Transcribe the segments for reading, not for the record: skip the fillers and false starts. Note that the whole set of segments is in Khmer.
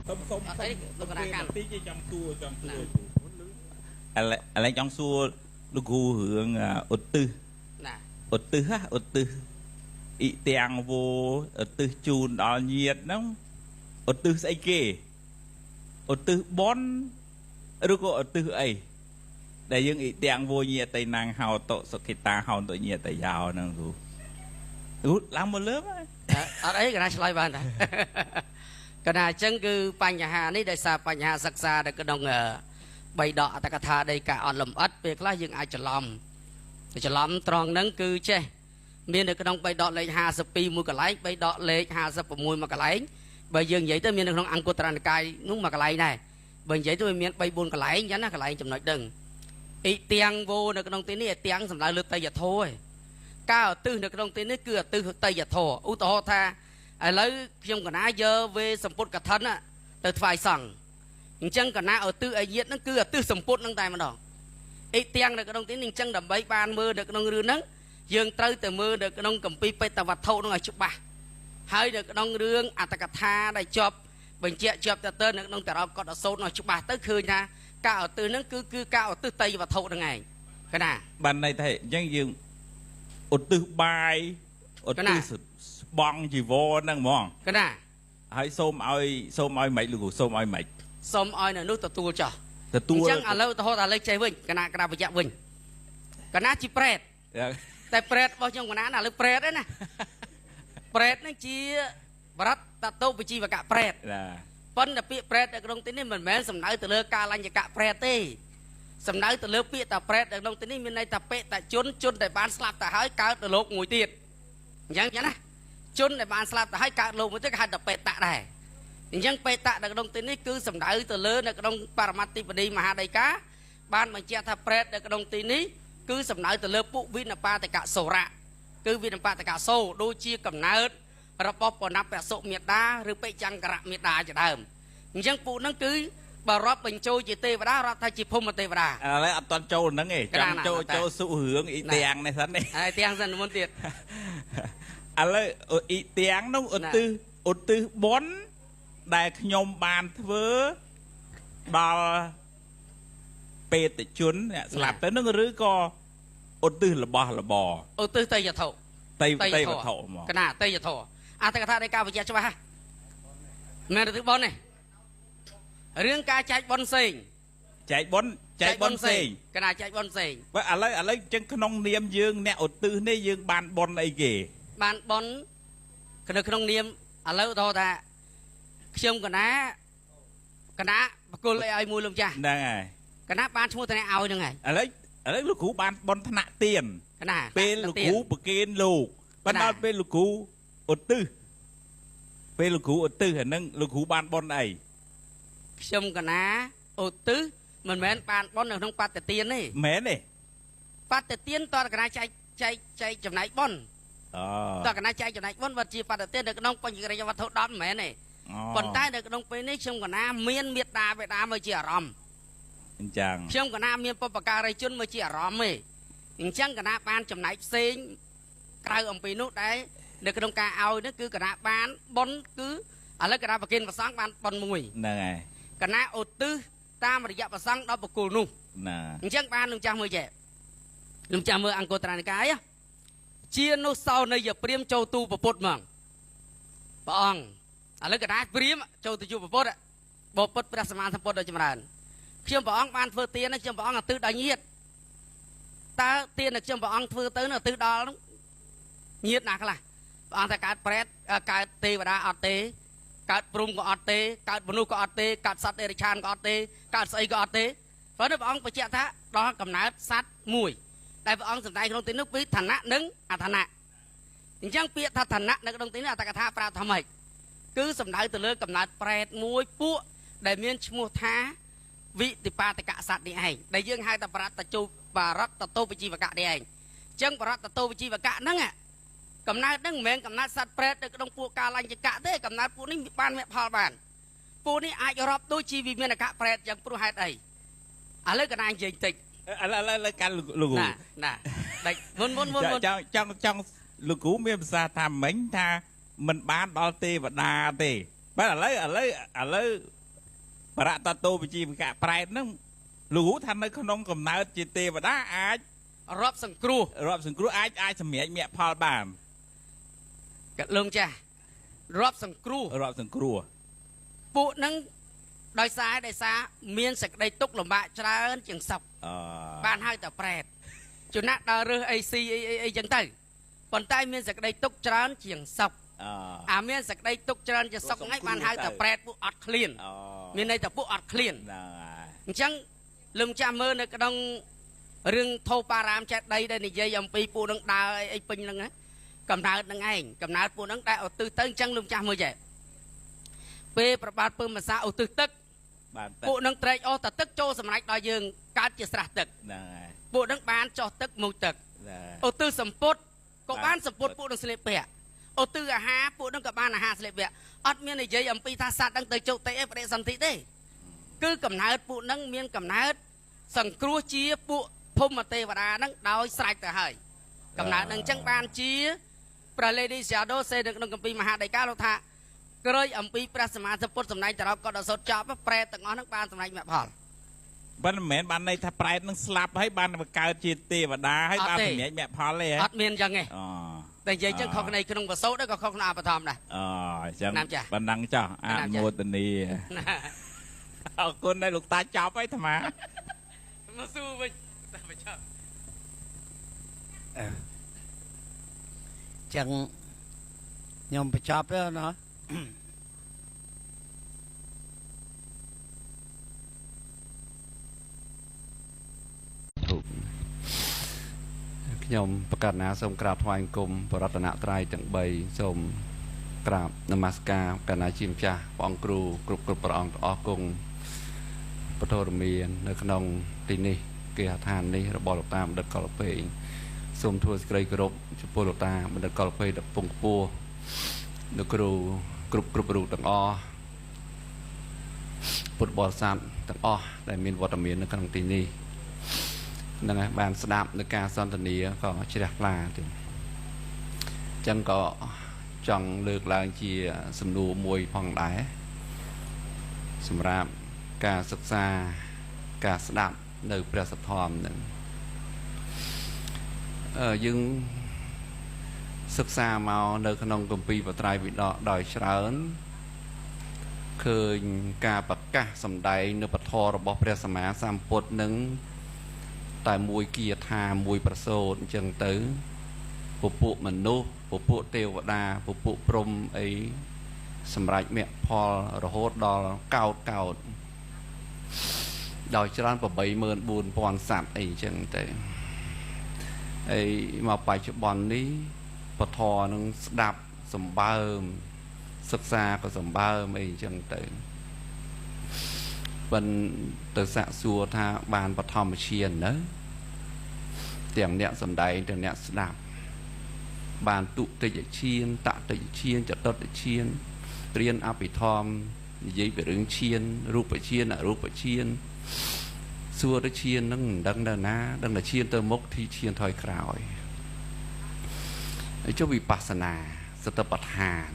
ส้มลูกกระดาษกันตีจำตัวอะไรจังซัวลูกกูเหืองอดตื้ออดตื้อฮะอดตื้ออีเตียงโวอดตื้อจูนดอเยียดน้องอดตื้อไอ้เก๋อดตื้อบอนหรือก็อดตื้อไอ้แต่ยังอีเตียงโวเยียดแต่นางเฮาโตสกิตาเฮาโตเยียดแต่ยาวนั่งดูล้างหมดเลยไหมอะไรกันนะสไลด์บ้านนะขณะจังคือปัญหานี้ได้ทราบปัญหาศึกษาได้กระดองใบดอกตะกถาได้กะอ่อนลมอัดเปียกละยังอาจจะล้อมตรองนั้นคือเช่มีในกระดองใบดอกเลย50 ปีมือกระไรใบดอกเลย50 มวยมากระไรใบยังใหญ่ตัวมีในกระดองอังกุตรันกายนุ่งมากระไรได้ใบใหญ่ตัวมีใบบุญกระไรยันนะกระไรจำนวนดึงอีเตียงโวในกระดองตีนี้เตียงสำหรับเลือดไตอย่าโทษก้าวตื้อในกระดองตีนี้เกลือตื้อไตอย่าโทษอุตโหธาlấy trong cái ná giờ về sầm put cả thân á từ phải sằng nhưng chân cả ná ở tư ấy nhiệt nó cứ ở tư sầm put năng tài mà đỏ ấy tiếng được cái đông tiếng nhưng chân đầm bấy ban mưa được cái đông rư nắng dương tới từ mưa được cái đông cầm pi pe tàu vật thâu nó ngày chụp bà hay được cái đông rương à ta cả tha đây chụp bình chẹt chụp ta tên được cái đông tàu còn ở sâu nó chụp bà tới khơi nha cao ở tư nó cứ cao ở tư tây và thâu được ngày cái nào ban này thầy danh dương ở tư bài ở tưบองจีวรนั่งมองก็น่ะให้ส้มอ้อยไหมหรือส้มอ้อยไหมส้มอ้อยน่ะนู้ตะตัวจ่อตะตัวจังอะไรตะโหตะเล็กใจวิ่งก็น่ะกระดาษประหยัดวิ่งก็น่ะจีเปรตแต่เปรตบอกจังก็น่ะหรือเปรตได้น่ะเปรตนั่นจีบรัตตะโตไปจีบกะเปรตปั้นแต่ปีเปรตแต่กรงตีนี่มันแม้สำนักตะเลือกาลังจะกะเปรตตีสำนักตะเลือกปีแต่เปรตแต่กรงตีนี่มีในตะเปะแต่จุนแต่บานสลับแต่หายกาตะโลกงวยตีดยังนะจุนในบ้านสลับแต่ให้การลงมันจะการตัดเปตะได้ยังเปตะในกระดงตีนี้คือสำนักตัวเลือในกระดงปรมาติปดีมหาไดกาบ้านมันเจ้าทับเปรตในกระดงตีนี้คือสำนักตัวเลือปุวินาปาตะกะโสระคือวินาปาตะกะโซโดยเชี่ยกำเนิดระบบปนับแปะโสเมียดาหรือไปจังกระเมียดาจะเดิมยังปูนั่นคือบารอบเป็นโจจิเตวดารัฐจิพมเตวดาอะไรตอนโจนั่งไงจังโจสุเหืองอีเตียงในสันนี่เตียงสันมันเตียอะไรอีเตียงน้องอุดตื้อบอนได้ขยมบานเถื่อดอเปตจุนเนี่ยสลับแต่นึกหรือก็อุดตื้อละบออุดตื้อเตยจะเท่าเตยจะเท่าขนาดเตยจะเท่าอาตกถาได้กล่าวไปเจ้าใช่ไหมฮะแม่ตื้อบอลเนี่ยเรื่องการใจบอลเซ็งใจบอลเซ็งขนาดใจบอลเซ็งว่าอะไรจังขนมเนียมยืงเนี่ยอุดตื้อเนี่ยยืงบานบอลไอ้เก๋บ้านบอลขณะขนมเนียมอะไรตัวแต่เชื่อมกันนะปกุลไอ้มวยลงจ้าได้ไงกันนะบ้านชั่วแต่เอายังไงอะไรลูกคูบ้านบอลธนาเตียนกันนะเป็นลูกคูปเกนลูกบ้านนั้นเป็นลูกคูอุดตื้อเป็นลูกคูอุดตื้อเห็นนั่งลูกคูบ้านบอลไอ้เชื่อมกันนะอุดตื้อมันแม้นบ้านบอลหนึ่งทั้งปัดแต่เตียนนี่แม้นี่ปัดแต่เตียนตอนกันนะใจจำไหนบอลตอนกันใจจะไหนวันวันจีปัดเต้นเด็กน้องปัญญาระยะวัฒน์ดำแม่เนี่ยปนใต้เด็กน้องไปนี่ช่วงกันนะเมียนเมียดาไปดามาเจียรอมจังช่วงกันนะเมียนปปการายจุนมาเจียรอมเลยจังกันนะปานจำไหนเซ็งกลายอมปีนุได้เด็กน้องกาเอานี่คือกันนะปานบนคืออะไรกันนะปกินภาษาปานปนมวยนั่นไงกันนะอุดตื้อตามระยะภาษาเราปกูนุ่งจังปานลุงจังมือเจ็บลุงจังมืออังโกตรานกายเชียนเศร้าในอย่าเปรียมโจตูประพดมั่งปองอะไรก็ได้เปรียมโจตูจูประพดอ่ะบอกปดประสมานทั้งปดโดยจำนวนเชื่อมปองบานเฟื่อเตียนนะเชื่อมปองตื้อได้เงียดตาเตียนนะเชื่อมปองเฟื่อตื้อนะตื้อดอลเงียดหนักละปองแต่การเปรตการเตวดาอัดเตการปรุงก็อัดเตการบรรลุก็อัดเตการสัตว์เดรัจฉานก็อัดเตการใส่ก็อัดเตเพราะนั้นปองไปเจ้าท่าดอกกำนัดสัตว์มวยแต่พระองค์สนใจตรงตีนุปีฐานะนึงอัฐานะยังเปียทัฐานะในตรงตีนี้อัตกถาปราธรรมิกคือสำนักตัวเลือกกำนัดเปรตมวยปุ๊ได้เมียนชมูท้าวิติปาตกะสัตว์นี่เองได้ยื่นให้ตปรัตจูปารัตโตปิจีวกะนี่เองจังปรัตโตปิจีวกะนั่งอ่ะกำนัดนั่งเหม็นกำนัดสัตว์เปรตในตรงปูกาลังจะกะเด้กำนัดปูนี่บ้านแม่พอบ้านปูนี่อาจจะรับด้วยชีวิตเมียนกะเปรตอย่างปรุหายไออะไรกันนายจริงติอะไรกันลูกน่ะเด็กวนจังลูกกูมีภาษาทำเหมือนท่ามันบ้านดอลเตวดาเต បាទឥឡូវបរតតោវិជីវកៈប្រែតហ្នឹងលោកថានៅក្នុងកំណើតជាទេវតាអាចរាប់សង្គ្រោះអាចសម្រេចមគ្គផលបានកាត់លងចាស់រាប់សង្គ្រោះពួកហ្នឹងដោយសារមានសេចក្តីទុកលំបាកច្រើនជាងសពបានហៅតែប្រែតចំណាក់ដល់រើសអីស៊ីអីចឹងទៅប៉ុន្តែមានសេចក្តីទុកច្រើនជាងសពអាមានសេចក្តីទុកច្រើនជាងសពហ្នឹងបានហៅតែប្រែតពួកអត់ឃ្លានមានន័យថាពួកអត់ឃ្លានអញ្ចឹងលំចាស់មើលនៅក្នុងរឿងថោបារាមចេតិយដែលនិយាយអំពីពួកនឹងដើរអីពេញហ្នឹងណាកំណើតនឹងឯងកំណើតពួកហ្នឹងតែឧទ្ទិសទៅអញ្ចឹងលំចាស់មើលចេះពេលប្របាទពើមសាឧទ្ទិសទឹកពួកនឹងត្រេកអស់តែទឹកចូលសម្រេចដល់យើងកើតជាស្រះទឹកហ្នឹងហើយពួកនឹងបានចោះទឹកមួយទឹកឧទ្ទិសសម្ពុតក៏បានសម្ពុតពួកនឹងស្លៀកពាក់ឧទ្ទិសអាហារពួកនឹងក៏បានអាហារស្លៀកពាក់អត់មាននិយាយអំពីថាសត្វហ្នឹងទៅជោគតិឯបដិសន្ធិទេគឺកំណើតពួកនឹងមានកំណើតសង្គ្រោះជាពួកភូមិទេវតាហ្នឹងដោយស្រេចទៅហើយកំណើតហ្នឹងអញ្ចឹងបានជាព្រះលេឌីស្យាដូសេនៅក្នុងគម្ពីរមហាដីកាលោកថាក្រោយអំពីព្រះសម្មាសម្ពុទ្ធសម្ដែងតារ៉ោក៏ដល់សូត្រចប់ប្រែទាំងអស់ហ្នឹងបានសម្រេចមគ្គផលមិនមែនបានន័យថាប្រែតនឹងស្លាប់ហើយបានបង្កើតជាទេវតាហើយបានសម្រេចមគ្គផលទេអត់មានអញ្ចឹងទេតែនិយាយអញ្ចឹងខុសគ្នាក្នុងបសោតក៏ខុសក្នុងអបឋមដែរអញ្ចឹងបណ្ដឹងចោះអនុមោទនីអរគុណដែរលោកតាចប់ហើយអាត្មាមកស៊ូវិញតែបញ្ចប់ចឹងខ្ញុំបញ្ចប់ទៅណាខ្ញុំប្រកាសណាសូមក្រាបថ្វាយបង្គំបរតនត្រ័យទាំង3សូមក្រាបនមស្ការកណាជាម្ចាស់ព្រះអង្គគ្រូគ្រប់ព្រះអង្គទាំងអស់គង់ពធរមាននៅក្នុងទីនេះគេហដ្ឋាននេះរបស់លោកតាបណ្ឌិតកុលពេងសូមធ្វើសេចក្តីគោរពចំពោះលោកតាបណ្ឌិតកុលពេងដ៏ពងខ្ពស់លោកគ្រូគ្រប់រូបទាំងអស់ពុទ្ធបរិស័ទទាំងអស់ដែលមានវត្តមាននៅក្នុងទីនេះនឹងបានស្ដាប់នៅការសន្ទនាក៏ជ្រះថ្លាទៀតអញ្ចឹងក៏ចង់លើកឡើងជាសំណួរមួយផងដែរសម្រាប់ការសិក្សាការស្ដាប់នៅព្រះសទ្ធធម៌នឹងយើងសិក្សាមកនៅក្នុងគម្ពីរបត្រៃវិដកដោយច្រើនឃើញការប្រកាសសម្ដែងនៅពធរបស់ព្រះសម្មាសម្ពុទ្ធនឹងតែមួយគាថាមួយប្រសូតអញ្ចឹងទៅពពួកមនុស្សពពួកទេវតាពពួកព្រំអីសម្រាប់មគ្គផលរហូតដល់កោតដោយច្រើន84000សត្វអីអញ្ចឹងទៅហើយមកបច្ចុប្បន្ននេះពធនឹងស្ដាប់សម្បើមសិក្សាក៏សម្បើមអីអញ្ចឹងទៅមិនទៅសាកសួរថាបានបឋមឈាននៅទាំងអ្នកសំដែងទាំងអ្នកស្ដាប់បានទុតិយឈានតតិយឈានចតុតឈានរៀនអភិធម្មនិយាយពីរឿងឈានរូបឈានអរូបឈានសួរទៅឈាននឹងមិនដឹងទៅណាដឹងតែឈានទៅមុខទីឈានថយក្រោយហើយចុះវិបស្សនាសតិប្បដ្ឋាន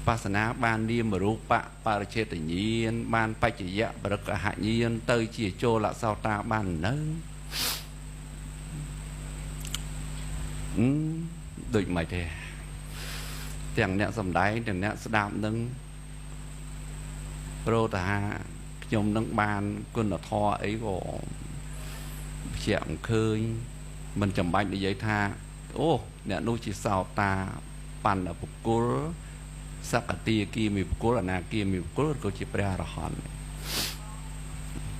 បស្សនាបាននាមរូបៈបរិច្ឆេទញ្ញាណបានបច្ចយៈបរិក្ខហញ្ញាណទៅជាចូលសោតាបាននៅដូចមិនទេទាំងអ្នកសំដែងទាំងអ្នកស្ដាប់នឹងប្រោតាខ្ញុំនឹងបានគុណធម៌អីក៏ជាក់មិនឃើញមិនចាំបាច់និយាយថាអូអ្នកនោះជាសោតាបណ្ឌបុគ្គលសក្តិគិមីបុគ្គលអនាគិមីបុគ្គលក៏ជាព្រះអរហន្ត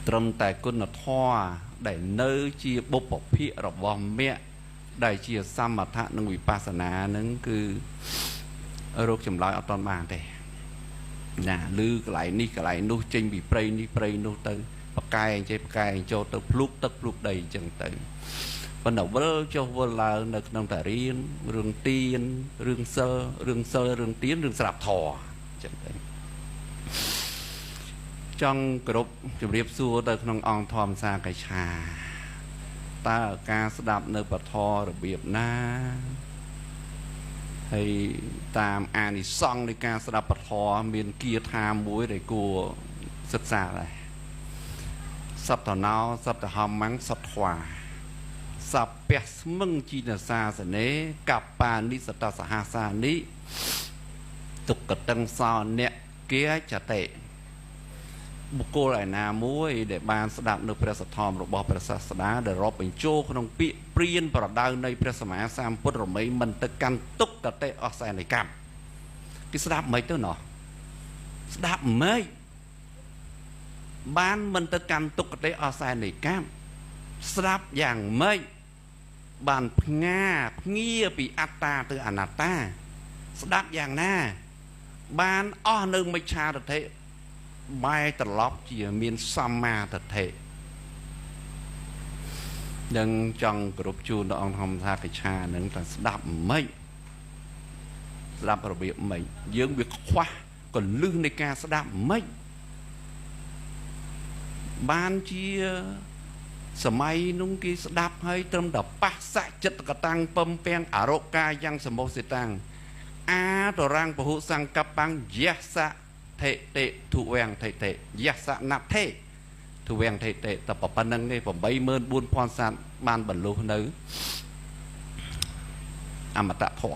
ត្រឹមតែគុណធម៌ដែលនៅជាបុព្វភិក្ខរបស់មគ្គដែលជាសមថៈនិងវិបស្សនានឹងគឺរោគចម្លើយអត់ទាន់បានទេណាឮកន្លែងនេះកន្លែងនោះចេញពីព្រៃនេះព្រៃនោះទៅបកែងចេះបកែងចូលទៅភ្លុកទឹកភ្លុកដីអញ្ចឹងទៅប៉ុន្តែវិលចុះវិលឡើងនៅក្នុងតារៀនរឿងទៀនរឿងសិលរឿងទៀនរឿងស្រាប់ធម៌អញ្ចឹងទៅចង់គោរពជម្រាបសួរទៅក្នុងអង្គធម្មសាកៃឆាតើការស្ដាប់នៅពធរបៀបណា hay tam ani song đi ca sắp bật thò miền kia tham muối để cua rất xa này sắp thọ nào sắp thọ hòm mắng sắp hòa sắp bẹt mưng chi là xa sẽ nế cặp bà ní sắp thọ xa xa ní tục cật tăng so nẹ kia chả tệ một cô lại nà muối để bàn sẽ đạt được presa thòm rồi bỏ presa đá để rót bình chô không bị priên và đau nơi presa má sam put rồi mấy mình tự căn túc cả tệ ở xe này cam cái sẽ đáp mấy tới nó đáp mấy ban mình tự căn túc cả tệ ở xe này cam sẽ đáp dạng mấy bàn nga nghi bị atta từ anatta sẽ đáp dạng na ban ở nơi mấy cha được thế bài tật lóc chỉ miền Sama thật thể nhưng trong group chu nó ông tham gia cái cha nâng là đạp mấy đạp ở biệt mấy dưỡng việc khoa còn lương này ca sẽ đạp mấy ban chia sớm mai nung kia sẽ đạp hay trong đập bát sạ chất cả tăng pâm pen ở rô ca yang sớm mô sẽ tăng a tổ rang bảo hộ sang cặp băng yes sạ thế tệ thủ vàng thế tệ giác sạ nạp thế thủ vàng thế tệ tập bậc nâng nghe phẩm bay mơn buôn pon san ban bẩn lô nữ mà tạ thọ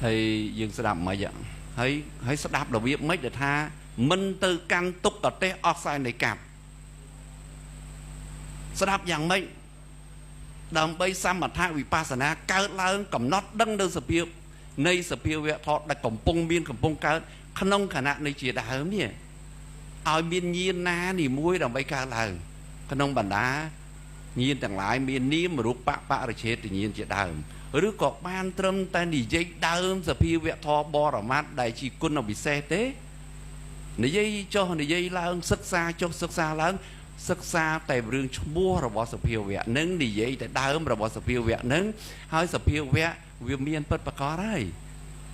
hay dương sẽ đạp mấy dạng hay sẽ đạp đầu biết mấy để tha minh từ căn túc ở tê oxide này cạp sẽ đạp dạng mấy đồng bay xăm mà tha vipassana cao lớn cầm nót đăng đơn sập biếc nơi sập phiêu vẹt thọ đã cầm pung biên cầm pung cá khăn ông khả nạn này chỉ đã hớm nhỉ ao biên nhiên na thì muối đồng bay cá là khăn ông bản đá nhiên chẳng lại biên niêm mà rút bạ bạ rồi chết thì nhiên chỉ đã hớm rứa cọp ban trâm tay đi dây đã hớm sập phiêu vẹt thọ bo ở mát đại chỉ quân nó bị xe té này dây cho này dây là ơn sức xa cho sức xa lớn sức xa tại rừng mua rồi bỏ sập phiêu vẹt nâng đi dây tại đã hớm rồi bỏ sập phiêu vẹt nâng hơi sập phiêu vẹt việc miền bất bạc có đấy,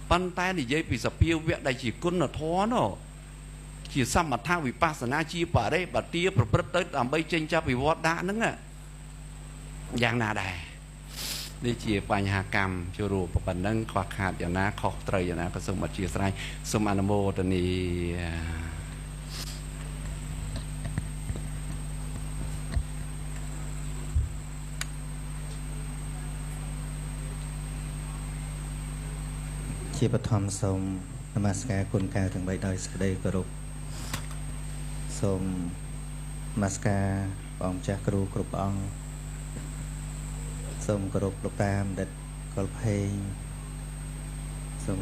bàn tay thì dây bị sập phiêu vẹt đại chỉ quân là thó nó, chỉ xăm mặt thang vipassana chi bà đấy bà tia bà tới làm bay trên cha bị vót đá nữa à, dạng nào đây, đây chỉ vài nhà cầm cho rồi bà nâng khoác hạt dạng ná khóc trời dạng ná có sông mặt chia sài sông anamo tận nàyជាបឋមសូមនមស្ការគុណការទាំង3ដោយសេចក្តីគោរពសូមនមស្ការព្រះអង្គចាស់គ្រូគ្រប់អង្គសូមគោរពលោកតាបណ្ឌិតកុលភេងសូម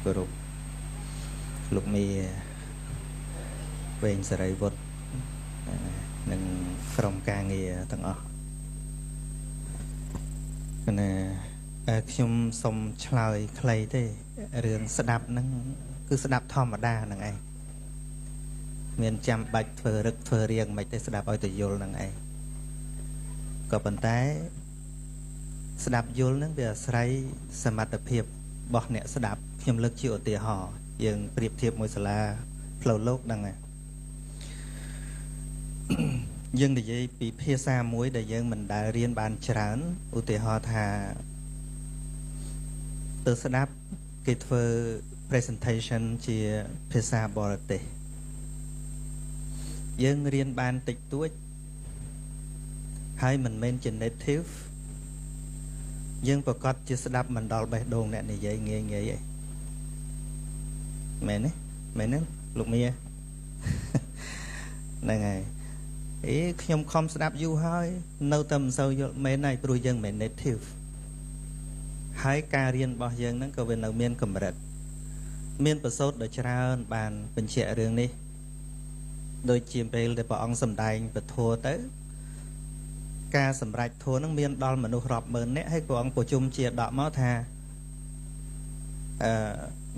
គោរពលោកមីវែងសេរីវុឌ្ឍនិងក្រុមការងារទាំងអស់ខ្ញុំសូមឆ្លើយខ្លីទេរឿងស្ដាប់ហ្នឹងគឺស្ដាប់ធម្មតាហ្នឹងឯងមានចាំបាច់ធ្វើរឹកធ្វើរៀងមិនទេស្ដាប់ឲ្យទៅយល់ហ្នឹងឯងក៏ប៉ុន្តែស្ដាប់យល់ហ្នឹងវាអាស្រ័យសមត្ថភាពរបស់អ្នកស្ដាប់ខ្ញុំលើកជាឧទាហរណ៍យើងប្រៀបធៀបមួយសាលាផ្លូវលោកហ្នឹងឯងយើងនិយាយពីភាសាមួយដែលយើងមិនដែលរៀនបានច្រើនឧទាហរណ៍ថាទៅស្ដាប់គេធ្វើ presentation ជាភាសាបរទេសយើងរៀនបានតិចតួចហើយមិនមែនជា native យើងប្រកាសជាស្ដាប់មិនដល់បេះដូងអ្នកនិយាយងាយងាយឯងមែនទេមែនទេលោកមីហ្នឹងហើយខ្ញុំខំស្ដាប់យូរហើយនៅតែមិនសូវយល់មែនហើយព្រោះយើងមិន native ហើយការរៀនរបស់យើងហ្នឹងក៏វានៅមានកម្រិតមានប្រសូតដ៏ច្រើនបានបញ្ជាក់រឿងនេះដូចជាពេលដែលព្រះអង្គសម្ដែងពធទៅការសម្រេចធម៌ហ្នឹងមានដល់មនុស្សរាប់ម៉ឺននាក់ហើយព្រះអង្គប្រជុំជាដកមកថា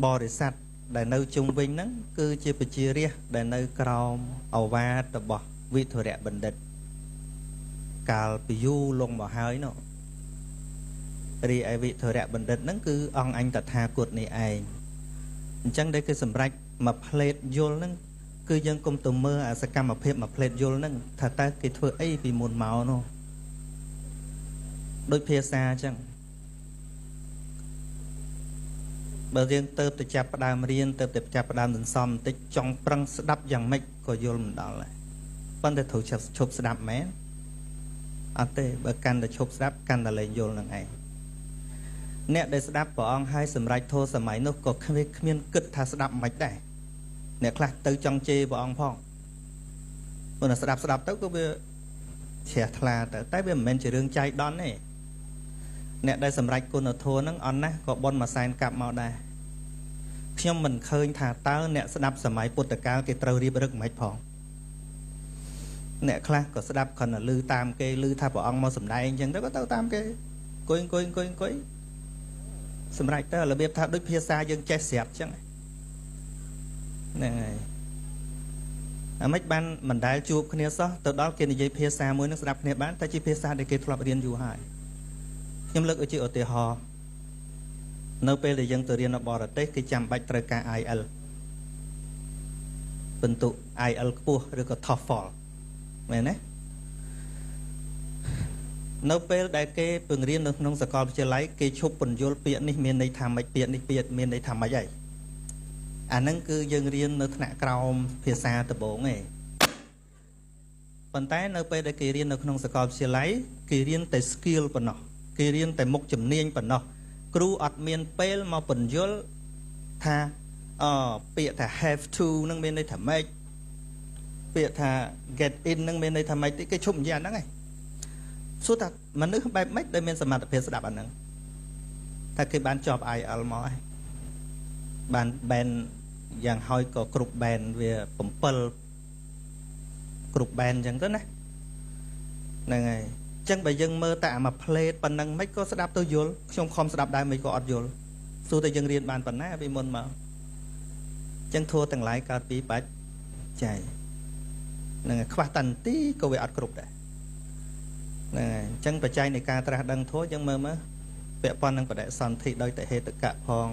បរិស័ទដែលនៅជុំវិញហ្នឹងគឺជាប្រជារាស្ត្រដែលនៅក្រោមឱវាទរបស់វិធរៈបណ្ឌិតកាលពីយូរលងមកហើយនោះរីឯវិធរៈបណ្ឌិតហ្នឹងគឺអង្គអញតថាគតនេះឯងអញ្ចឹងដែលគេសម្រេចមួយផ្លេតយល់ហ្នឹងគឺយើងគុំទៅមើលអាសកម្មភាពមួយផ្លេតយល់ហ្នឹងថាតើគេធ្វើអីពីមុនមកនោះដូចភាសាអញ្ចឹង បើរៀងទៅចាប់ផ្ដើមរៀនទៅចាប់ផ្ដើមសន្សំបន្តិចចង់ប្រឹងស្ដាប់យ៉ាងម៉េចក៏យល់មិនដល់ដែរប៉ុន្តែត្រូវឈប់ស្ដាប់មែនអត់ទេបើកាន់តែឈប់ស្ដាប់កាន់តែលែងយល់នឹងឯងអ្នកដែលស្ដាប់ព្រះអង្គឲ្យសម្រេចធម៌សម័យនោះក៏គ្មានគិតថាស្ដាប់មិនដែរអ្នកខ្លះទៅចង់ជេរព្រះអង្គផងព្រោះតែស្ដាប់ទៅក៏វាជ្រះថ្លាទៅតែវាមិនមែនជារឿងចៃដន្យទេអ្នកដែលសម្រេចគុណធម៌ហ្នឹងអន់ណាស់ក៏បនមួយសែនកាប់មកដែរខ្ញុំមិនឃើញថាតើអ្នកស្ដាប់សម័យពុទ្ធកាលគេត្រូវរៀបរឹកមិនផងអ្នកខ្លះក៏ស្ដាប់គ្រាន់តែឮតាមគេឮថាព្រះអង្គមកសម្ដែងអញ្ចឹងទៅក៏ទៅតាមគេអង្គុយសម្រេចទៅរបៀបថាដូចភាសាយើងចេះស្រាប់អញ្ចឹងហ្នឹងហើយអាម៉េចបានមិនដែលជួបគ្នាសោះទៅដល់គេនិយាយភាសាមួយនឹងស្ដាប់គ្នាបានតែជាភាសាដែលគេធ្លាប់រៀនយូរហើយខ្ញុំលើកជាឧទាហរណ៍នៅពេលដែលយើងទៅរៀននៅបរទេសគេចាំបាច់ត្រូវការ IELTS បន្ទុ IELTS ខ្ពស់ឬក៏ TOEFL មែនទេនៅពេលដែលគេពង្រៀននៅក្នុងសាកលវិទ្យាល័យគេឈប់ពន្យល់ពាក្យនេះមានន័យថាម៉េចពាក្យនេះពាក្យមានន័យថាម៉េចហើយអាហ្នឹងគឺយើងរៀននៅថ្នាក់ក្រោមភាសាដំបូងឯងប៉ុន្តែនៅពេលដែលគេរៀននៅក្នុងសាកលវិទ្យាល័យគេរៀនតែ skill ប៉ុណ្ណោះគេរៀនតែមុខជំនាញប៉ុណ្ណោះគ្រូអត់មានពេលមកពន្យល់ថាពាក្យថា have to នឹងមានន័យថាម៉េចពាក្យថា get in នឹងមានន័យថាម៉េចគេឈប់និយាយអាហ្នឹងឯងសួរថាមនុស្សបែបម៉េចដែលមានសមត្ថភាពស្ដាប់អាហ្នឹងថាគេបានជាប់ IELTS មកឯងបាន band យ៉ាងហោចក៏គ្រប់ band វា7គ្រប់ band អញ្ចឹងទៅណាហ្នឹងហើយអញ្ចឹងបើយើងមើលតែអាមួយ plate ប៉ុណ្ណឹងមិនក៏ស្ដាប់ទៅយល់ខ្ញុំខំស្ដាប់ដែរមិនក៏អត់យល់សួរតែយើងរៀនបានប៉ុណ្ណាពីមុនមកអញ្ចឹងធัวទាំងឡាយកើតពីបាច់ចៃហ្នឹងហើយខ្វះតន្ទីក៏វាអត់គ្រប់ដែរហ្នឹងហើយអញ្ចឹងបច្ច័យនៃការត្រាស់ដឹងធัวយើងមើលពាក់ព័ន្ធនឹងបដិសន្ធិដោយតែហេតុកៈផង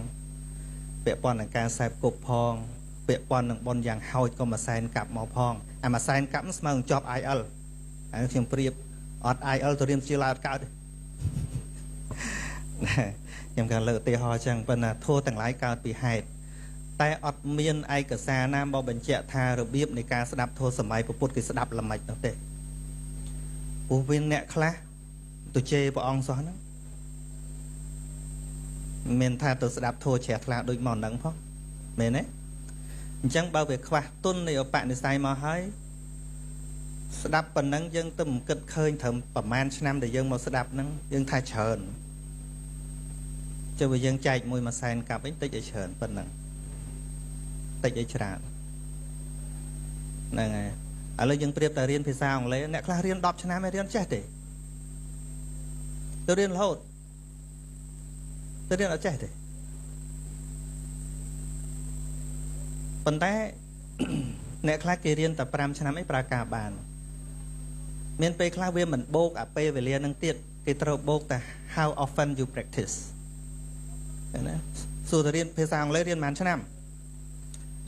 ពាក់ព័ន្ធនឹងការសែបគប់ផងពាក់ព័ន្ធនឹងបុណ្យយ៉ាងហោចក៏មួយសែនកាប់មកផងអាមួយសែនកាប់ស្មើនឹងជាប់ IELTS ហើយខ្ញុំប្រៀបអត់ IELTS ទៅរៀនជាឡាអត់កើតទេខ្ញុំក៏លើកឧទាហរណ៍អញ្ចឹងប៉ុន្តែធัวទាំងឡាយកើតពីហេតុតែអត់មានឯកសារណាមកបញ្ជាក់ថារបៀបនៃការស្ដាប់ធម៌សម័យពុទ្ធគេស្ដាប់ល្មិចនោះទេព្រោះវាអ្នកខ្លះទៅជេរព្រះអង្គសោះហ្នឹងមានថាទៅស្ដាប់ធម៌ជ្រះថ្លាដូចមកហ្នឹងផងមែនទេអញ្ចឹងបើវាខ្វះទុននៃឧបនិស្ស័យមកហើយស្ដាប់ប៉ុណ្ណឹងយើងទៅមិនគិតឃើញត្រឹមប្រហែលឆ្នាំដែលយើងមកស្ដាប់ហ្នឹងយើងថាច្រើនចុះបើយើងចែកមួយសែនកាប់វិញតិចឲ្យច្រើនប៉ុណ្ណឹងតិចឲ្យច្រើនហ្នឹងហើយឥឡូវយើងប្រៀបតែរៀនភាសាអង់គ្លេសអ្នកខ្លះរៀន10ឆ្នាំហើយរៀនចេះទេទៅរៀនរហូតទៅរៀនអត់ចេះទេប៉ុន្តែអ្នកខ្លះគេរៀនតែ5ឆ្នាំអីប្រើការបានមានពេលខ្លះវាមិនបូកអាពេលវេលានឹងទៀតគេត្រូវបូកតែ how often you practice ណាសួរទៅរៀនភាសាអង់គ្លេសរៀនប៉ុន្មានឆ្នាំ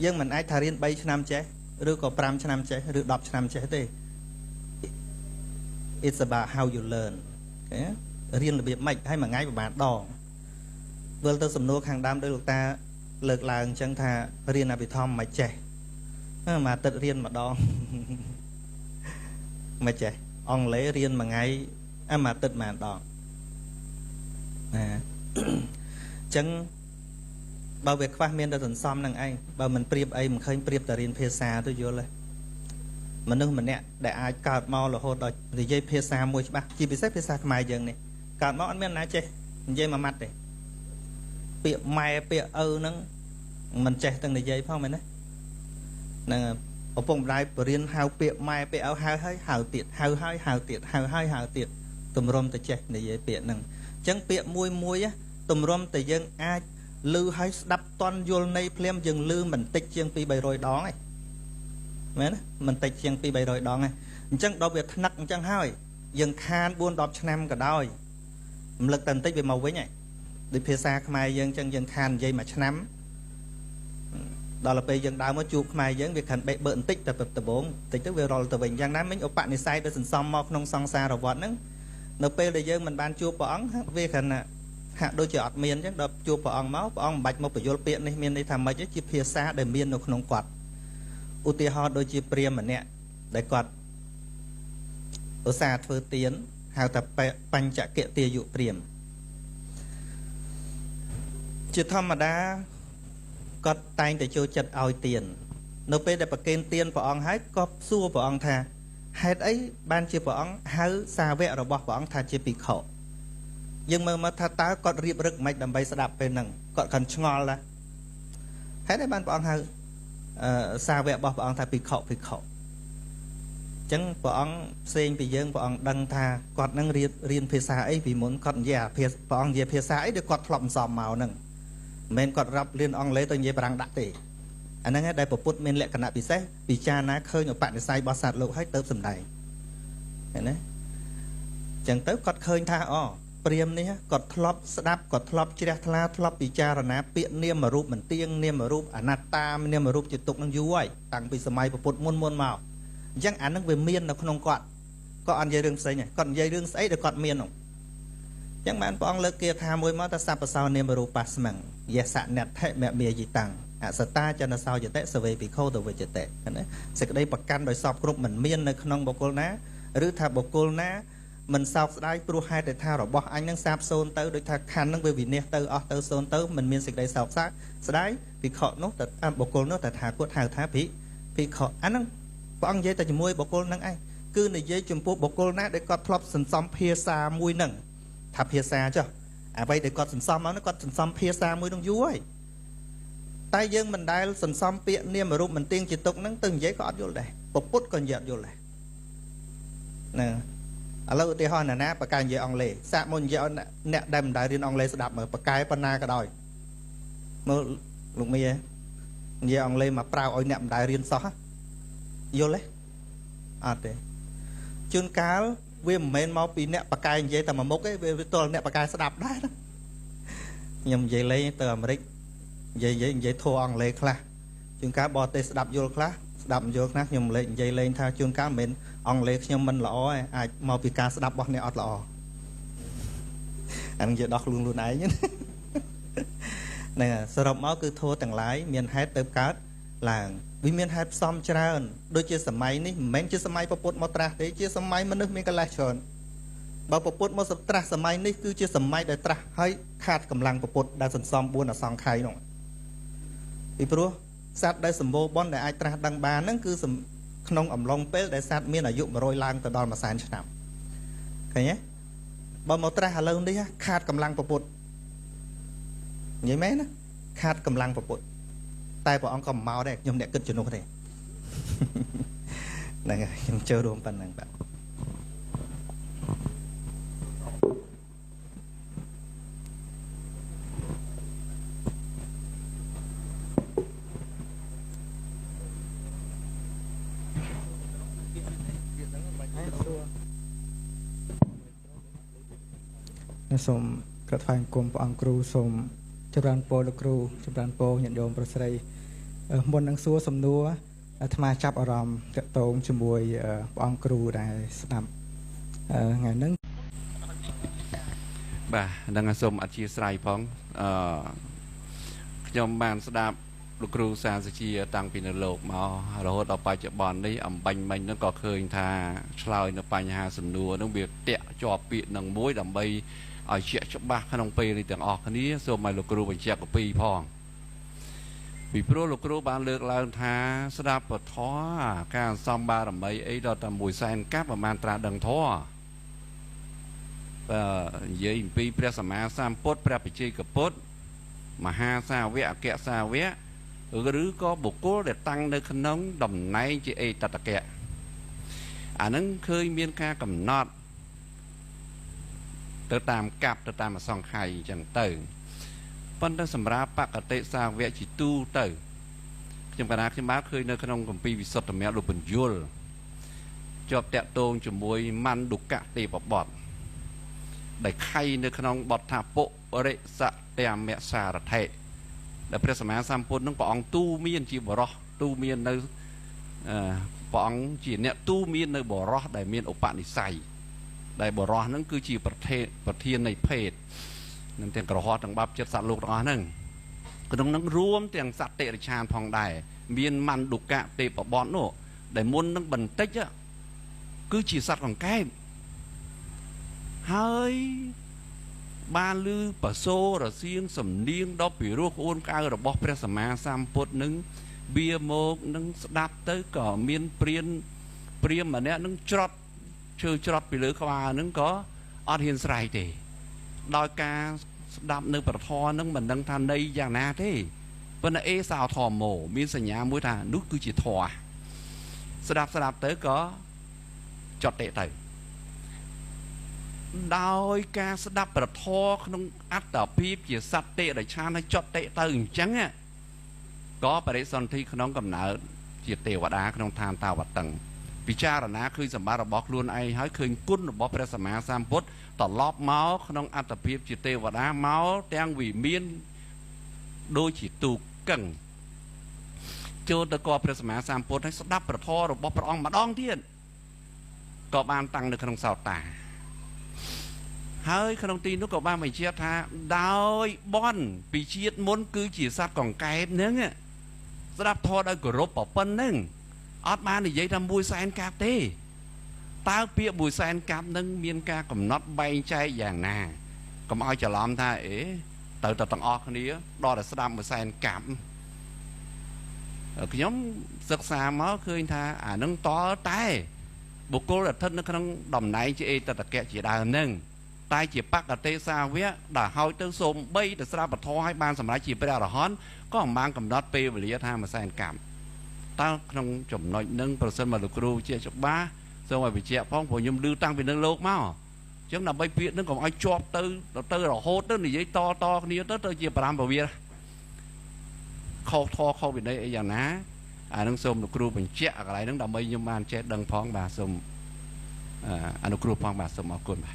យើងមិនអាចថារៀន3ឆ្នាំចេះឬក៏5ឆ្នាំចេះឬ10ឆ្នាំចេះទេ It's about how you learn រៀនរបៀបម៉េចហើយមួយថ្ងៃប្រហែលដងវិលទៅសំណួរខាងដើមដោយលោកតាលើកឡើងអញ្ចឹងថារៀនអភិធម្មមិនចេះមួយអាទិត្យរៀនម្ដងមិនចេះអង់គ្លេសរៀនមួយថ្ងៃមួយអាទិត្យម្ដងណាអញ្ចឹងបើវាខ្វះមានតែសន្សំនឹងឯងបើមិនប្រៀបអីមិនឃើញប្រៀបតែរៀនភាសាទៅយល់ទេមនុស្សម្នាក់ដែលអាចកើតមករហូតដល់និយាយភាសាមួយច្បាស់ជាពិសេសភាសាខ្មែរយើងនេះកើតមកអត់មានណាចេះនិយាយមួយម៉ាត់ទេពាក្យម៉ែពាក្យឪហ្នឹងមិនចេះទាំងនិយាយផងមែនទេហ្នឹងឪពុកម្ដាយបរៀនហៅពាក្យម៉ែពាក្យឪហៅហើយហៅទៀតហៅហើយហៅទៀតហៅហើយហៅទៀតទម្រាំតែចេះនិយាយពាក្យហ្នឹងអញ្ចឹងពាក្យមួយទម្រាំតែយើងអាចលឺឲ្យស្ដាប់តន់យល់ន័យភ្លាមយើងលឺមិនតិចជាង2-300ដងឯងមែនទេមិនតិចជាង2-300ដងឯងអញ្ចឹងដល់វាថ្នឹកអញ្ចឹងហើយយើងខាន 4-10 ឆ្នាំក៏ដោយរំលឹកតែបន្តិចវាមកវិញហើយដូចភាសាខ្មែរយើងអញ្ចឹងយើងខាននិយាយមួយឆ្នាំដល់ទៅពេលយើងដើរមកជួបខ្មែរយើងវាខាន់បេកបើបន្តិចតែដំបូងបន្តិចទៅវារលទៅវិញយ៉ាងណាមិញឧបនិស្ស័យដែលសន្សំមកក្នុងសង្សារវដ្តហ្នឹងនៅពេលដែលយើងមិនបានជួបព្រះអង្គវាគ្រាន់តែ ហាក់ដូចជាអត់មានអញ្ចឹងដល់ជួបព្រះអង្គមកព្រះអង្គមិនបាច់មកបញ្យល់ពាក្យនេះមានន័យថាម៉េចជាភាសាដែលមាននៅក្នុងគាត់ឧទាហរណ៍ដូចជាព្រាហ្មណ៍ម្នាក់ដែលគាត់ឧស្សាហ៍ធ្វើទានហៅថាបញ្ចកិទាយុព្រាហ្មណ៍ជាធម្មតាគាត់តែងតែចូលចិត្តឲ្យទាននៅពេលដែលប្រគេនទានព្រះអង្គហើយក៏សួរព្រះអង្គថាហេតុអីបានជាព្រះអង្គហៅសាវករបស់ព្រះអង្គថាជាភិក្ខុយើងមើលមកថាតើគាត់រៀបរឹកមិនដើម្បីស្ដាប់ពេលហ្នឹងគាត់កាន់ឆ្ងល់ដែរហេតុអីបានព្រះអង្គហៅសាវករបស់ព្រះអង្គថាភិក្ខុអញ្ចឹងព្រះអង្គផ្សេងពីយើងព្រះអង្គដឹងថាគាត់នឹងរៀនភាសាអីពីមុនគាត់និយាយព្រះអង្គនិយាយភាសាអីដែលគាត់ធ្លាប់បន្សំមកហ្នឹងមិនមែនគាត់រាប់រៀនអង់គ្លេសទៅនិយាយបារាំងដាក់ទេអាហ្នឹងឯងដែលពុទ្ធមានលក្ខណៈពិសេសពិចារណាឃើញឧបនិស្ស័យរបស់សត្វលោកហើយទៅសម្ដែងឃើញទេអញ្ចឹងទៅគាត់ឃើញថាព្រាហ្មណ៍នេះគាត់ធ្លាប់ស្ដាប់គាត់ធ្លាប់ជ្រះថ្លាធ្លាប់ពិចារណាពាក្យនាមរូបមិនទៀងនាមរូបអនត្តានាមរូបជាទុកនឹងយូរហើយតាំងពីសម័យពុទ្ធមុនមកអញ្ចឹងអានឹងវាមាននៅក្នុងគាត់ក៏អត់និយាយរឿងផ្សេងទេគាត់និយាយរឿងស្អីដែលគាត់មាននោះអញ្ចឹងបានព្រះអង្គលើកគាថាមួយមកថាសัพពសោនាមរូបស្មឹងយសនដ្ឋិមមេយិតាំងអសតាចនសោយតិសវេភិក្ខុទវិជ្ជតិណាសេចក្តីប្រកាន់ដោយសពគ្រប់មិនមាននៅក្នុងបុគ្គលណាឬថាបុគ្គលណាមិនសោកស្ដាយព្រោះហេតុតែថារបស់អញនឹងសាបសូន្យទៅដូចថាខណ្ឌនឹងវាវិនិច្ឆ័យទៅអស់ទៅសូន្យទៅមិនមានសេចក្តីសោកស្ដាយភិក្ខុនោះតែបុគ្គលនោះតែថាគាត់ហៅថាភិក្ខុអាហ្នឹងព្រះអង្គនិយាយតែជាមួយបុគ្គលហ្នឹងឯងគឺនិយាយចំពោះបុគ្គលណាដែលគាត់ធ្លាប់សន្សំភាសាមួយហ្នឹងថាភាសាចុះអ្វីដែលគាត់សន្សំមកហ្នឹងគាត់សន្សំភាសាមួយហ្នឹងយូរហើយតែយើងមិនដែលសន្សំពាក្យនាមរូបមិនទៀងជាទុកហ្នឹងទៅនិយាយក៏អត់យល់ដែរពុទ្ធក៏និយាយអត់យល់ដែរណាឥឡូវឧទាហរណ៍ណាបកកាយនិយាយអង់គ្លេសសាកមកនិយាយឲ្យអ្នកដែលមិនដែលរៀនអង់គ្លេសស្ដាប់មើលបកកាយប៉ុណ្ណាក៏ដោយមើលលោកមីនិយាយអង់គ្លេសមកប្រើឲ្យអ្នកមិនដែលរៀនសោះយល់ទេអត់ទេជួនកាលវាមិនមែនមកពីអ្នកបកកាយនិយាយតែមួយមុខទេវាទល់អ្នកបកកាយស្ដាប់ដែរខ្ញុំនិយាយលេងទៅអាមេរិកនិយាយធัวអង់គ្លេសខ្លះជួនកាលបរទេសស្ដាប់យល់ខ្លះស្ដាប់មិនយល់ខ្លះខ្ញុំនិយាយលេងថាជួនកាលមិនមែនអង់គ្លេសខ្ញុំមិនល្អទេអាចមកពីការស្ដាប់របស់អ្នកអត់ល្អអានឹងនិយាយដោះខ្លួនឯងហ្នឹងសរុបមកគឺធัวទាំងឡាយមានហេតុទៅកើតឡើងវាមានហេតុផ្សំច្រើនដូចជាសម័យនេះមិនមែនជាសម័យពុទ្ធមកត្រាស់ទេជាសម័យមនុស្សមានកលេសច្រើនបើពុទ្ធមកត្រាស់សម័យនេះគឺជាសម័យដែលត្រាស់ហើយខាតកម្លាំងពុទ្ធដែលសន្សំ4អសង្ខ័យនោះពីព្រោះសត្វដែលសម្បូរបុណ្យដែលអាចត្រាស់ដឹងបានហ្នឹងគឺក្នុងអំឡុងពេលដែលសត្វមានអាយុ100ឡើងទៅដល់100,000ឆ្នាំឃើញទេបើមកត្រាស់ឥឡូវនេះខាតកម្លាំងពុទ្ធនិយាយមែនណាខាតកម្លាំងពុទ្ធតែព្រះអង្គក៏មកដែរខ្ញុំអ្នកគិតជំនួសទេហ្នឹងហើយខ្ញុំចូលរួមប៉ុណ្ណឹងបាទសូមក្រាបថ្វាយបង្គំព្រះអង្គគ្រូសូមចម្រើនពរលោកគ្រូចម្រើនពរញាតិញោមប្រុសស្រីមុននឹងសួរសំណួរអាត្មាចាប់អារម្មណ៍តាក់ទងជាមួយព្រះអង្គគ្រូដែលស្ដាប់ថ្ងៃហ្នឹងបាទនឹងសូមអធិស្ឋានផងខ្ញុំបានស្ដាប់លោកគ្រូសាសុជាតាំងពីនៅលោកមករហូតដល់បច្ចុប្បន្ននេះអំបញ្ញមិញហ្នឹងក៏ឃើញថាឆ្លើយនៅបញ្ហាសំណួរហ្នឹងវាតាក់ជាប់ពាក្យនឹងមួយដើម្បីឲ្យជាក់ច្បាស់ក្នុងពេលនេះទាំងអស់គ្នាសូមឲ្យលោកគ្រូបញ្ជាក់កពីផងពីព្រោះលោកគ្រូបានលើកឡើងថាស្ដាប់ពធការសំបារមីអីដល់តែ1សែនកាប់ប្រហែលត្រាស់ដឹងធម៌និយាយអំពីព្រះសម្មាសម្ពុទ្ធព្រះបច្ចេកពុទ្ធមហាសាវកអគ្គសាវកឬក៏បុគ្គលដែលតាំងនៅក្នុងតំណែងជាអេតតកៈអានឹងឃើញមានការកំណត់ទៅតាមកាប់ទៅតាមអសង្ខ័យអញ្ចឹងទៅប៉ុន្តែសម្រាប់បកតិសាវកជាទូទៅខ្ញុំកណាខ្ញុំបានឃើញនៅក្នុងគម្ពីរវិសុទ្ធមគ្គលោកបញ្យលជាប់តាក់ទងជាមួយមណ្ឌុកៈទេពបទដែលខៃនៅក្នុងបទថាពុរិសតមសារថេដែលព្រះសម្មាសម្ពុទ្ធនឹងព្រះអង្គទូមានជាបរោះទូមាននៅព្រះអង្គជាអ្នកទូមាននៅបរោះដែលមានឧបនិស្ស័យដែលបរោះហ្នឹងគឺជាប្រធាននៃភេទ นั่นเตียงกระหอตั้งบับเจ็ดสัตว์ลูกต่อนั่งก็ต้องนั่งรวมเตียงสัตว์เตะชานพองได้เมียนมันดุกะเตะปบอลโน่ได้มุนนั่งบันเตจอะคือจีสัตว์ของแก่เฮ้ยบ้านลือปะโซระเสียงสำเนียงดอกปีรูกโอนการะบอกพระสมมาสามปดนึงเบียโมกนึงดับเตยก่อเมียนเปลี่ยนแบบเนี้ยนึงจดชื่อจดไปหรือขวานึงก็อดเห็นสไลด์เตะดอยกาดับนึงปะทอนึงเหมือนดังทันใดอย่างน่าเท่เป็นเอสาวทอมโมมีสัญญามุ้ยท่านุคือจีทอสดับเตยก็จดเตะเตยดอยกาสดับประทอขนมอัตตาพีบจีสัตเตะได้ชาในจดเตะเตยจังอ่ะก็ปริสันที่ขนมกำเนิดจีเตวดาขนมทานตาวัดตังพิจารณาคือสมบัติบอกล้วนไอ้ให้คืนกุ้นบอกพระสมมาสามพุทธต่อรอบเมาส์ขนมอัตตาพีบจีเตวดาเมาส์แตงวีเมียนโดยจีตูกังโจตะกอพระสมมาสามพุทธให้สดับประทอบอกพระองค์มาดองเทียนก็บานตังในขนมสาวตาเฮ้ยขนมตีนุกกับบ้านไม่เชียท่าดาวบอนปีเชียดม้วนคือจีสัตว์ของไก่เนื้อเนี่ยสดับทอได้กรบปอบปนนึงอดมาในยัยทำบุยแซนกาเต้ตาเปียบุยแซนกานึงเมียนกากับน็อตใบใจอย่างน่าก็มาเอาจะล้อมท่าเอ๋เติร์ดต่างออกนี้ดอแต่สดับบุยแซนกาคือnhómศึกษามาเคยท่านึงต่อตายบุกโกลท่านนึกขนมดำไหนจีเอแต่ตะแกะจีดานึงตายจีปักกับเตซาเวียด่าเฮาเติมสมใบแต่สระปะทอให้บานสมัยจีไปดาวร้อนก็บางกับน็อตเปย์วิริยะท่ามาแซนกามตั้งขนมจมหน่อยนึงเปอร์เซ็นต์มาลูกครูเจี๊ยจบบ้าสมัยไปเจี๊ยพ้องผมยมดื้อตั้งเป็นนึงโลกเมาจังนำใบเปียนึงของไอ้จอบเตอร์โฮเตอร์นี่ยัยต่อนี้เตอร์เจี๊ยปรามบเวียเข้าไปได้อย่างนะนึงสมลูกครูเป็นเจี๊ยอะไรนึงดำใบยมมานเจี๊ยดังพ้องบาสมลูกครูพ้องบาสมเอาคนไป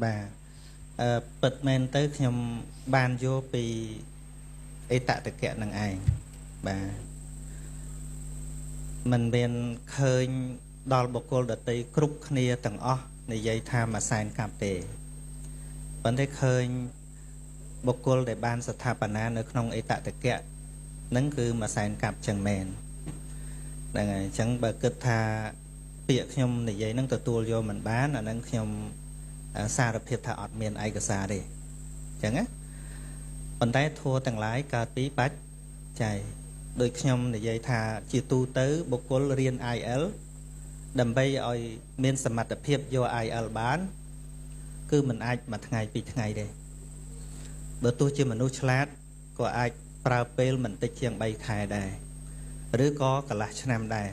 បាទពិតមែនទៅខ្ញុំបានយកពីអេតតកៈនឹងឯងបាទមិនមានឃើញដល់បុគ្គលដតីគ្រប់គ្នាទាំងអស់និយាយថាមួយសែនកាប់ទេប៉ុន្តែឃើញបុគ្គលដែលបានស្ថាបនានៅក្នុងអេតតកៈហ្នឹងគឺមួយសែនកាប់ចឹងមែនហ្នឹងហើយអញ្ចឹងបើគិតថាពាក្យខ្ញុំនិយាយហ្នឹងទទួលយកមិនបានអាហ្នឹងខ្ញុំសារភាពថាអត់មានឯកសារទេអញ្ចឹងណាប៉ុន្តែធัวទាំងឡាយកើតពីបច្ច័យដូចខ្ញុំនិយាយថាជាទូទៅបុគ្គលរៀន IL ដើម្បីឲ្យមានសមត្ថភាពយក IL បានគឺមិនអាចមួយថ្ងៃពីរថ្ងៃទេបើទោះជាមនុស្សឆ្លាតក៏អាចប្រើពេលមិនតិចជាង3ខែដែរឬក៏កន្លះឆ្នាំដែរ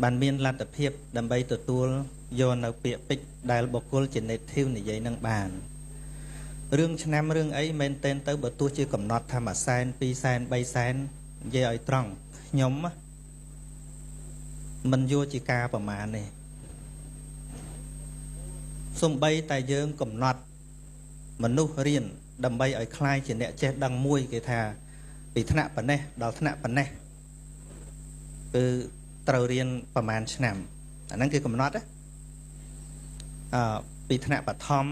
បានមានលទ្ធភាពដើម្បីទទួលយកនៅពាក្យពេចន៍ដែលបុគ្គលជា native និយាយនឹងបានរឿងឆ្នាំរឿងអីមែនតែនទៅបើទោះជាកំណត់ថា1សែន2សែន3សែននិយាយឲ្យត្រង់ខ្ញុំមិនយកជាការប្រមាណទេសំបីតែយើងកំណត់មនុស្សរៀនដើម្បីឲ្យคล้ายជាអ្នកចេះដឹងមួយគេថាពីថ្នាក់ប៉ុណ្ណេះដល់ថ្នាក់ប៉ុណ្ណេះគឺត្រូវរៀនប្រមាណឆ្នាំអាហ្នឹងគឺកំណត់ណាពីថ្នាក់បឋម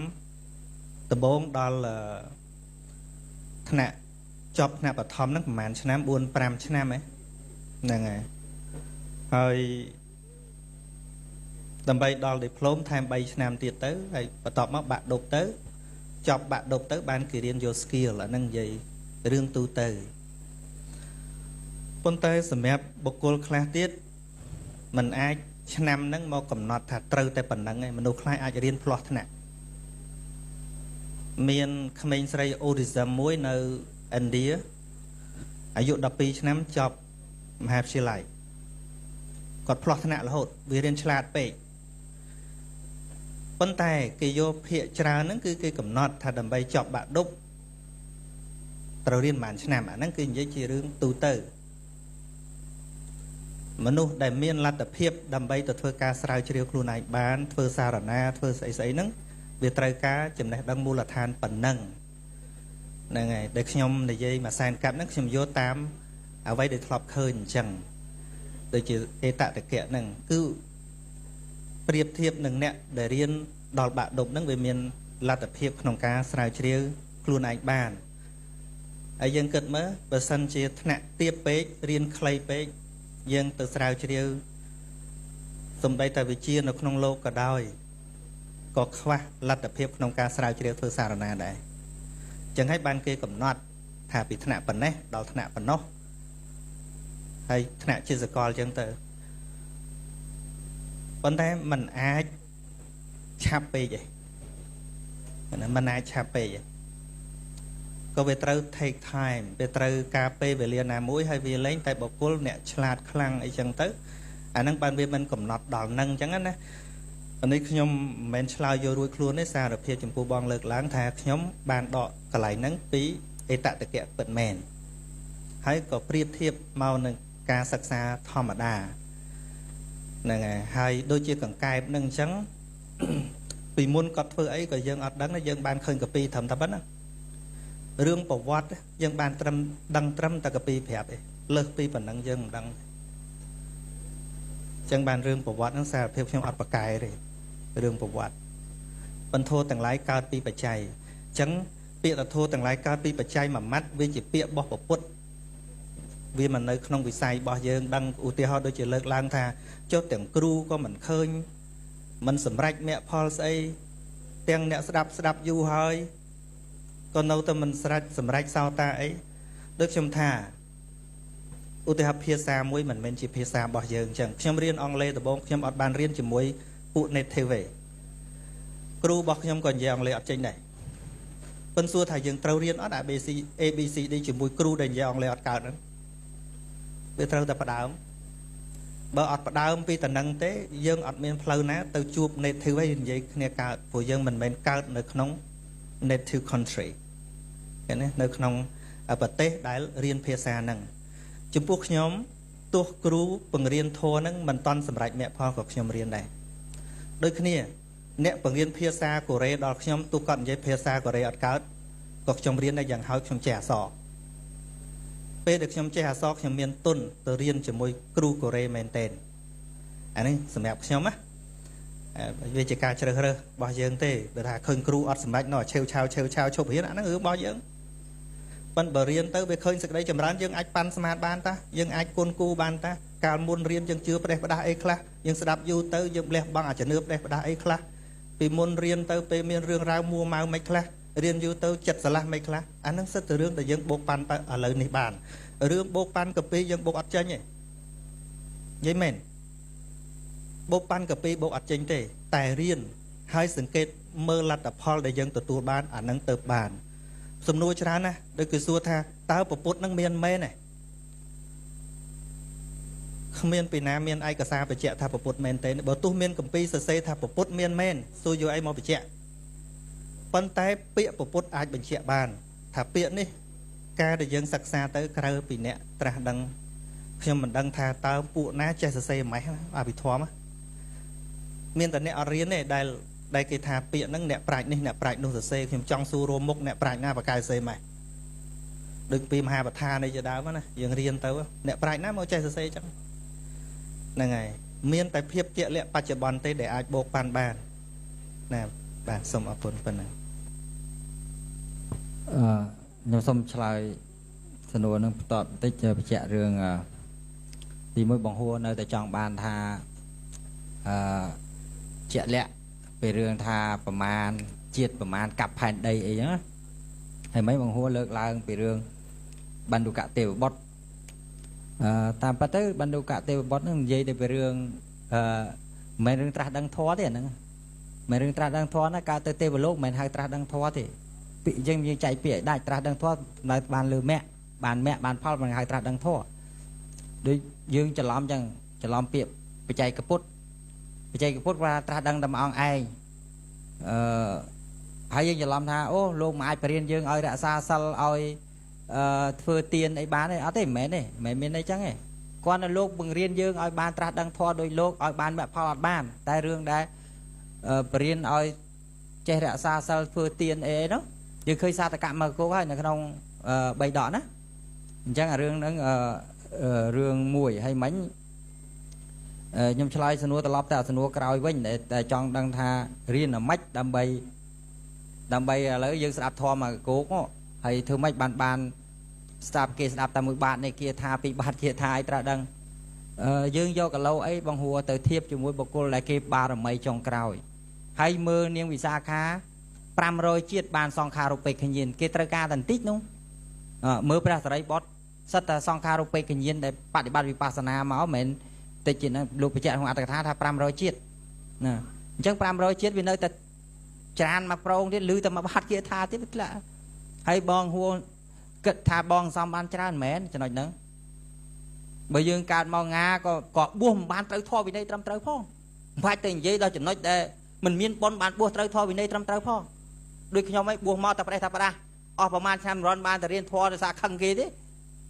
ដំបូងដល់ថ្នាក់ចប់ថ្នាក់បឋមហ្នឹងប្រហែលឆ្នាំ 4-5 ឆ្នាំហ្នឹងហើយហើយដើម្បីដល់ឌីប្លូមថែម3ឆ្នាំទៀតទៅហើយបន្ទាប់មកបាក់ឌុបទៅចប់បាក់ឌុបទៅបានគេរៀនយក skill អាហ្នឹងនិយាយរឿងទូទៅប៉ុន្តែសម្រាប់បុគ្គលខ្លះទៀតมันអាចឆ្នាំហ្នឹងមកកំណត់ថាត្រូវតែប៉ុណ្្នឹងឯងមនុស្សខ្លះអាចរៀនផ្លោះថ្នាក់មានក្មេងស្រី autism មួយនៅឥណ្ឌាអាយុ12ឆ្នាំចប់មហាវិទ្យាល័យគាត់ផ្លោះថ្នាក់រហូតវារៀនឆ្លាតពេកប៉ុន្តែគេយកភាគច្រើនហ្នឹងគឺគេកំណត់ថាដើម្បីចប់បាក់ឌុបត្រូវរៀនប្រហែលឆ្នាំអាហ្នឹងគឺនិយាយជារឿងទូទៅមនុស្សដែលមានលទ្ធភាពដើម្បីទៅធ្វើការស្រាវជ្រាវខ្លួនឯងបានធ្វើសារណាធ្វើស្អីហ្នឹងវាត្រូវការចំណេះដឹងមូលដ្ឋានប៉ុណ្ណឹងហ្នឹងហើយដែលខ្ញុំនិយាយមួយសែនកាប់ហ្នឹងខ្ញុំយកតាមអ្វីដែលធ្លាប់ឃើញអញ្ចឹងដូចជាអេតតកៈហ្នឹងគឺប្រៀបធៀបនឹងអ្នកដែលរៀនដល់បាក់ឌុបហ្នឹងវាមាន លទ្ធភាពក្នុងការស្រាវជ្រាវខ្លួនឯងបានហើយយើងគិតមើលបើសិនជាថ្នាក់ទាបពេករៀនខ្លីពេកយើងទៅស្រាវជ្រាវសំដីតែវិជានៅក្នុងលោកក៏ដោយក៏ខ្វះលទ្ធភាពក្នុងការស្រាវជ្រាវធ្វើសារណាដែរអញ្ចឹងហើយបានគេកំណត់ថាពីថ្នាក់ប៉ុណ្ណេះដល់ថ្នាក់ប៉ុណ្ណោះហើយថ្នាក់ជាសកលអញ្ចឹងទៅប៉ុន្តែมันអាចឆាប់ពេកឯងมันអាចឆាប់ពេកឯងក៏វាត្រូវ take time វាត្រូវការពេលវេលាណាមួយហើយវាលែងតែបុគ្គលអ្នកឆ្លាតខ្លាំងអីចឹងទៅអាហ្នឹងបានវាមិនកំណត់ដល់នឹងអញ្ចឹងណានេះខ្ញុំមិនមែនឆ្លើយយករួចខ្លួនទេសារភាពចំពោះបងលើកឡើងថាខ្ញុំបានដកកន្លែងហ្នឹងពីអេតតកៈពិតមែនហើយក៏ប្រៀបធៀបមកនឹងការសិក្សាធម្មតាហ្នឹងហើយដូចជាកង្កែបហ្នឹងអញ្ចឹងពីមុនគាត់ធ្វើអីក៏យើងអត់ដឹងទេយើងបានឃើញកាពីត្រឹមតែប៉ុណ្ណារឿងប្រវត្តិយើងបានដឹងត្រឹមតែកាពីប្រាប់ឯងលើសពីប៉ុណ្ណឹងយើងមិនដឹងចឹងបានរឿងប្រវត្តិហ្នឹងសារភាពខ្ញុំអត់ប្រកែទេរឿងប្រវត្តិបន្ទោទាំងឡាយកើតពីបច្ច័យអញ្ចឹងពាក្យធោទាំងឡាយកើតពីបច្ច័យមួយម៉ាត់វាជាពាក្យរបស់ពុទ្ធវាមិននៅក្នុងវិស័យរបស់យើងដឹងឧទាហរណ៍ដូចជាលើកឡើងថាចុះទាំងគ្រូក៏មិនឃើញមិនសម្រេចមគ្គផលស្អីទាំងអ្នកស្ដាប់យូរហើយក៏នៅតែមិនសម្រេចសោតាអីដូចខ្ញុំថាឧទាហរណ៍ភាសាមួយមិនមែនជាភាសារបស់យើងអញ្ចឹងខ្ញុំរៀនអង់គ្លេសដំបូងខ្ញុំអត់បានរៀនជាមួយពួក native ទេគ្រូរបស់ខ្ញុំក៏និយាយអង់គ្លេសអត់ចេញដែរប៉ុន្តែសួរថាយើងត្រូវរៀនអត់ ABCD ជាមួយគ្រូដែលនិយាយអង់គ្លេសអត់កើតហ្នឹងវាត្រូវតែផ្ដើមបើអត់ផ្ដើមពីតំណឹងទេយើងអត់មានផ្លូវណាទៅជួប native ឯងនិយាយគ្នាកើតព្រោះយើងមិនមែនកើតនៅក្នុង native country ឃើញទេនៅក្នុងប្រទេសដែលរៀនភាសាហ្នឹងចំពោះខ្ញុំទោះគ្រូបង្រៀនធម៌ហ្នឹងមិនតាន់សម្រេចមគ្គផលក៏ខ្ញុំរៀនដែរដូចគ្នាអ្នកបង្រៀនភាសាកូរ៉េដល់ខ្ញុំទោះគាត់និយាយភាសាកូរ៉េអត់កើតក៏ខ្ញុំរៀនដែរយ៉ាងហោចខ្ញុំចេះអក្សរពេលដែលខ្ញុំចេះអក្សរខ្ញុំមានទុនទៅរៀនជាមួយគ្រូកូរ៉េមែនទែនអានេះសម្រាប់ខ្ញុំណាវាជាការជ្រើសរើសរបស់យើងទេបើថាឃើញគ្រូអត់សម្រេចនៅឆេវឆាវឈប់រៀនអាហ្នឹងរឿងរបស់យើងប៉ុន្តែបើរៀនទៅវាឃើញសេចក្តីចម្រើនយើងអាចប៉ាន់ស្មានបានតាយើងអាចគុណគូបានតាកាលមុនរៀនយើងជឿផ្ដេសផ្ដាស់អីខ្លះយើងស្ដាប់យូរទៅយើងលះបង់អាចនឿផ្ដេសផ្ដាស់អីខ្លះពីមុនរៀនទៅពេលមានរឿងរ៉ាវមួម៉ៅមិនខ្លះរៀនយូរទៅចិត្តស្រឡះមិនខ្លះអាហ្នឹងសិតតែរឿងដែលយើងបោកប៉ាន់ទៅឥឡូវនេះបានរឿងបោកប៉ាន់កាពីយើងបោកអត់ចេញទេនិយាយមែនបោកប៉ាន់កាពីបោកអត់ចេញទេតែរៀនហើយសង្កេតមើលលទ្ធផលដែលយើងទទួលបានអាហ្នឹងទៅបានសំណួរច្រើនណាស់ដូចគេសួរថាតើពពុទ្ធនឹងមានមែនទេគ្មានពីណាមានឯកសារបញ្ជាក់ថាពពុទ្ធមែនទេបើទោះមានគម្ពីរសរសេរថាពពុទ្ធមានមែនសួរយកអីមកបញ្ជាក់ប៉ុន្តែពាក្យពពុទ្ធអាចបញ្ជាក់បានថាពាក្យនេះការដែលយើងសិក្សាទៅក្រៅពីអ្នកត្រាស់ដឹងខ្ញុំមិនដឹងថាតើពួកណាចេះសរសេរម៉េចអភិធម្មមានតែអ្នកអត់រៀនទេដែលគេថាពាក្យហ្នឹងអ្នកប្រាជ្ញនេះអ្នកប្រាជ្ញនោះសរសេរខ្ញុំចង់សួររួមមុខអ្នកប្រាជ្ញណាបកកាយសរសេរម៉េចដូចពីមហាប្រធាននេះជាដើមណាយើងរៀនទៅអ្នកប្រាជ្ញណាមកចេះសរសេរចឹងហ្នឹងហើយមានតែភាពជាក់លាក់បច្ចុប្បន្នទេដែលអាចបោកប៉ាន់បានណាបាទសូមអរគុណប៉ុណ្ណឹងខ្ញុំសូមឆ្លើយសំណួរនឹងបន្តបន្តិចបញ្ជាក់រឿងទីមួយបង្ហួរនៅតែចង់បានថាជាក់លាក់ពីរឿងថាប្រមាណជាតិប្រមាណកាប់ផែនដីអីចឹងហើយមិនបង្ហួរលើកឡើងពីរឿងបណ្ឌុកទេវបុត្រតាមពិតទៅបណ្ឌុកទេវបុត្រនឹងនិយាយទៅពីរឿងមិនរឿងត្រាស់ដឹងធម៌ទេហ្នឹងមិនរឿងត្រាស់ដឹងធម៌ណាកើតទៅទេវលោកមិនហៅត្រាស់ដឹងធម៌ទេពាក្យយើងចែកពាក្យដាច់ត្រាស់ដឹងធម៌នៅបានលើមគ្គបានផលមិនហៅត្រាស់ដឹងធម៌ដូចយើងច្រឡំចឹងច្រឡំពាក្យបច្ចេកពុទ្ធថាត្រាស់ដឹងតែមួយអង្គឯងហើយយើងច្រឡំថាអូលោកមិនអាចបរៀនយើងឲ្យរក្សាសិលឲ្យធ្វើទានអីបានទេអត់ទេមិនមែនទេមិនមានអីចឹងទេគាត់នៅលោកបង្រៀនយើងឲ្យបានត្រាស់ដឹងធម៌ដោយលោកឲ្យបានមគ្គផលអត់បានតែរឿងដែលបរៀនឲ្យចេះរក្សាសិលធ្វើទានអីនោះយើងឃើញសាតកមកគោហើយនៅក្នុង3ដកណាអញ្ចឹងរឿងហ្នឹងរឿងមួយហើយមិញខ្ញុំឆ្លើយសំណួរត្រឡប់ទៅសំណួរក្រោយវិញតែចង់ដឹងថារៀនអាម៉េចដើម្បី đam bay lấy dương sạp thò mà cố có hay thưa mấy bàn sạp kia sạp tam 1 bát này kia tha 2 bát kia tha ai tra đăng dương vô cả lâu ấy bằng hùa tới thiệp cho mỗi bậc cô lại kia 3 rồi mấy trong cào hay mưa niên vì xa khá 500 chiết bàn song kha rupe kinh nhiên kia tra ca thành tích đúng mưa pra sợi bót sắt song kha rupe kinh nhiên để bắt vipassana máu mình tịch chỉ là lục chạy không ăn được tha 500 chiết nè chẳng 500 chiết vì nơi ta tràn mà prong đi lư ta mà bắt kia tha tiếp là hay bong hùa cất tha bong xong ban tràn mến cho nói nắng bởi dương cạn màu nga có buông ban tới thò vì đây trăm tới phong phải tình dây đó chỉ nói để mình miên bon ban buông tới thò vì đây trăm tới phong đôi khi nhau mấy buông mau tập đây tập ra ởประมาณ xem ron ban từ riêng thò ra xa khăng kia đấy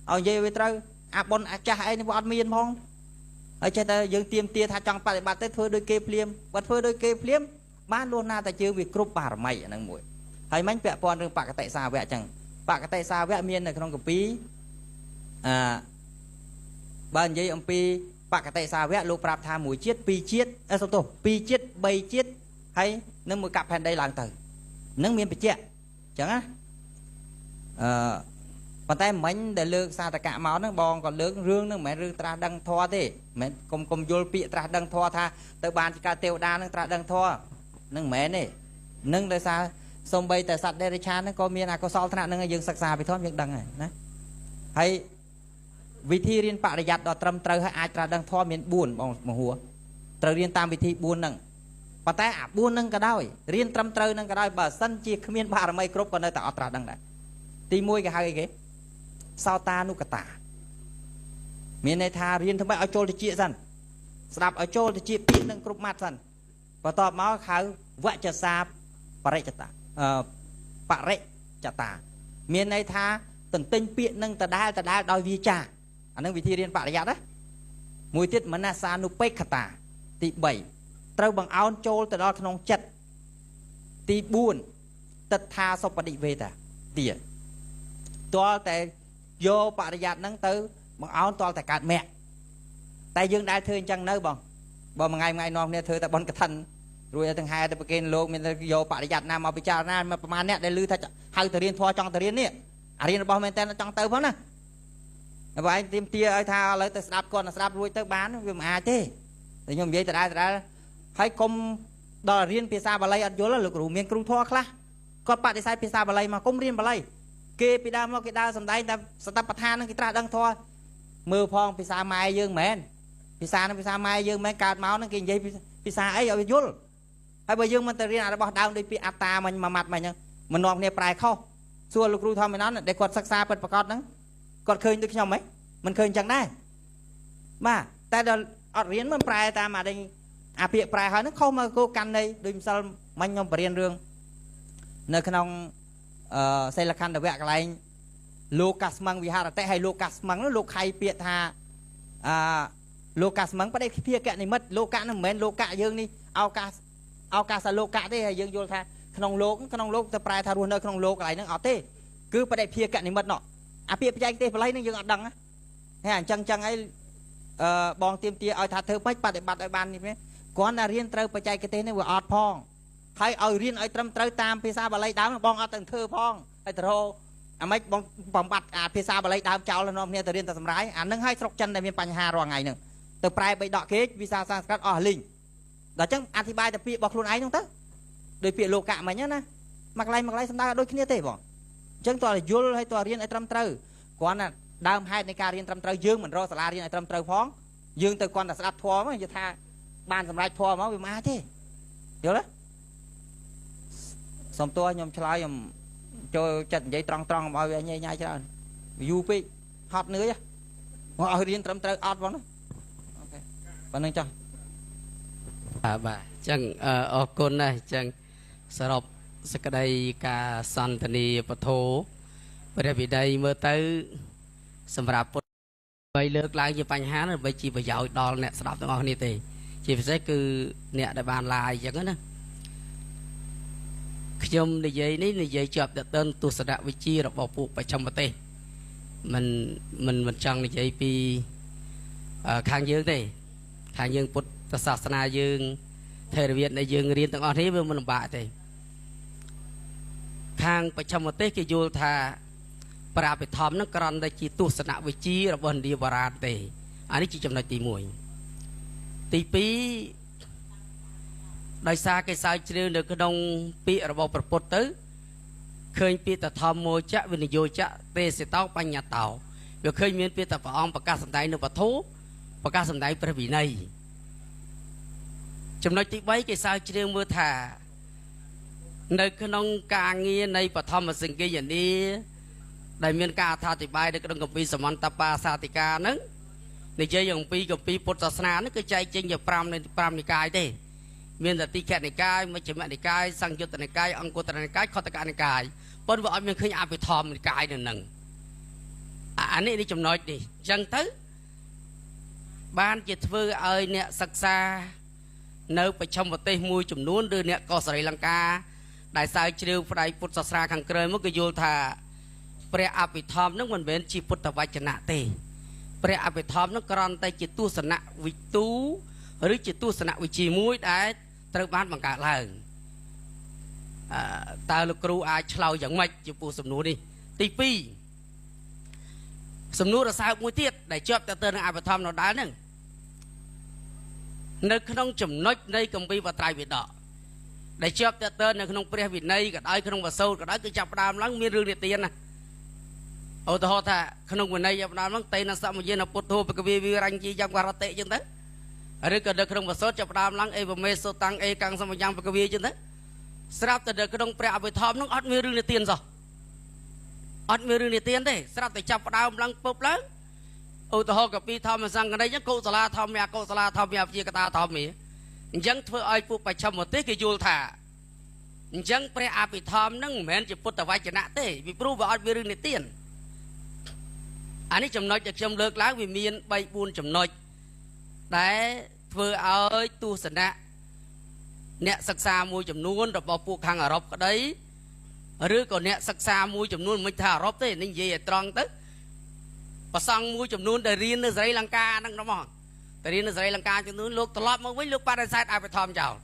ở dây với tới bon cha ấy nó bon miên phong ở trên ta dương tiêm tia tha trong bài bát tới phơi đôi kê phliêm bật phơi đôi kê phliêm ban luôn na ta chưa việc cướp bà mày năng mũi hay mấy vẽ pon rừng bạc cái tại sao vẽ chẳng bạc cái tại sao vẽ miên này không có phí ban giấy ông pi bạc cái tại sao vẽ lục prap tha mũi chiết pi chiết sao tổ pi chiết bay chiết hay nâng một cặp hành đây làng tử nâng miên bị chẹt chẳng á còn tay mình để lương xa ta cả máu nó bòn còn lương rương nó mẹ rương tra đăng thoa thế mẹ cùng vô bị tra đăng thoa tha tới bàn cả tiêu đa nó tra đăng thoa nâng mẹ này nâng đời xa xong bây tại sạch đây để cha nó có miên có sau thằng nâng dương sạc xa bị thoát những đăng này hayวิธีเรียนปริยัติดอตรมเตอให้อาจารย์ดังทอมีบุญบองมหัวเตอเรียนตามวิธีบุญนั่งปะแต่บุญนั่งก็ได้เรียนตรมเตอนั่งก็ได้บ่สันจีขมิ้นบารไม่ครบก็ได้แต่อัตราดังได้ตีมวยกับใครกันสาวตานุกตามีในทาเรียนทำไมเอาโจลจีสันสลับเอาโจลจีปีนั่งครบมัดสันพอตอบมาเขาวะจะซาปริจตาปริจตามีในทาตื่นเต้นปีนั่งแต่ได้โดยวิจาอันนั้นวิธีเรียนปริยัตินะมวยติดมันนาซานุเปกขตาตีใบเต้าบังเอาโจลแต่ดอขนมจัดตีบุญตัดทาสปฏิเวทเดียตัวแต่โยปริยัตินั่งเต้าบังเอาตัวแต่การแม่แต่ยังได้เธอจังเนื้อบ่มาไงนอนเนี่ยเธอแต่บอลกระทันรวยทั้ง2แต่ประเกณฑ์โลกมันโยปริยัตินำเอาไปเจ้าหน้ามาประมาณเนี้ยได้ลือถ้าให้เธอเรียนทัวร์จังเธอเรียนเนี่ยเรียนบ่แม่นแต่จังเต้าเพราะนะvậy em tìm tia ai tha lấy tới đạp con là đạp ruồi tới bán vì mà thế thì nhung vậy tại đây hay công đòi riêng pizza bà lây ăn vô là lực rủ miếng kêu thoa khla còn bạn thì sai pizza bà lây mà công riêng bà lây kê pizza mà cái đa sầm đáy ta sập bát than cái ta đang thoa mưa phong pizza mai dương mền pizza mai dương mền cạt máu nó kinh vậy pizza ấy ở vô hay bây giờ mình tự riêng là bỏ đau đi ata mình mà mặt mày nhá mình nòng nè prai khâu xua lực rủ thoa mình nói để quạt sắc xa bật bạc đó còn khơi được nhau mấy mình khơi chẳngได้mà ta đã ở riêng mình prai ta mà đây việc prai hỏi nó không mà cô căn đây đừng sao mình nhom riêng rương nơi khăn ông xây là khăn để vẽ lại Lucas mang vì hà tại hay Lucas mang nó lục hay biệt hà Lucas mang bắt đây phía kẹt này mất Lucas nó mến Lucas dương đi ao ca sa Lucas thế hay dương vô tha khăn ông lốp ta prai tha luôn nơi khăn ông lốp lại nó ở thế cứ bắt đây phía kẹt này mất nọ việc chạy tê lấy nó dương ở đằng á hay chăng ấy bong tiêm tia ở thà thơ mấy bạn để bật ở bàn này con là riêng trâu chạy cái tên này vừa ọt phong hay ở riêng ở trâm trâu tam pizza bà lấy đám bong ở tầng thơ phong hay thô mấy bong bật pizza bà lấy đám cháu là nó nghe từ riêng từ sầm rái nâng hai sọc chân này miền Pành Hà rồi ngày nữa từ prai bị đọ kế visa sang cắt ở linh đó chẳng ăn thì bài tập việc bọc luôn ấy không tất đôi việc lô cạ mà nhá nè mặc lấy xong đôi khi tê bỏ chẳng toàn là vô hay toàn riêng ở trâm trâu con là đam haiในการเรียนtrâm trâu dương mình rồi sả riêng ở trâm trâu phóng dương từ con là sả thua mà giờ tha ban sầm rái thua máu bị má thế hiểu đấy xong tôi nhom chlai nhom cho chặt giấy tròn bao nhiêu nhai cho anh du pi hot nữa chứ họ riêng trâm trâu ọt vắng ok bạn nâng cho bà chẳng ở con này chẳngสรุปสกได้การสันทนีปโทประเดี๋ยวได้เมื่อเต้สำหรับไปเลิกล้างจีปัญหาเนี่ยไปจีไปยาวดอลเนี่ยสำหรับตัวนี้ตีจีไปใช้คือเนี่ยได้บานลายอย่างนั้นนะขยมในยัยนี้ในยัยจับเดินตัวสระวิจีเราบอกปลูกไปชมประเทศมันจังในยัยปีข้างยืงตีข้างยืงพุทธศาสนายืงเทระเวียนในยืงเรียนต่างๆนี้มันลำบากตี ខាងបច្ឆមទេសគេយល់ថាប្រាពិធម្មនឹងក្រំតែជាទស្សនវិជ្ជារបស់ឥណ្ឌាបារាណទេអានេះជាចំណុចទី1ទី2ដោយសារគេសើចជ្រាវនៅក្នុងពាក្យរបស់ព្រះពុទ្ធទៅឃើញពាក្យតធម្មោចៈវិនិយោចៈទេសតោបញ្ញតោវាឃើញមានពាក្យតព្រះអង្គប្រកាសសម្ដែងនៅពធប្រកាសសម្ដែងព្រះវិន័យចំណុចទី3គេសើចជ្រាវមើលថានៅក្នុងការងារនៃបឋមសង្គីយនីដែលមានការអត្ថាធិប្បាយនៅក្នុងគម្ពីរសមន្តបាសាតិកាហ្នឹងនិយាយអំពីគម្ពីរពុទ្ធសាសនាហ្នឹងគឺចែកចេញជា5និកាយទេមានតែទីខនិកាយមជ្ឈិមនិកាយសង្យុត្តនិកាយអង្គុត្តរនិកាយខត្តកនិកាយប៉ុន្តែវាអត់មានឃើញអភិធម្មនិកាយនៅហ្នឹងអានេះចំណុចនេះអញ្ចឹងទៅបានជាធ្វើឲ្យអ្នកសិក្សានៅបច្ឆមប្រទេសមួយចំនួនឬអ្នកកោសរីលង្កាដែលសើចជ្រាវផ្នែកពុទ្ធសាសនាខាងក្រៅមកក៏យល់ថាព្រះអភិធម្មនឹងមិនមែនជាពុទ្ធវចនៈទេព្រះអភិធម្មនឹងគ្រាន់តែជាទស្សនវិទូឬជាទស្សនវិជ្ជាមួយដែលត្រូវបានបង្កើតឡើងតើលោកគ្រូអាចឆ្លើយយ៉ាងម៉េចចំពោះសំណួរនេះទី2សំណួររសើបមួយទៀតដែលជាប់ទៅនឹងអភិធម្មនៅដែរហ្នឹងនៅក្នុងចំណុចនៃគម្ពីរបត្រៃវិដកដែលជាប់ទៅនៅក្នុងព្រះវិន័យក៏ដោយក្នុងវសូត្រក៏ដោយគឺចាប់ផ្ដើមឡើងមានរឿងនិទានណាឧទាហរណ៍ថាក្នុងវិន័យចាប់ផ្ដើមឡើងតេនសមយេនពុទ្ធោបកវីវិរញ្ញយ៉ាងវរតិចឹងទៅឬក៏នៅក្នុងវសូត្រចាប់ផ្ដើមឡើងអេវមេសូតាំងអេកាំងសមយ៉ាងបកវីចឹងទៅស្រាប់តែនៅក្នុងព្រះអភិធម្មនោះអត់មានរឿងនិទានសោះអត់មានរឿងនិទានទេស្រាប់តែចាប់ផ្ដើមឡើងពុបឡើងឧទាហរណ៍កពីធម្មសង្កណីកុសលាធម្មអកុសលាធម្មវិជាកតាធម្មអញ្ចឹងធ្វើឲ្យពួកបច្ឆមទេសគេយល់ថាអញ្ចឹងព្រះអភិធម្មនឹងមិនមែនជាពុទ្ធវចនៈទេពីព្រោះវាអត់មានរឿងនិទានអានេះចំណុចដែលខ្ញុំលើកឡើងវាមាន 3-4 ចំណុចដែលធ្វើឲ្យទស្សនៈអ្នកសិក្សាមួយចំនួនរបស់ពួកខាងអឺរ៉ុបក្តីឬក៏អ្នកសិក្សាមួយចំនួនមិនថាអឺរ៉ុបទេនេះនិយាយឲ្យត្រង់ទៅប្រសង់មួយចំនួនដែលរៀននៅស្រីលង្កាហ្នឹងហ្មងតែរៀននៅស្រីលង្កាចំនួនលោកត្រឡប់មកវិញលោកបដិសេធអភិធម្មចោល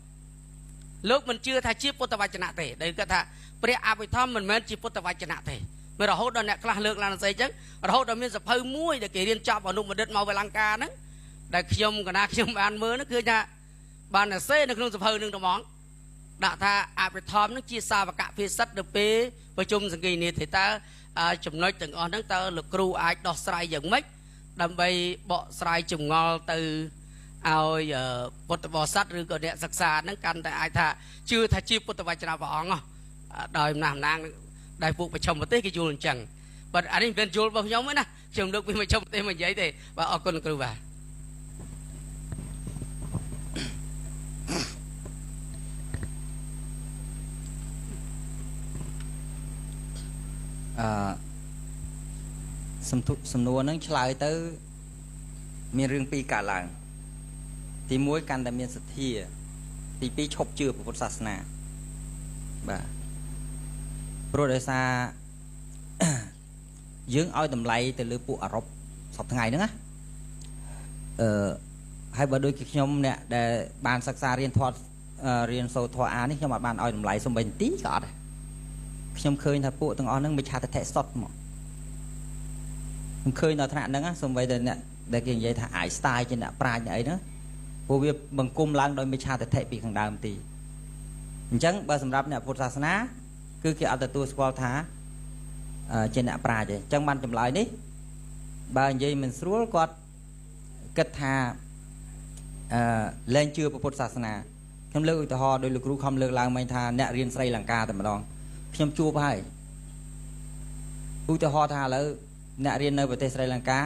លោកមិនជឿថាជាពុទ្ធវចនៈទេដែលគាត់ថាព្រះអភិធម្មមិនមែនជាពុទ្ធវចនៈទេមិនរហូតដល់អ្នកខ្លះលើកឡើងស្អីចឹងរហូតដល់មានសភៅមួយដែលគេរៀនចប់អនុបណ្ឌិតមកវេលង្កាហ្នឹងដែលខ្ញុំបានមើលហ្នឹងគឺថាបានសរសេរនៅក្នុងសភៅហ្នឹងហ្មងដាក់ថាអភិធម្មហ្នឹងជាសាវកភាសិទ្ធនៅពេលប្រជុំសង្គីនីទេតើចំណុចទាំងអស់ហ្នឹងតើលោកគ្រូអាចដោះស្រាយយ៉ាងម៉េចដើម្បីបកស្រាយចម្ងល់ទៅឲ្យពុទ្ធបរិស័ទឬក៏អ្នកសិក្សាហ្នឹងកាន់តែអាចថាជឿថាជាពុទ្ធវចនៈព្រះអង្គដោយអំណាចដែលពួកប្រជុំប្រទេសគេយល់អញ្ចឹងបើអានេះមិនមែនយល់របស់ខ្ញុំទេណាខ្ញុំលើកពីប្រជុំប្រទេសមកនិយាយទេបាទអរគុណគ្រូបាទសំណួរហ្នឹងឆ្លើយទៅមានរឿងពីរកើតឡើងទី1កាន់តែមានសទ្ធាទី2ឈប់ជឿពុទ្ធសាសនាបាទព្រោះដោយសារយើងឲ្យតម្លៃទៅលើពួកអឺរ៉ុបសប្តាហ៍ថ្ងៃហ្នឹងណាហើយបើដូចជាខ្ញុំអ្នកដែលបានសិក្សារៀនសូត្រធម៌អានេះខ្ញុំអត់បានឲ្យតម្លៃសំបីនាទីក៏អត់ដែរខ្ញុំឃើញថាពួកទាំងអស់ហ្នឹងមិនឆាតតិសុតមកខ្ញុំឃើញដល់ថ្នាក់ហ្នឹងសំបីតែអ្នកដែលគេនិយាយថាអាយស្ទាយជាអ្នកប្រាជ្ញអីហ្នឹងព្រោះវាបង្គំឡើងដោយមិឆាទិដ្ឋិពីខាងដើមទីអញ្ចឹងបើសម្រាប់អ្នកពុទ្ធសាសនាគឺគេអត់ទទួលស្គាល់ថាជាអ្នកប្រាជ្ញទេអញ្ចឹងបានចម្លើយនេះបើនិយាយមិនស្រួលគាត់គិតថាលែងជឿពុទ្ធសាសនាខ្ញុំលើកឧទាហរណ៍ដោយលោកគ្រូខំលើកឡើងមិញថាអ្នករៀនស្រីលង្កាតែម្ដងខ្ញុំជួបហើយឧទាហរណ៍ថាឥឡូវអ្នករៀននៅប្រទេសស្រីលង្កា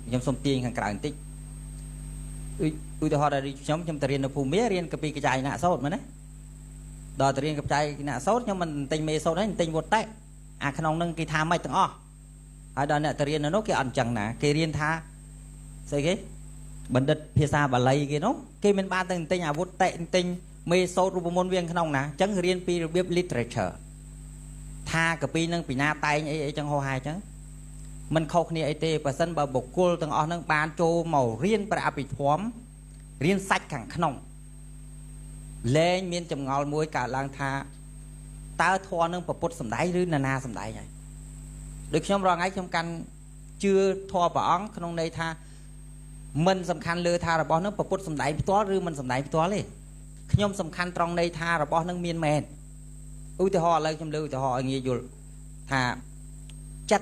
ខ្ញុំសុំទាញខាងក្រៅបន្តិចឧទាហរណ៍ដែលខ្ញុំទៅរៀននៅភូមិរៀនកពីកចាយណាសូត្រមែនទេដល់ទៅរៀនកចាយណាសូត្រខ្ញុំមិនទិញមេសូត្រទេទិញវត្តតែអាក្នុងនឹងគេថាមិនទាំងអស់ហើយដល់អ្នកទៅរៀននៅនោះគេអត់អញ្ចឹងណាគេរៀនថាស្អីគេបណ្ឌិតភាសាបាលីគេនោះគេមិនបានទៅទិញអាវុធតែទិញមេសូត្ររូបមន្តវាក្នុងណាអញ្ចឹងរៀនពីរបៀប literature ថាកពីនឹងពីណាតែងអីអីចឹងហោហាអញ្ចឹងមិនខុសគ្នាអីទេបើសិនបើបុគ្គលទាំងអស់ហ្នឹងបានចូលមករៀនព្រះអភិធម្មរៀនសាច់ខាងក្នុងលែងមានចម្ងល់មួយកើតឡើងថា ตาทอนึงประพุทธสำได้หรือนานาสำได้ไงโดยขยมรองไอ้ขยมกันเชื่อทอประอังขนมในท่ามันสำคัญเลยท่าระบอนึงประพุทธสำได้ตัวหรือมันสำได้ตัวเลยขยมสำคัญตรงในท่าระบอนึงเมียนแมนอุตหะเลยขยมเลยอุตหะอย่างเงี้ยอยู่ท่าจัด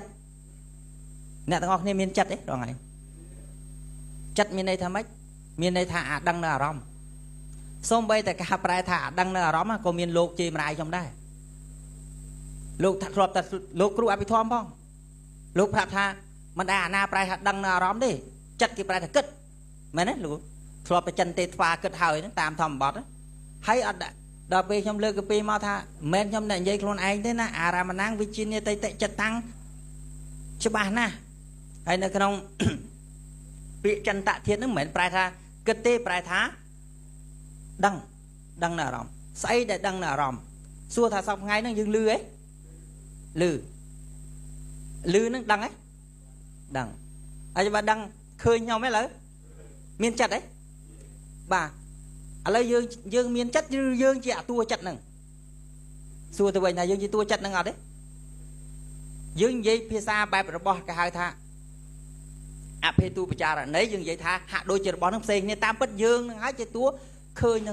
เนี่ยตั้งออกเนี่ยเมียนจัดเอ๊ะรองไงจัดเมียนในท่าไหมเมียนในท่าดังเนื้อรำส้มใบแต่กาปลายท่าดังเนื้อรำก็เมียนโลกเจมรายจำได้โลกครอบแต่โลกครูอภิธรรมบ้องโลกพระธามันได้นาปลายดังเนื้อรำดิจัดกี่ปลายถ้าเกิดไหมนะลูกครอบไปจันเตฟ้าเกิดหายนั่นตามธรรมบอดให้อัดดาวไปชมเลือกไปมาท่าเมนชมเนี่ยยัยโคลนไอ้ได้นะอารามานังวิจินเนี่ยเตะจัดตั้งฉบับนะไอ้ในขนมปีจันตะเทียนนั่นเหมือนปลายท่าเกิดเตปลายท่าดังเนื้อรำใส่แต่ดังเนื้อรำสัวท่าสอบไงนั่งยืนลือไอ้ลือนั่งดังไอ้ดังไอ้จะมาดังเคยnhauไหมล่ะเมียนจัดđấy bàอะไรdương miền chất dương chỉ tua chất nè xua từ vậy này dương chỉ tua chất nè ngọt đấy dương dây phía xa bài bò cả hai tha áp hết tu bcha là nấy dương dây tha hạ đôi chân bò nó xèn nên tam bất dương nó hái chơi tua khơi nè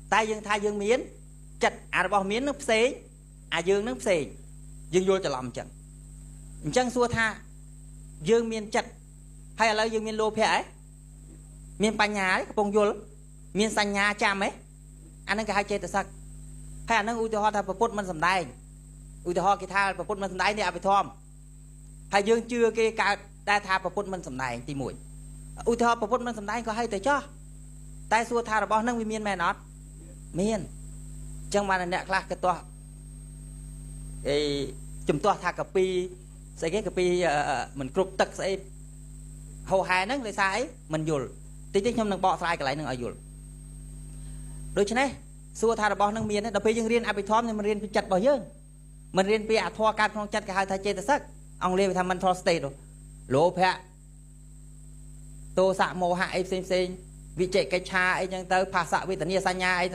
tay dương tha dương miến chất bò miến nó xé dương nó xé dương vô cho làm trận chân xua tha dương miền chất hay là dương miền lô phe ấy miềnปัญญาcái bông vô miềnสัญญาจำไหมอันนั้นก็ให้เจตสักให้อันนั้นอุตหะท่าประพุทธมันสำได้อุตหะกีท่าประพุทธมันสำได้เนี่ยเอาไปทอมให้ยืนเชื่อกีการได้ท่าประพุทธมันสำได้ตีมวยอุตหะประพุทธมันสำได้ก็ให้แต่จ้าแต่สัวท่าระบอนั่งวิเมียนแม่นอดเมียนจังมาเนี่ยคลาดกันตัวจุ่มตัวท่ากะปีใส่แค่กะปีเหมือนกรุบตักใส่hầu hai nấngเลยsai mình dùl tí tí nhom nâng bọ sai cái lại nâng ở dùl đôi chân này xua thà là bọ nâng miền đấy đợt bây giờ riêng abi thom nhưng mình riêng chặt bọ dương mình riêng bây giờ thua can không chặt cái hai thay chơi tự sắc ông riêng tham mình thua state rồi lỗ phe tô sạ mồ hạ em xem vị chạy cái cha ấy nhưng tới phá sạ vị tận nia sa nha ấy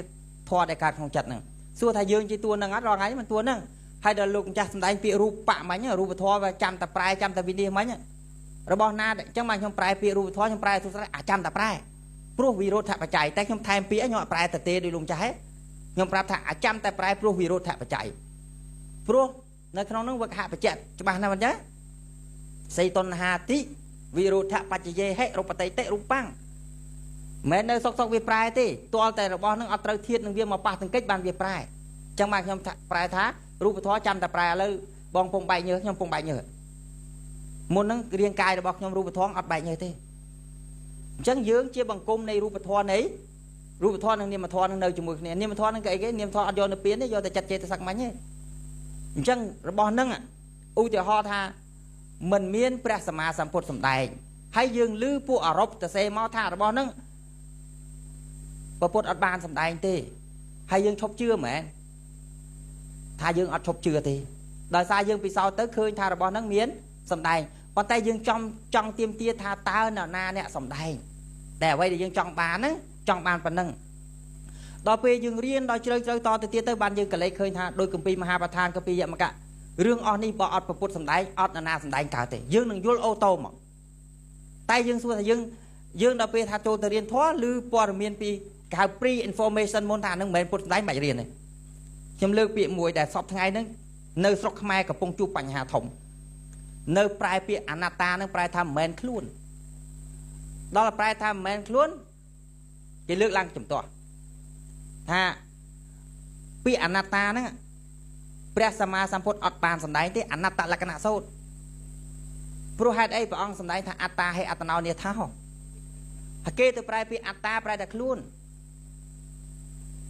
thua đại can không chặt nè xua thà dương chỉ tua nâng ngắt rồi ngay mình tua nâng hay là lục chặt sầm đánh bị rup bạ máy nhá rup thua và chăm tập prai chăm tập video máy nháระบอบนาจังมันชมปลายปีรูปท้อชมปลายทุกท่าจำแต่ปลายพวกวิโรธปัจจัยแต่ชมไทม์ปีหน่อยปลายแต่เตะดูลงใจชมปลายถ้าจำแต่ปลายพวกวิโรธปัจจัยพวกในขนมนึกว่าหาปัจจัยจะมาทำมันจะใส่ตนหาติวิโรธปัจจัยให้รูปไตเตะรูปปังแม้ในซอกวิปลายตีตัวแต่ระบอบนึกเอาเตาเทียนนึงเวียมาปะถึงเกิดบานวิปลายจังมันชมปลายท้ารูปท้อจำแต่ปลายเลยบองปงใบเนื้อชมปงใบเนื้อมุนนั่งเรียงกายบอกยมรูปท้องอัดใบเงยทีจังยืงเชี่ยบังกลมในรูปท้องนี้รูปท้องนั่งเนี่ยมาท้องนั่งเนยจมูกเนี่ยเนี่ยมาท้องนั่งcáiเนี่ยท้องอัดโยนเปลี่ยนเนี่ยโยนแต่จัดเจตสักมันเนี่ยจังระบอบนั่งอ่ะอุตหะท่ามันเมียนพระสมมาสัมพุทธสมได้ให้ยืงลื้อผู้อารมณ์แต่เซมาท่าระบอบนั่งประพุทธอัดบานสมได้ทีให้ยืงชบเชื่อแม่ท่ายืงอัดชบเชื่อทีโดยสายยืงปีศาจเต๋อคืนท่าระบอบนั่งเมียนสมได้พอแต่ยังจ้องเตรียมเตี้ยทาตาหน้าเนี่ยสมได้แต่ไว้เดี๋ยวยังจ้องบานนะจ้องบานปนนึงต่อไปยังเรียนโดยเจอต่อเตี้ยเตอร์บานยังกะเลยเคยทาโดยกุมปีมหาประธานกุมปียมกะเรื่องออนนี่บอดประพุทธสมได้อดนาสมได้กาเตยังหนึ่งยุลโอโตมแต่ยังส่วนยังต่อไปทาโจตเรียนท้อหรือปอร์เมียนปีการ pre information มณฑลนึงเหมือนพุทธสมได้ไม่เรียนเลยจำเลิกเปียมวยแต่สอบทั้งไงนึงเนื้อสกแม่กับปงจูปัญหาถมเนื้อปลายเปียอนาตาเนื้อปลายทำแมนคล้วนđó làปลายทำแมนคล้วนจะเลือกลังจุ่มตัวถ้าเปียอนาตานั่นพระสัมมาสัมพุทธอดปานสัมได้ที่อนัตตลักษณะโซดพระหัตถ์ไอ้พระองค์สัมได้ถ้าอัตตาให้อัตนาเนี่ยเท่าหากเกิดปลายเปียอัตตาปลายแต่คล้วน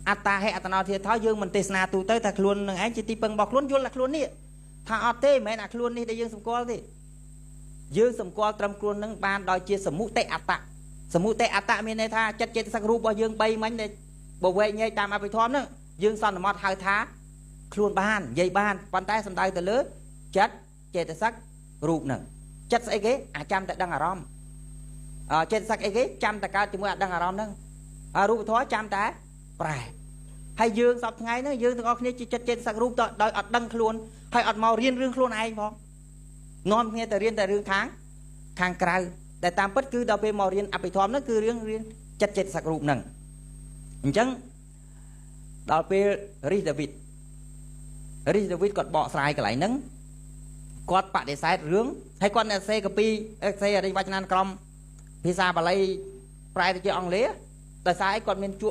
อัตตาให้อัตนาเนี่ยเท่ายื่นมันเตสนาตูเตยแต่คล้วนหนึ่งไอ้จิตติเปิงบอกคล้วนยุ่นละคล้วนนี่ถ้าอัตเต้แม่น่ะคล้วนนี่ได้ยื่นสมกอลดิยื่นสมกอลตรำคล้วนนั่งบานดอยเชียสมุเตอัตตะสมุเตอัตตะมีในท่าจัดเจตสักรูปบ่ยื่นใบมันเลยบ่เวงยัยตามอภิธรรมนั่งยื่นสันมอดหายท้าคล้วนบ้านยัยบ้านปันใต้สันได้แต่เลือจัดเจตสักรูปหนึ่งจัดไอ้เก๋จำแต่ดังอารมณ์เจตสักไอ้เก๋จำแต่การจมูกดังอารมณ์นั่งรูปท้อจำแต่ปลาย hay dương sập ngày nó dương từng kia chỉ chất trên sạc rúp đòi ọt đăng luôn hay ọt màu riêng rương luôn ai phong non nghe từ riêng tháng hàng càyแต่ตามปัจคือเราไปมอเรียนอภิธรรมนั่นคือเรื่องจัดเจ็ดสักรูปหนึ่งจังเราไปริดาวิดกดเบาะสายกันไหลนึงกดปะเดสายเรื่องให้กดเอเซกับปีเอเซอะไรวัชนันกรมพิซาบาลัยปลายตะเกียงเลี้ยแต่สายกดเป็นจุ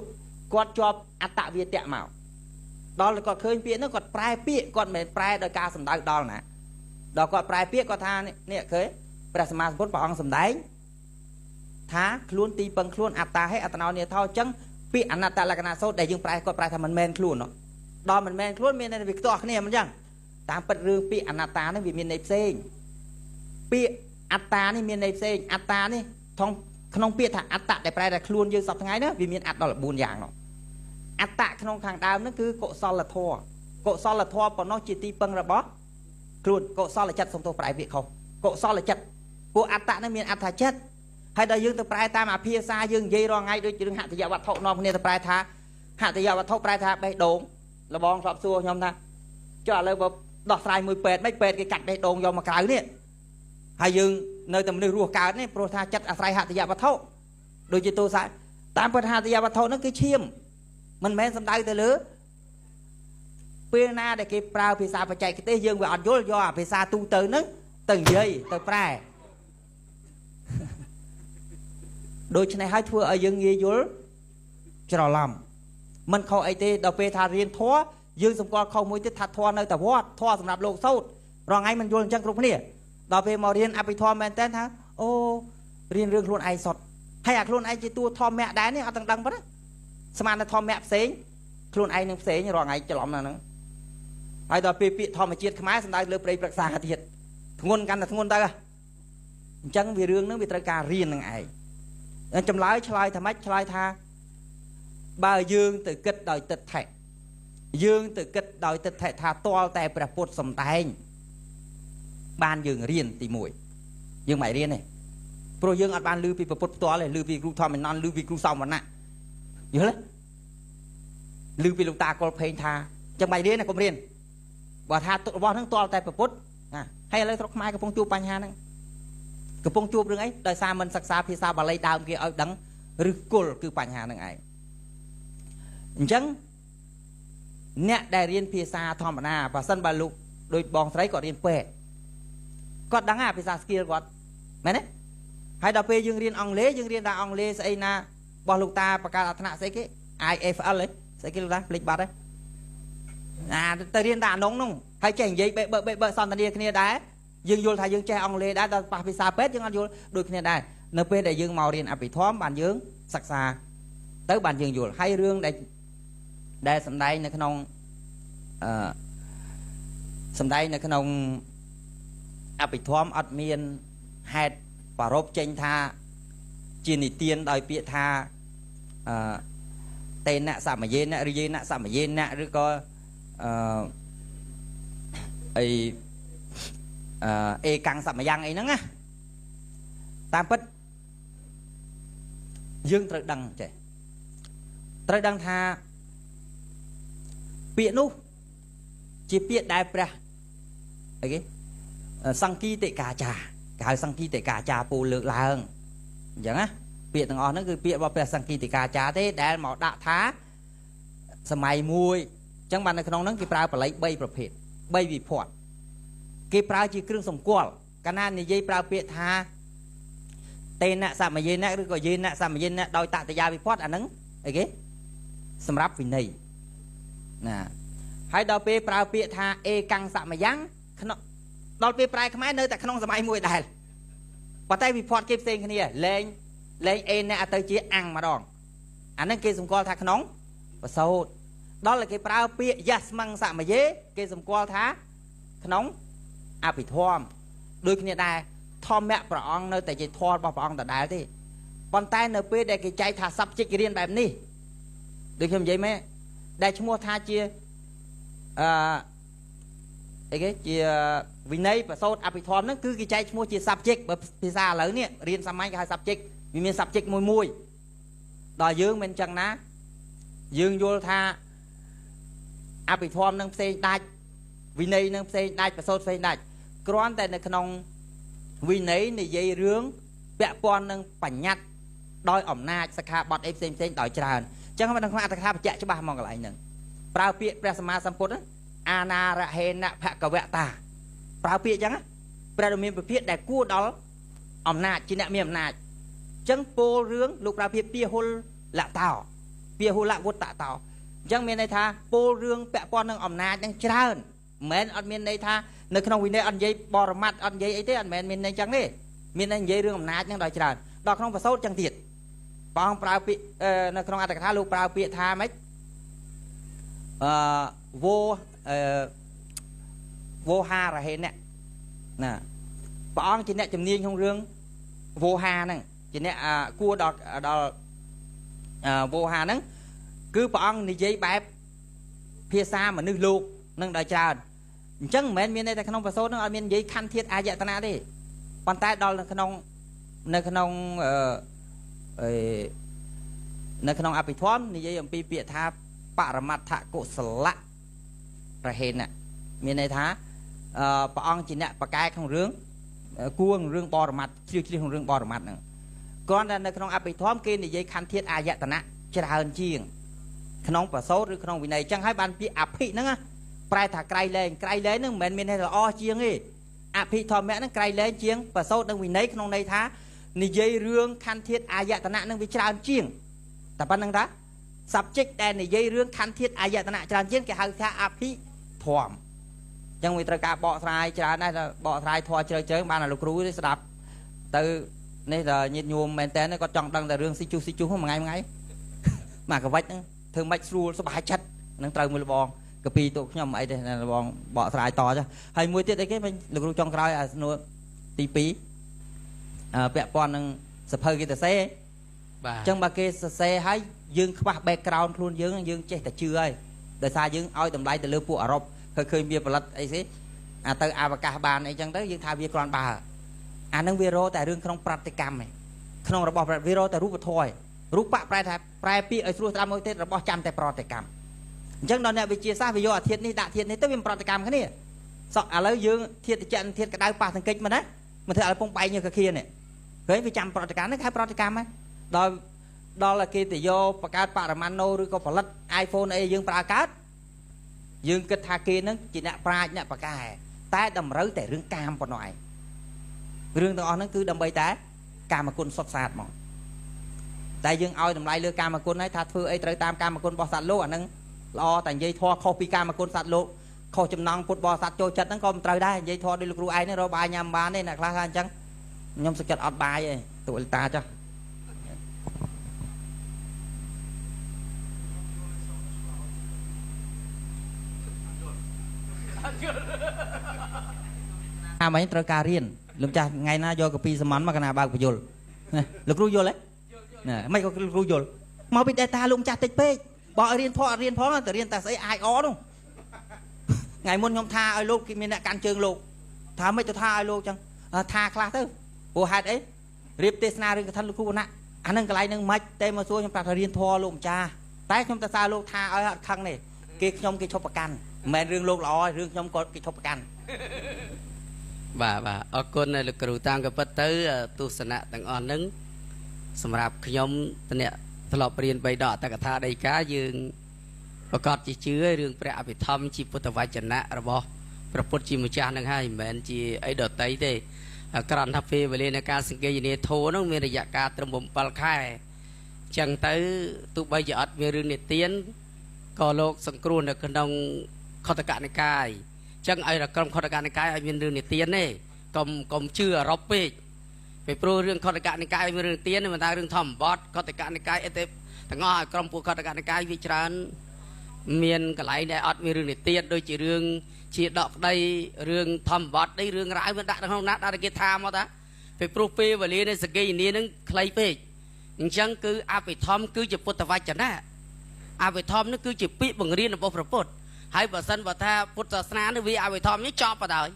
กดจอบอัตตะเวียเตะเมาดอลกดเคยเปียนั่นกดปลายเปียกดเป็นปลายโดยการสำได้ดอลนะดอกกดปลายเปียกดทานเนี่ยเคยประสมาสมบูรณ์ปองสำได้ท้าคล้วนตีปังคล้วนอัตตาให้อัตนาเนี่ยเท่าจังปีอนัตตาลักนาโซได้ยังปลายกดปลายทำมันแมนคล้วนเนาะดอมันแมนคล้วนมีในวิกตอร์เนี่ยมันยังตามปัจเรื่องปีอนัตตานี่มีในเส้นปีอัตตานี่มีในเส้นอัตตานี่ทองขนมเปียถ้าอัตตาได้ปลายได้คล้วนยืนสับทั้งไงเนาะมีอัตตาละบุญอย่างเนาะอัตตาขนมทางดาวนั่นคือโกซอลละทัวโกซอลละทัวปนนจิตตีปังระบอคล้วนโกซอลละจัดสมตัวปลายเบียเขาโกซอลละจัดกูอัตตานั่นมีอัตตาจัดให้ได้ยืนตัวปลายตามอภิษายืนยีรอไงโดยจึงหัตถยาวัตถุนอมเนี่ยตัวปลายท้าหัตถยาวัตถุปลายท้าไปโด่งระบองสอบซัวยอมท่าจ่อเลยแบบดอกสายมือเป็ดไม่เป็ดcáiกัดไปโด่งยอมมากลายเนี่ยให้ยืนในแต่มันรัวกาเนี่ยโปรธาจัดอาศัยหัตถยาวัตถุโดยจิตตัวสายตามปัญหาหัตถยาวัตถุนั่นคือเชี่ยมมันแม้สำได้แต่เลือเพื่อหน้าได้เก็บปลาภิษาปัจจัยกิเตยืนไปอัดโยลยอภิษาตูเตอร์นึงtừng giây từ prai đôi chân này hai thua ở dương nghe dối cho làm mình không ai tê đào về thà riêng thoa dương xong qua không mới tiết thà thoa nơi tập hót thoa sầm nạp lộn sâu rồi ngay mình vô chân cục này đào về màu riêng áp thoa men tên ha ô riêng riêng luôn ai sọt hay à luôn ai chỉ tua thoa mẹ đá này ở tầng đằng đó xem là thoa mẹ xế luôn ai nâng xế như rồi ngay cho lỏng nào nữa ai đào về bị thoa mà chết máy xong đây lừa bày bạc xa thiệt ngônกันแต่งนได้อะจังวิเรื่องนั้นวิตรการเรียนยังไงจำร้ายชลายธรรมะชลายธาบ่าวยืงtự kích đòi tịch thệยืงtự kích đòi tịch thệ thà toaแต่ประพุทธสมไตงบ้านยืงเรียนตีมวยยืงใหม่เรียนเนี่ยโปรยืงอัดบ้านลือปีประพุทธตัวเลยลือปีครูทอมมันนอนลือปีครูซอมมันน่ะเยอะเลยลือปีลูกตากรเพลงธาจังใหม่เรียนนะผมเรียนว่าธาว่าทั้งตัวแต่ประพุทธhay là thóc mai cái phong chuột bánh hà này cái phong chuột đường ấy đời xa mình sắc xa phía xa bà lấy đào kia ở đắng rực cồn cứ bánh hà này ấy chẳng nè đại riêng phía xa thom bà na và sân bà lục đôi bong sấy có riêng quẹt có đắng à phía xa kia có mấy đấy hay đào phê dương riêng ông lê dương riêng đào ông lê xây na bò lục ta bà ca thằng xây cái IFL lấy xây cái lục ta lịch bát đấy tờ riêng đà nóng nóng hay chèn dây bệ son tàn đi kia đá dương vô thay dương che ông lê đá ta phải xa pet dương ăn vô đôi kia đá nơi pet để dương màu riêng áp bị thóm bàn dương sặc xa tới bàn dương vô hay rương để sầm đây nơi khung sầm đây nơi khung áp bị thóm ắt miên hạt và rộp chênh tha chiên đi tiên đòi bịa tha tên nạ sạm mà dên nạ riêng nạ sạm mà dên nạ rồi có căng sập mà giang ấy nắng á tam pít dương trời đằng trẻ trời đằng tha bịa nu chỉ bịa đại pra ấy cái sang ki tệ cả sang ki tệ cả trà bù lược là hơn chẳng á bịa thằng on nó cứ bịa vào sang ki tệ cả trà thế để mỏ đạ thá sầm mày mùi chẳng bànในขนมนั้นกี่ปลาปลาไหลใบประเภทใบวิพอดกี่ปลาจีเครื่องสมกวลกันนั่นนี่ยี่ปลาเปียธาเตนน่ะสามเย็นน่ะหรือก็เย็นน่ะสามเย็นน่ะโดยตัดยาวิพอดอันนั้นไอ้เก๋สำหรับวินัยนะให้ดาวเปียปลาเปียธาเอกังสามยังขนมดาวเปียปลายขมายเนยแต่ขนมสมัยมวยได้ปัตไตวิพอดเก็บเซ็งគ្នាเลงเอ็นเนี่ยอัตเจียอังมาดองอันนั้นกี่สมกวลทาขนมประสดđó là cái prao pia yes mang sạ mà dễ cái sầm qua thá nóng à bị thom đôi khi này thom mẹ bà ông nơi tại chỉ thom bà ông tại đài thì con tay nơi pia để cái chạy thả sắp chết cái riêng bài ní được không vậy mấy đây chúng mua tha chia cái chia vì này và sau à bị thom nó cứ cái chạy mua chia sắp chết bởi vì xa lớn nè riêng sắp mấy cái hai sắp chết vì mình sắp chết mùi đòi dương mình chẳng ná dương vô tha អភិធម្មនឹងផ្សេងដាច់វិន័យនឹងផ្សេងដាច់ប្រសូតផ្សេងដាច់គ្រាន់តែនៅក្នុងវិន័យនិយាយរឿងពាក់ព័ន្ធនឹងបញ្ញត្តិដោយអំណាចសិក្ខាបទអីផ្សេងដោយច្រើនអញ្ចឹងនៅក្នុងអត្ថកថាបញ្ជាក់ច្បាស់មកកន្លែងហ្នឹងប្រើពាក្យព្រះសម្មាសម្ពុទ្ធអាណារហេណភគវតាប្រើពាក្យអញ្ចឹងព្រះដ៏មានពភាកដែលគួរដល់អំណាចជាអ្នកមានអំណាចអញ្ចឹងពោលរឿងលោកប្រើពាក្យពាហុលលតោពាហុលវុត្តតោអញ្ចឹងមានន័យថាពោលរឿងពាក់ព័ន្ធនឹងអំណាចនឹងច្រើនមិនមែនអត់មានន័យថានៅក្នុងវិន័យអត់និយាយបរមត្តអត់និយាយអីទេអត់មែនមានន័យអញ្ចឹងទេមានន័យនិយាយរឿងអំណាចនឹងដល់ច្រើនដល់ក្នុងប្រសូតអញ្ចឹងទៀតព្រះអង្គប្រើពាក្យនៅក្នុងអត្ថកថាលោកប្រើពាក្យថាម៉េចវោហារហេណណាព្រះអង្គជាអ្នកជំនាញក្នុងរឿងវោហាហ្នឹងជាអ្នកគួរដល់វោហាហ្នឹងគឺព្រះអង្គនិយាយបែបភាសាមនុស្សលោកនឹងដល់ច្រើនអញ្ចឹងមិនមែនមានន័យតែក្នុងប្រសូតហ្នឹងអត់មាននិយាយខណ្ឌធាតុអាយតនៈទេប៉ុន្តែដល់នៅក្នុងអភិធម្មនិយាយអំពីពាក្យថាបរមត្ថកុសលៈរហេណមានន័យថាព្រះអង្គជាអ្នកបកកែក្នុងរឿងគួររឿងបរមត្ថជ្រាវជ្រៅក្នុងរឿងបរមត្ថហ្នឹងគ្រាន់តែនៅក្នុងអភិធម្មគេនិយាយខណ្ឌធាតុអាយតនៈច្រើនជាងក្នុងប្រសូតឬក្នុងវិន័យអញ្ចឹងហើយបានពាក្យអភិហ្នឹងប្រែថាក្រៃលែងហ្នឹងមិនមែនមានន័យល្អជាងទេអភិធម្មៈហ្នឹងក្រៃលែងជាងប្រសូតនិងវិន័យក្នុងន័យថានិយាយរឿងខណ្ឌធាតុអាយតនៈនឹងវាច្រើនជាងតែប៉ុណ្្នឹងតា subject ដែលនិយាយរឿងខណ្ឌធាតុអាយតនៈច្រើនជាងគេហៅថាអភិធម្មអញ្ចឹងវាត្រូវការបកស្រាយច្រើនដែរបកស្រាយធម៌ជ្រៅជ្រៅបានលោកគ្រូនេះស្ដាប់ទៅនេះដល់ញាតិញោមមែនតើគាត់ចង់ដឹងតែរឿងស៊ីជុះហ្នឹងមួយថ្ងៃមកកវិចហ្នឹងធ្វើម៉េចស្រួលសុបាយចិត្តនឹងត្រូវមួយលបងកាពីតូខ្ញុំអីទេលបងបកស្រាយតចុះហើយមួយទៀតអីគេមិនលោកគ្រូចង់ក្រោយអាស្នួរទី2ពាក់ព័ន្ធនឹងសភៅគេទៅសេបាទអញ្ចឹងបើគេសរសេរហើយយើងខ្វះ background ខ្លួនយើងចេះតែជឿហើយដោយសារយើងឲ្យតម្លៃទៅលើពួកអឺរ៉ុបឃើញវាផលិតអីទេទៅអវកាសបានអីចឹងទៅយើងថាវាគ្រាន់បើអានឹងវារោតែរឿងក្នុងប្រតិកម្មឯងក្នុងរបស់វារោតែរូបធម៌រូបៈប្រែថាប្រែពាក្យឲ្យស្រួលស្ដាប់មួយទៀតរបស់ចាំតែប្រតិកម្មអញ្ចឹងដល់អ្នកវិទ្យាសាស្ត្រវាយកអាធាតុនេះដាក់ធាតុនេះទៅវាប្រតិកម្មគ្នាសក់ឥឡូវយើងធាតុតិចធាតុក្តៅប៉ះទង្គិចមកណាមិនធ្វើឲ្យពងបែកញើសកាគៀននេះឃើញវាចាំប្រតិកម្មនេះហៅប្រតិកម្មហ្នឹងដល់គេទៅយកបង្កើតបរិមាណណូឬក៏ផលិត iPhone អីយើងប្រើកើតយើងគិតថាគេនឹងជាអ្នកប្រាជ្ញអ្នកបកកែតែតម្រូវតែរឿងកាមប៉ុណ្ណោះឯងរឿងទាំងអស់ហ្នឹងគឺដើម្បីតែកាមគុណសុទ្ធសាធហ្មងតែយើងឲ្យតម្លៃលើកាមគុណហើយថាធ្វើអីត្រូវតាមកាមគុណរបស់សត្វលោកអាហ្នឹងល្អតែនិយាយធម៌ខុសពីកាមគុណសត្វលោកខុសចំណងពុទ្ធបរិស័ទចូលចិត្តហ្នឹងក៏មិនត្រូវដែរនិយាយធម៌ដូចលោកគ្រូឯងនេះរកបាយញ៉ាំបានទេអ្នកខ្លះថាអញ្ចឹងខ្ញុំសុខចិត្តអត់បាយទេទូលតាចុះអាមិញត្រូវការរៀនលោកចាស់ថ្ងៃណាយកកាពីសម័នមកកណាបើកបញ្យលលោកគ្រូយល់ទេណាមិនក៏លោកគ្រូយល់មកពី data លោកចាស់តិចពេកបើឲ្យរៀនផងអត់រៀនផងតែរៀនតែស្អីអាចអនោះថ្ងៃមុនខ្ញុំថាឲ្យលោកគេមានអ្នកកាន់ជើងលោកថាមិនទៅថាឲ្យលោកចឹងថាខ្លះទៅព្រោះហេតុអីរៀបទេសនារឿងកថាលោកគ្រូវណ្ណៈអានឹងកន្លែងនឹងមិនតែមកសួរខ្ញុំប្រាប់ថារៀនធម៌លោកម្ចាស់តែខ្ញុំទៅសារលោកថាឲ្យអត់ខឹងទេគេខ្ញុំគេឈប់ប្រកាន់មិនមែនរឿងលោកល្អរឿងខ្ញុំក៏គេឈប់ប្រកាន់បាទអរគុណលោកគ្រូតាមក៏ពិតទៅទស្សនៈទាំងអស់ហ្នឹងសម្រាប់ខ្ញុំតអ្នកធ្លាប់រៀន3ដកអត្តកថាដីកាយើងប្រកាសជាជឿរឿងព្រះអភិធម្មជាពុទ្ធវចនៈរបស់ព្រះពុទ្ធជាម្ចាស់ហ្នឹងហើយមិនមែនជាអីដតីទេក្រំថាពេលវេលានៃការសង្កេតនាធោហ្នឹងមានរយៈកាលត្រឹម7ខែអញ្ចឹងទៅទោះបីជាអត់មានរឿងនិទានក៏លោកសង្គ្រោះនៅក្នុងខតកនិកាយអញ្ចឹងឲ្យក្រុមខតកនិកាយឲ្យមានរឿងនិទានទេកុំជឿអឺរ៉ុបពេកពីព្រោះរឿងខតកនិកាយមានរឿងនិទានមិនថារឿងធម្មបទខតកនិកាយអីទេទាំងអស់ឲ្យក្រុមពួកខតកនិកាយវាច្រើនមានកន្លែងដែលអត់មានរឿងនិទានដូចជារឿងជាដកក្តីរឿងធម្មបទអីរឿងរ៉ាវវាដាក់ក្នុងណាដាក់គេថាមកតាពីព្រោះពេលវេលានៃសកេយនីនឹងខ្លីពេកអញ្ចឹងគឺអភិធម្មគឺជាពុទ្ធវចនៈអភិធម្មនេះគឺជាពាក្យបង្រៀនរបស់ព្រះពុទ្ធហើយបើសិនបើថាពុទ្ធសាសនានេះវាអភិធម្មនេះចប់បណ្ដោយ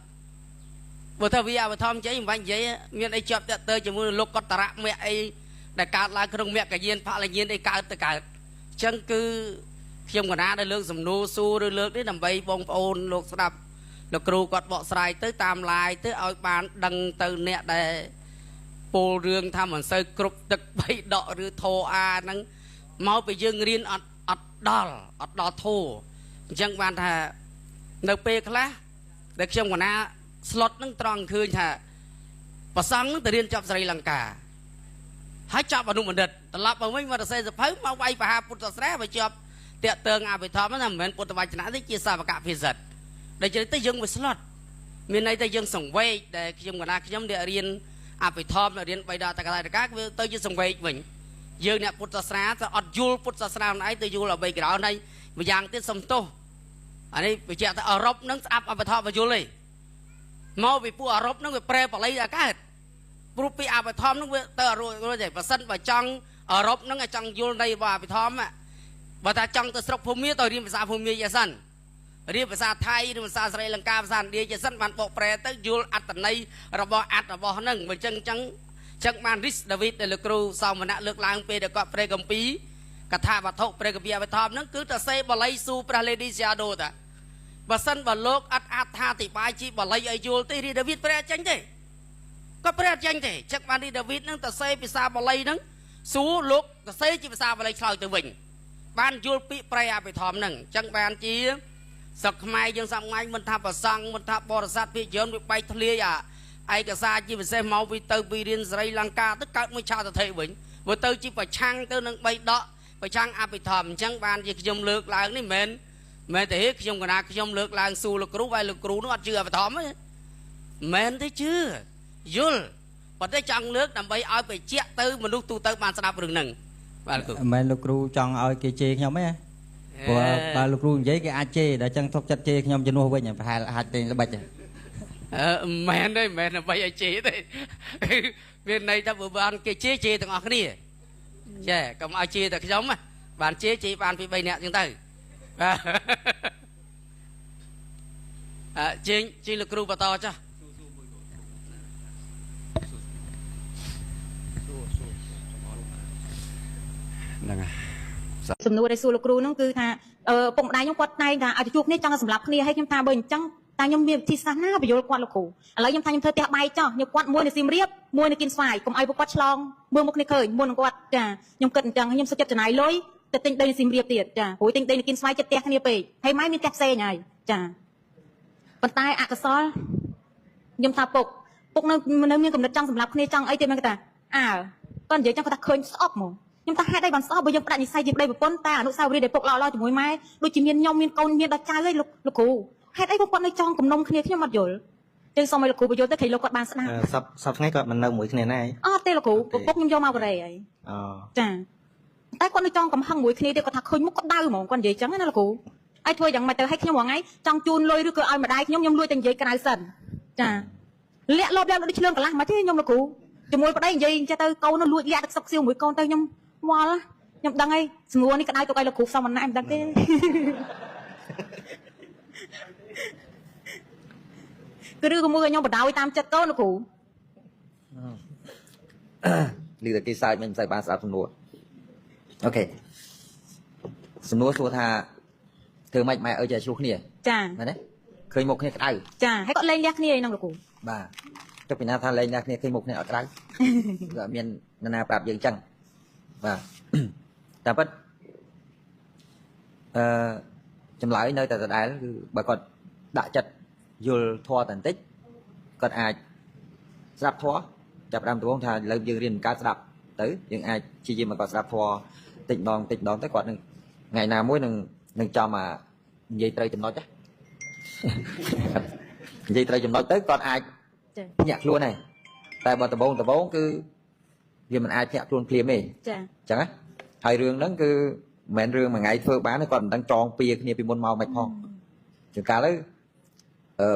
បើថាវាអភិធម្មចេះមិនបាញ់និយាយមានអីជាប់តេទៅជាមួយលោកកតរៈមគ្គអីដែលកើតឡើងក្នុងមគ្គយានផលយានអីកើតទៅកើតអញ្ចឹងគឺ ខ្ញុំកណាដែលលើកសំណួរសួរឬលើកនេះដើម្បីបងប្អូនលោកស្ដាប់លោកគ្រូគាត់បកស្រាយទៅតាមឡាយទៅឲ្យបានដឹងទៅអ្នកដែលពោលរឿងថាមិនសូវគ្រប់ទឹកបីដកឬធោអាហ្នឹងមកពីយើងរៀនអត់ដល់ធោអញ្ចឹងបានថានៅពេលខ្លះដែលខ្ញុំកណាស្លុតហ្នឹងត្រង់ឃើញថាប្រសង់ហ្នឹងទៅរៀនចប់ស្រីលង្កាហើយចប់អនុបណ្ឌិតត្រឡប់មកវិញមកទៅសេសភៅមកវាយបហាពុទ្ធសាសនាមកជាប់តាក់ទងអភិធម្មហ្នឹងមិនមែនពុទ្ធវចនៈទេជាសាវកភិសិទ្ធដែលចឹងទៅយើងវាស្លុតមានន័យថាយើងសង្វេគដែលខ្ញុំកណាខ្ញុំដែលរៀនអភិធម្មរៀនបៃដកតកតកាវាទៅជាសង្វេគវិញយើងអ្នកពុទ្ធសាសនាទៅអត់យល់ពុទ្ធសាសនាខ្លួនឯងទៅយល់អ្វីក្រៅនេះម្យ៉ាងទៀតសំទោសអានេះបញ្ជាក់ថាអឺរ៉ុបនឹងស្ដាប់អភិធម្មយល់ទេមកពីពួកអឺរ៉ុបនឹងវាប្រែបល័យអាកើតព្រោះពីអភិធម្មនឹងវាទៅរួចទេបើសិនបើចង់អឺរ៉ុបនឹងចង់យល់នៃអភិធម្មបើថាចង់ទៅស្រុកភូមិទៅរៀនភាសាភូមិជាសិនរៀនភាសាថៃឬភាសាស្រីលង្កាភាសាឥណ្ឌាជាសិនបានបកប្រែទៅយល់អត្ថន័យរបស់របស់ហ្នឹងមិនចឹងបានរីសដាវីតដែលលោកគ្រូសោមនៈលើកឡើងពេលដែលគាត់ប្រែកម្ពីកថាវត្ថុប្រែកម្ពីអភិធម្មហ្នឹងគឺទៅសេបល័យស៊ូព្រះលេឌីសៀដូតាបើសិនបើលោកអត់អត្ថាធិប្បាយជីបល័យឲ្យយល់ទេរីដាវីតប្រែចេញទេគាត់ប្រែចេញទេចឹងបានរីដាវីតហ្នឹងទៅសេភាសាបល័យហ្នឹងស៊ូលោកទៅសេជាភាសាបល័យឆ្លើយទៅវិញបានយល់ពាក្យប្រែអភិធម្មហ្នឹងចឹងបានជាស្រុកខ្មែរយើងសប្ងៃមិនថាប្រសង់មិនថាបរិស័ទពាក្យយន្តវាបែកធ្លាយឯកសារជាពិសេសមកពីរៀនស្រីលង្កាទៅកើតមួយឆាតថេវិញមកទៅជាប្រឆាំងទៅនឹងបីដកប្រឆាំងអភិធម្មអញ្ចឹងបានជាខ្ញុំលើកឡើងនេះមិនមែនទេខ្ញុំកណាខ្ញុំលើកឡើងសួរលោកគ្រូហើយលោកគ្រូនោះអត់ជឿអភិធម្មទេមែនទេជឿយល់ប៉ុន្តែចង់លើកដើម្បីឲ្យបញ្ជាក់ទៅមនុស្សទូទៅបានស្ដាប់រឿងហ្នឹងបាទលោកគ្រូមិនមែនលោកគ្រូចង់ឲ្យគេជេរខ្ញុំទេព្រោះបើលោកគ្រូនិយាយគេអាចជេរដល់ចឹងទុកចិត្តជេរខ្ញុំជំនួសវិញប្រហែលអាចទេល្បិចមែនទេមែនដើម្បីឲ្យជេរទេមានន័យថាបើបានគេជេរទាំងអស់គ្នាចាកុំឲ្យជេរតែខ្ញុំបានជេរបានពី3នាក់ចឹងទៅជេរលោកគ្រូបន្តចាហ្នឹងហើយសំណួរដែលសួរលោកគ្រូហ្នឹងគឺថាពុកម្ដាយខ្ញុំគាត់តែងថាឲ្យទៅជួបគ្នាចង់សម្រាប់គ្នាហើយខ្ញុំថាបើអញ្ចឹងតែខ្ញុំមានវិធីសាស្ត្រណាបញ្យល់គាត់លោកគ្រូឥឡូវខ្ញុំថាខ្ញុំធ្វើផ្ទះបាយចោះខ្ញុំគាត់មួយនៅសៀមរាបមួយនៅគិនស្វាយកុំឲ្យពួកគាត់ឆ្លងមើលមុខគ្នាឃើញមុននឹងគាត់ចាខ្ញុំគិតអញ្ចឹងខ្ញុំសុខចិត្តចំណាយលុយទៅទិញដីនៅសៀមរាបទៀតចាព្រោះទិញដីនៅគិនស្វាយចិត្តផ្ទះគ្នាពេកហើយម៉ែមានផ្ទះផ្សេងហើយចាប៉ុន្តែអកុសលខ្ញុំថាពុកនៅមានកំណត់ចង់សម្រាប់គ្នាចង់អីទេមិនគាត់ថាគាត់និយាយចឹងគាត់ថាឃើញស្អប់ហ្មងខ្ញុំថាហេតុអីបានស្អប់បើយើងផ្ដាច់និស្ស័យជាប្តីប្រពន្ធតែអនុស្សាវរីយ៍ដែលពុកឡោជាមួយម៉ែដូចជាមានខ្ញុំមានកូនមានដល់ចៅហើយលោកគ្រូហេតុអីពួកគាត់នៅចង់គំនុំគ្នាខ្ញុំអត់យល់ចឹងសូមឲ្យលោកគ្រូបញ្យល់ទៅគេលោកគាត់បានស្ដាប់សប្តាហ៍ថ្ងៃគាត់មិននៅមួយគ្នាណាអត់ទេលោកគ្រូពុកខ្ញុំយកមកបរិយហើយចាតែគាត់នៅចង់កំហឹងមួយគ្នាទេគាត់ថាឃើញមុខគាត់ដៅហ្មងគាត់និយាយចឹងណាលោកគ្រូហើយធ្វើយ៉ាងម៉េចទៅឲ្យខ្ញុំរងថ្ងៃចង់ជូនលុយឬក៏ឲ្យម្ដាយខ្ញុំលួចតែនិយាយក្រៅសិនចាលាក់លោបលាក់ដូចឆ្លងកន្លះមកទេខ្ញុំលោកគ្រូជាមួយប្តីនិយាយចេះទៅកូននោះលួចលាក់ទឹកសុកសៀវមួយកូនទៅខ្ញុំវល់ខ្ញុំដឹងហើយសំណួរនេះក្តៅទុកឲ្យលោកគ្រូសមណាស់មិនដឹងទេគឺឬក៏មួយខ្ញុំបដ ாய் តាមចិត្តកូនលោកគ្រូឮតែគេសើចមិនសូវបានស្ដាប់សំណួរអូខេសំណួរសួរថាធ្វើម៉េចម៉ែឲ្យចេះឆ្លោះគ្នាចាមែនទេឃើញមុខគ្នាក្តៅចាហើយគាត់លេងលះគ្នាឯហ្នឹងលោកគ្រូបាទចុះពីណាថាលេងលះគ្នាឃើញមុខគ្នាអត់ក្តៅក៏មាននរណាប្រាប់យើងចឹងបាទតែប៉ិតចម្លើយនៅតែដដែលគឺបើគាត់ដាក់ចិត្តយល់ធម៌តែបន្តិចគាត់អាចស្ដាប់ធម៌ចាប់ដើមដំបូងថាលើយើងរៀនការស្ដាប់ទៅយើងអាចព្យាយាមមកគាត់ស្ដាប់ធម៌តិចម្ដងទៅគាត់នឹងថ្ងៃណាមួយនឹងចំនិយាយត្រូវចំណុចនិយាយត្រូវចំណុចទៅគាត់អាចញាក់ខ្លួនហើយតែបើដំបូងគឺវាមិនអាចញាក់ខ្លួនភ្លាមទេចាអញ្ចឹងណាហើយរឿងហ្នឹងគឺមិនមែនរឿងមួយថ្ងៃធ្វើបានទេគាត់មិនដឹងចងពៀគ្នាពីមុនមកមិនផងជួនកាលទៅ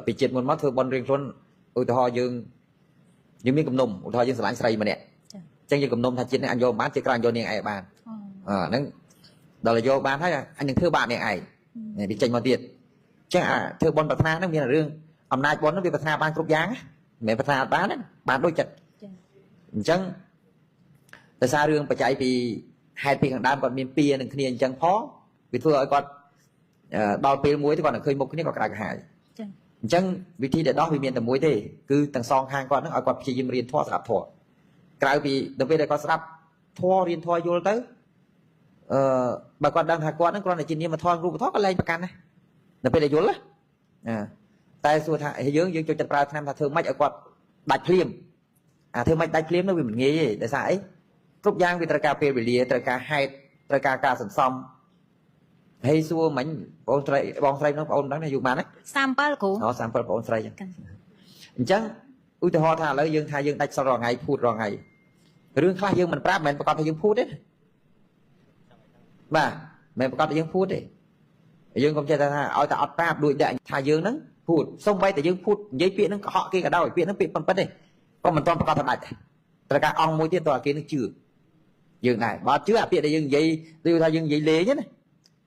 ពីជាតិមុនមកធ្វើបន់រឿងខ្លួនឧទាហរណ៍យើងមានគំនុំឧទាហរណ៍យើងស្រឡាញ់ស្រីម្នាក់អញ្ចឹងយើងគំនុំថាជាតិនេះអញយកបានជាតិក្រោយយកនាងឯងបានហ្នឹងដល់យកបានហើយអញនឹងធ្វើបាបនាងឯងវាចេញមកទៀតអញ្ចឹងធ្វើបន់ប្រាថ្នាហ្នឹងមានរឿងអំណាចបន់ហ្នឹងវាប្រាថ្នាបានគ្រប់យ៉ាងមិនមែនប្រាថ្នាអត់បានដូចចិត្តអញ្ចឹងដោយសាររឿងបច្ច័យពីហេតុពីខាងដើមគាត់មានពៀនឹងគ្នាអញ្ចឹងផង vì thưa ở con đo pê muối thì còn là khơi một cái này còn cả hải chẳng vì thi để đó vì miền tầm muối thế cứ tầng song hang con nó ở con chỉ riêng thoa sập thoa cái vì đặc biệt là con sập thoa riêng thoa vô tới bà con đang con nó con là chỉ niệm mà thoa rùa thoa có lên bạc can này đặc biệt là vô á tại xưa thà dương cho chặt ra tham thà thương mạch ở con đạch phim thương mạch đạch phim nó vì mình nghe tại sao ấy cúp giang vì cà phê bị lìa cà hai cà sần xong hay xua mảnh bông trai nó bông đó này dùng mà đấy sample cũ nó sample bông trai chẳng ui từ họ thà lấy dương thà dương đạch sau rồi ngày phút rồi ngày rương khai dương mình prap mình còn phải dương phút đấy mà mình còn phải dương phút đấy dương không chơi thà ở tại prap đuổi đại thà dương nắng phút xong bay tại dương phút giấy piện nó họ kia cả đâu piện nó piện phân phân đây còn mình toàn phải còn thật đại tất cả ông mỗi tiết tòa kia nó chừa dương này bao chứa piện để dương giấy tiêu thà dương giấy lế nhé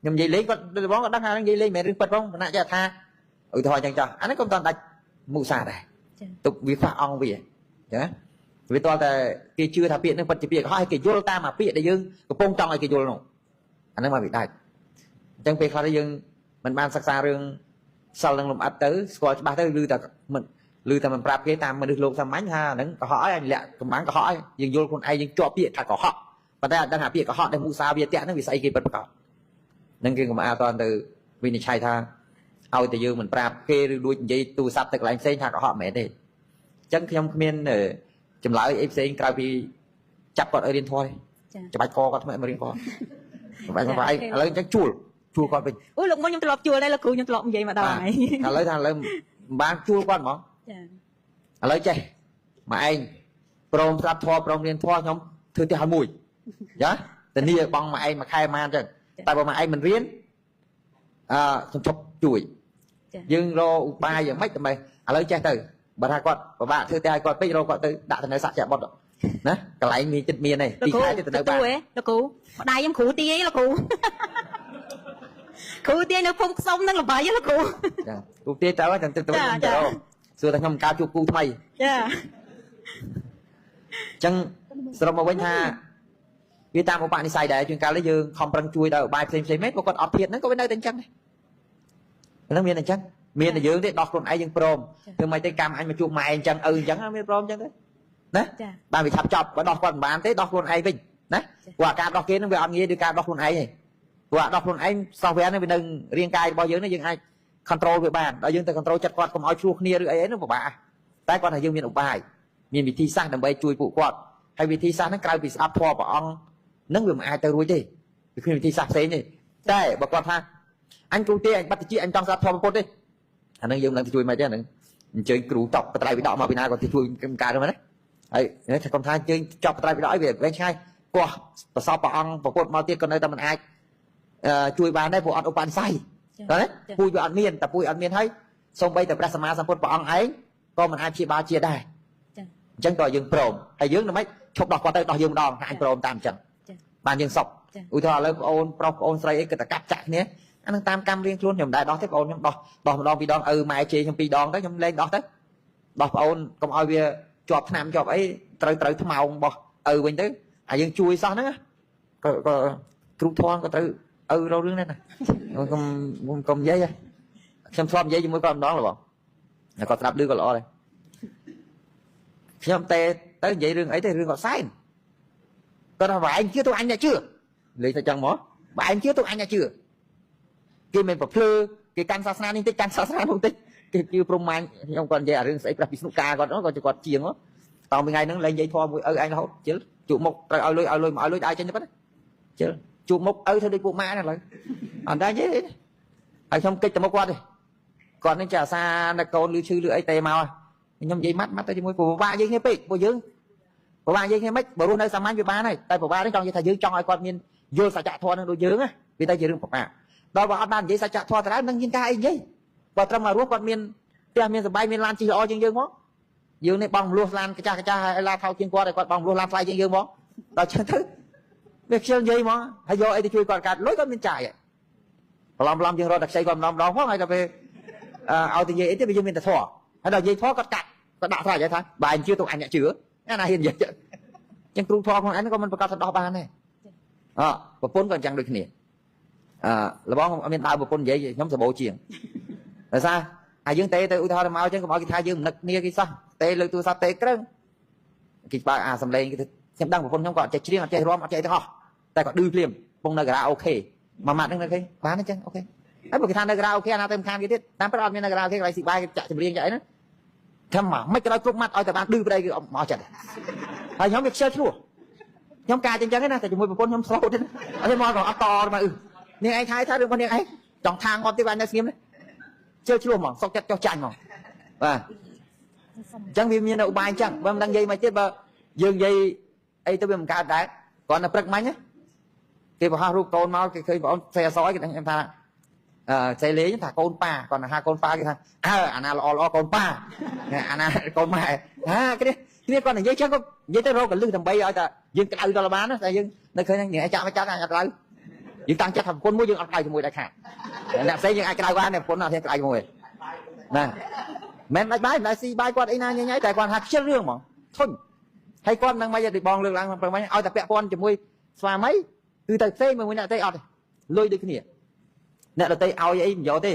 nhưng giấy lế con bóng có đăng hàng giấy lế mẹ rương bật không nãy giờ tha thôi chẳng cho anh ấy không toàn đạch mù xà này tục vi phạm ông vì nhá vì tôi là cái chưa thà piện nó bật chỉ piện hai cái vô ta mà piện để dương cái bông trong này cái vô nó anh ấy mà bị đại chẳng piện khai dương mình ban sắc xa rương sau lần làm ắt tới coi ba tới lư ta mình prap cái tam mình được lộn tham mánh ha nắng có hỏi anh lẹ cầm bán có hỏi dừng vô con ai dừng cho piện cả có họ và đây đang hạ piện có họ để mua sao bia tẹt nó bị say kia bật bật nâng kia mà toàn từ vì này chạy tha ao từ dương mình prap kê đuôi dây tu sắp từ lại xây thà có họ mẹ đi chẳng không miên chấm lại em xây cà phê chặt con ở điên thôi chặt bạch co con mẹ mà điên co vậy mà phải lấy chắc chua con mình ôi lúc mà nhung lọp chua đây là cừu nhung lọp vậy mà đâu này thằng lấy bán chua con mà lấy chơi mà anh prom sắp thoa prom điên thoa không thưa thì hàn mùi nhá tình yêu bằng mà anh mà khai man chứ tại mà anh mình riêng trong chọc chuỗi nhưng lo ba giờ mấy tụi mày lấy chơi từ bà hai con và bạn thưa hai con bây giờ con từ đã thành nơi sạch chả bọt nè cái lại mi chân miền này đi khai thì từ nơi ba là cũ đây em khủ tia là cũ khủ tia nó không xong nó là bài là cũ cụ tia cháu chẳng từ từ xưa thằng không cao chụp cụ mày chẳng sau mà bên ha Việt Nam của bạn đi xài để chuyên cao lấy dương không bằng chui đâu bài xem mét của con ọp thiệt nó có bên nơi tên chân này nó miền này chân miền là dương đấy đọc luôn ai dương prom từ mấy tay cam anh mà chuột mày chân chẳng nó miền prom chân đấy nè bạn bị thập chọc và đọc con bạn thế đọc luôn ai vinh nè quả cam đọc kia nó về ăn nghe đi cam đọc luôn ai này quả đọc luôn anh sau về nó bên đừng riêng cai bao nhiêu nó dương ai control về bàn ở dương từ control chặt quạt không nói chuột nia rồi ấy nó bảo bà tại con là dương miền ủng bài miền bị thi sang đầm bay chui phụ quạt hay bị thi sang nó cài bị áp thoa bảo ông nâng về mà ai tới rồi đi khi mình thi sạc xế này đây bà con ha anh cứu tiên anh bắt chị anh trong ra thò một đi anh đang dùng lần thì chui mày chứ anh chơi cứu chọc tay bị đỏ mà bị nào còn thì chui cả rồi mà đấy đấy thì con trai chơi chọc tay bị đỏ về bên trai qua và sau bà ông và cột mau tiên con nơi ta mình ai chui bàn đây bộ ăn opan say đấy chui bộ ăn miên tập chui ăn miên thấy xong bây giờ prasama sang cột bà ông ấy con mình ai chia ba chia đây chân đòi dừng prom hay dướng nó mấy chọc đỏ qua tay đòi dừng đòn anh prom tam chân bàn dân sọc ui thọ lên ôn pro ôn say cái cắt chặt nhé anh tam cam riêng luôn nhầm đại đó thế ôn đòn bị đòn mai chê trong pi đòn đó nhầm lên đó thế đòn ôn công oi bia chọp nam chọp ấy trời thâm màu bò mình tới dân chui sao nữa có trục thon có từ đâu đứng đây này không giấy xem xóm giấy mới con đó là bọn là có đạp đưa có lọ đây xem tê tới vậy rừng ấy thì rừng có sai tôi nói anh chưa tôi anh nhà chưa lấy cho chồng mó bà anh chưa tôi anh nhà chưa kia mình phải phơ cái can sa san tích can sa san không tích cái chưa prom anh không còn về rừng sẽ gặp snooka còn nó còn chỉ còn chiềng đó tao mình ngày nó lên dây thoa mũi anh nó chứ chụp một ở lôi ai trên nó bắt chứ chụp một thôi đi bộ ma này lại anh đã dễ anh không kích tao một qua đi còn nên trả xa là con lưu sư lưu ấy tè màu nhom dây mắt tới mũi của ba dây nghe bị bộ dương của ba dây nghe mấy bộ luôn đây sao với ba này tay của ba đấy trong như thầy dương trong ai con miên vô xả chạ thoa nó đôi dương á vì tay dương của ba đó vào ban dây xả chạ thoa thì nâng nhiên cai gì và trong mà ruốc con miên tia miên bay miên lan chỉ o dương mó dương này bong luôn lan cái cha la thao chuyên qua đây con bong luôn lan fly dương mó đó chân thứ việc chơi gì mó hay vô ấy thì chui còn cả lối con miên chạy làm dương rồi đặt xây còn làm đó quá hay là về ao thì gì ấy bây giờ miên ta thọ hay là dây thoa có cạn có đạo thoa vậy thôi bà anh chưa tụng anh nhận chữa cái này hiện vậy chẳng cứu thoa con anh có mình phải cao thật đo ba này và bốn còn chẳng được nè បងអត់មានដើរប្រពន្ធនិយាយខ្ញុំសបោជាងដោយសារហើយយើងទេទៅឧទាហរណ៍មកអញ្ចឹងកុំឲ្យគេថាយើងមិននឹកគ្នាគេសោះទេលើកទូរស័ព្ទទេក្រឹងគេបើអាសំឡេងគេខ្ញុំដឹងប្រពន្ធខ្ញុំក៏អត់ចេះច្រៀងអត់ចេះរាំអត់ចេះទាំងអស់តែក៏ឌឺភ្លាមពងនៅការ៉ាអូខេមួយម៉ាត់ហ្នឹងនៅគេបានអញ្ចឹងអូខេហើយបើគេថានៅការ៉ាអូខេអាណាទៅខានគេទៀតតាមពិតអត់មាននៅការ៉ាអូខេកន្លែងស៊ីបាយគេចាក់ចម្រៀងចាក់អីហ្នឹងខ្ញុំមកមិនក៏ដល់គ្រប់ម៉ាត់ឲ្យតែបានឌឺប្តីគេមកចិត្តហើយខ្ញុំវាខ្ជិលឆ្លោះខ្ញុំការអញ្ចឹងណាតែជាមួយប្រពន្ធខ្ញុំស្លូតទេអត់ទេមកក៏អត់តមកនាងឯងថារឿងរបស់នាងឯងចង់ថាងត់ទេបាននៅស្ងៀមជឿឆ្លោះហ្មងសុកចិត្តចោះចាញ់ហ្មងបាទអញ្ចឹងវាមាននៅឧបាយអញ្ចឹងបើមិនដឹងនិយាយមកទៀតបើយើងនិយាយអីទៅវាមិនកើតដែរគ្រាន់តែព្រឹកមិញគេបង្ហោះរូបកូនមកគេឃើញបងអូនសេអសយគេដឹងថាចេះលេងថាកូនប៉ាគាត់ថាកូនប៉ាគេថាអាណាល្អកូនប៉ាអាណាកូនម៉ែគ្នាគាត់និយាយចឹងក៏និយាយទៅរកកលឹះដើម្បីឲ្យតែយើងក្តៅដល់បានតែយើងនៅឃើញនេះចាក់មកចាក់អត់ក្តៅយើងតាំងចិត្តថាប្រពន្ធមួយយើងអត់ក្តៅជាមួយដែរខាតអ្នកផ្សេងយើងអាចក្តៅបានតែប្រពន្ធអត់ហ៊ានក្តៅជាមួយណាមិនដាច់បាយមិនដាច់ស៊ីបាយគាត់អីណាញ៉ៃតែគាត់ថាខ្ជិលរឿងហ្មងធុញហើយគាត់នឹងមិនឲ្យបងលើកឡើងប្រហែលឲ្យតែពាក់ព័ន្ធជាមួយស្វាមីគឺទៅផ្សេងមួយអ្នកតែអត់ទេលុយដូចគ្នាអ្នកដទៃឲ្យអីមិនយកទេ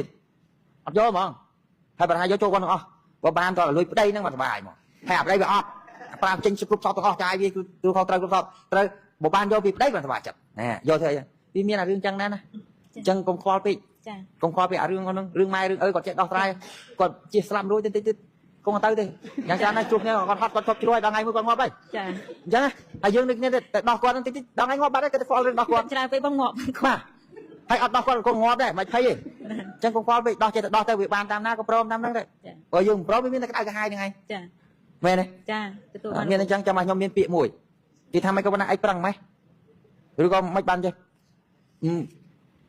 អត់យកហ្មងហើយបើថាយកចូលគាត់ទាំងអស់បើបានតើលុយប្តីហ្នឹងមកសុបាយហ្មងហើយអាប្តីវាអត់ប្រើចេញគ្រប់សពទាំងអស់ចាយវាគឺខុសត្រូវគ្រប់សពត្រូវបើបានយកពីប្តីបានសុបាយចិត្តណែយកធ្វើអីវាមានអារឿងចឹងណាអញ្ចឹងកុំខ្វល់ពេកកុំខ្វល់ពេកអារឿងហ្នឹងរឿងម៉ែរឿងអើគាត់ចេះដោះស្រាយគាត់ជិះស្លាប់រួចតិចកុំទៅទេយ៉ាងច្រើនណាស់ជួបគ្នាគាត់ហត់គាត់ឈប់ជ្រួយដល់ថ្ងៃមួយគាត់ងាប់ហើយចាអញ្ចឹងហើយយើងនឹកគ្នាទៅដោះគាត់ហ្នឹងតិចដល់ថ្ងៃងាប់បាត់ហើយគាត់ទៅខ្វល់រឿងដោះគាត់ច្រើនពេកបងងាប់បាទហើយអត់ដោះគាត់ក៏ងាប់ដែរមិនភ័យទេអញ្ចឹងកុំខ្វល់ពេកដោះចេះតែដោះទៅវាបានតាមណាក៏ព្រមតាមហ្នឹងដែរបើយើងមិនព្រមវាមានតែក្តៅក្រហាយហ្នឹងហើយចាមែនទេចាទទួលបានមានអញ្ចឹងចាំមកខ្ញុំមានពាក្យមួយគេថាមិនក៏ប៉ុណ្ណាឯងប្រឹងម៉េះឬក៏មិនបានចេះ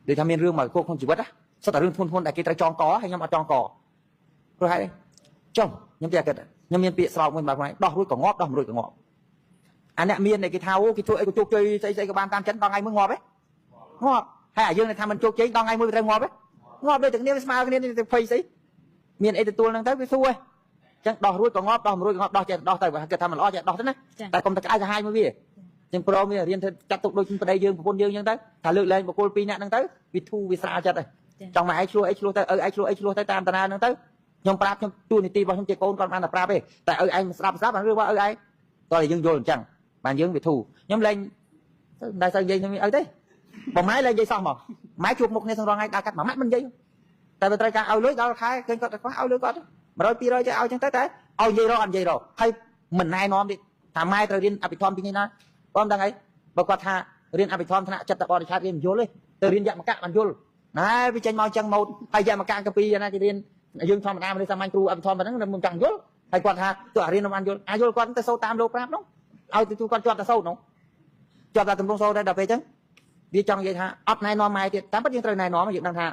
ដូចថាមានរឿងមកគោកក្នុងជីវិតណាសុទ្ធតែរឿងធ្ងន់ដែលគេត្រូវចងកហើយខ្ញុំអត់ចងកព្រោះហេតុអីចុះខ្ញុំតែគិតខ្ញុំមានពាក្យស្រោបមួយមកហ្នឹងដោះរួចក៏ងាប់ដោះមិនរួចក៏ងាប់អាអ្នកមានគេថាអូគេធ្វើអីក៏ជោគជ័យស្អីក៏បានតាមចិនដល់ថ្ងៃមួយងាប់ហ៎ងាប់ហើយអាយើងថាមិនជោគជ័យដល់ថ្ងៃមួយវាត្រូវងាប់ហ៎ងាប់ដូចតែគ្នាស្មើគ្នាទៅភ័យស្អីមានអីទទួលហ្នឹងទៅវាសួរហ៎ចឹងដោះរួចក៏ងាប់ដោះមិនរួចក៏ងាប់ដោះចេះដោះទៅបើគិតថាមិនល្អចេះដោះទៅណាតែកុំតែក្តៅក្រហាយមួយវាចឹងព្រមវារៀនធ្វើចាត់ទុកដូចប្តីយើងប្រពន្ធយើងចឹងទៅថាលើកលែងបុគ្គលពីរនាក់ហ្នឹងទៅវាធូរវាស្រាលចិត្តហើយចង់មកឯងឆ្លោះអីឆ្លោះទៅឪឯងឆ្លោះអីឆ្លោះទៅតាមតារាហ្នឹងទៅខ្ញុំប្រាប់ខ្ញុំទូនីតិរបស់ខ្ញុំជាកូនគាត់បានតែប្រាប់ទេតែឪឯងស្ដាប់អារឿងរបស់ឪឯងតោះតែយើងយល់អញ្ចឹងបានយើងវាធូរខ្ញុំលែងតែស្អីនិយាយខ្ញុំអីទេបើម៉ែលែងនិយាយសោះមកម៉ែជួបមុខគ្នាសងរងថ្ងៃដើរកាត់មួយម៉ាត់មិននិយាយតែបើត្រូវការឲ្យលុយដល់ខែឃើញគាត់ខ្វះឲ្យលុយគាត់100 200ទៅឲ្យចឹងទៅតែឲ្យនិយាយរកអត់និយាយរកហើយមិនណែនាំទេថាម៉ែត្រូវរៀនអភិធម្មពីនេះណាបងដឹងអីបើគាត់ថារៀនអភិធម្មថ្នាក់ចិត្តបរិឆាតរៀនមិនយល់ទេទៅរៀនយមកៈបានយល់ណែវាចេញមកចឹងម៉ូតហើយយមកៈកាពីណាគេរៀនយើងធម្មតាមនុស្សសាមញ្ញគ្រូអភិធម្មប៉ុណ្ណឹងមិនចង់យល់ហើយគាត់ថាទោះអារៀនមិនបានយល់អាយល់គាត់ទៅសូត្រតាមលោកប្រាប់នោះឲ្យទៅគាត់ជាប់តែសូត្រនោះជាប់តែទំរង់សូត្រដែរដល់ពេលចឹងវាចង់និយាយថាអត់ណែនាំម៉ែទៀតតាមពិតយើងត្រូវណែនាំយើងដឹងថា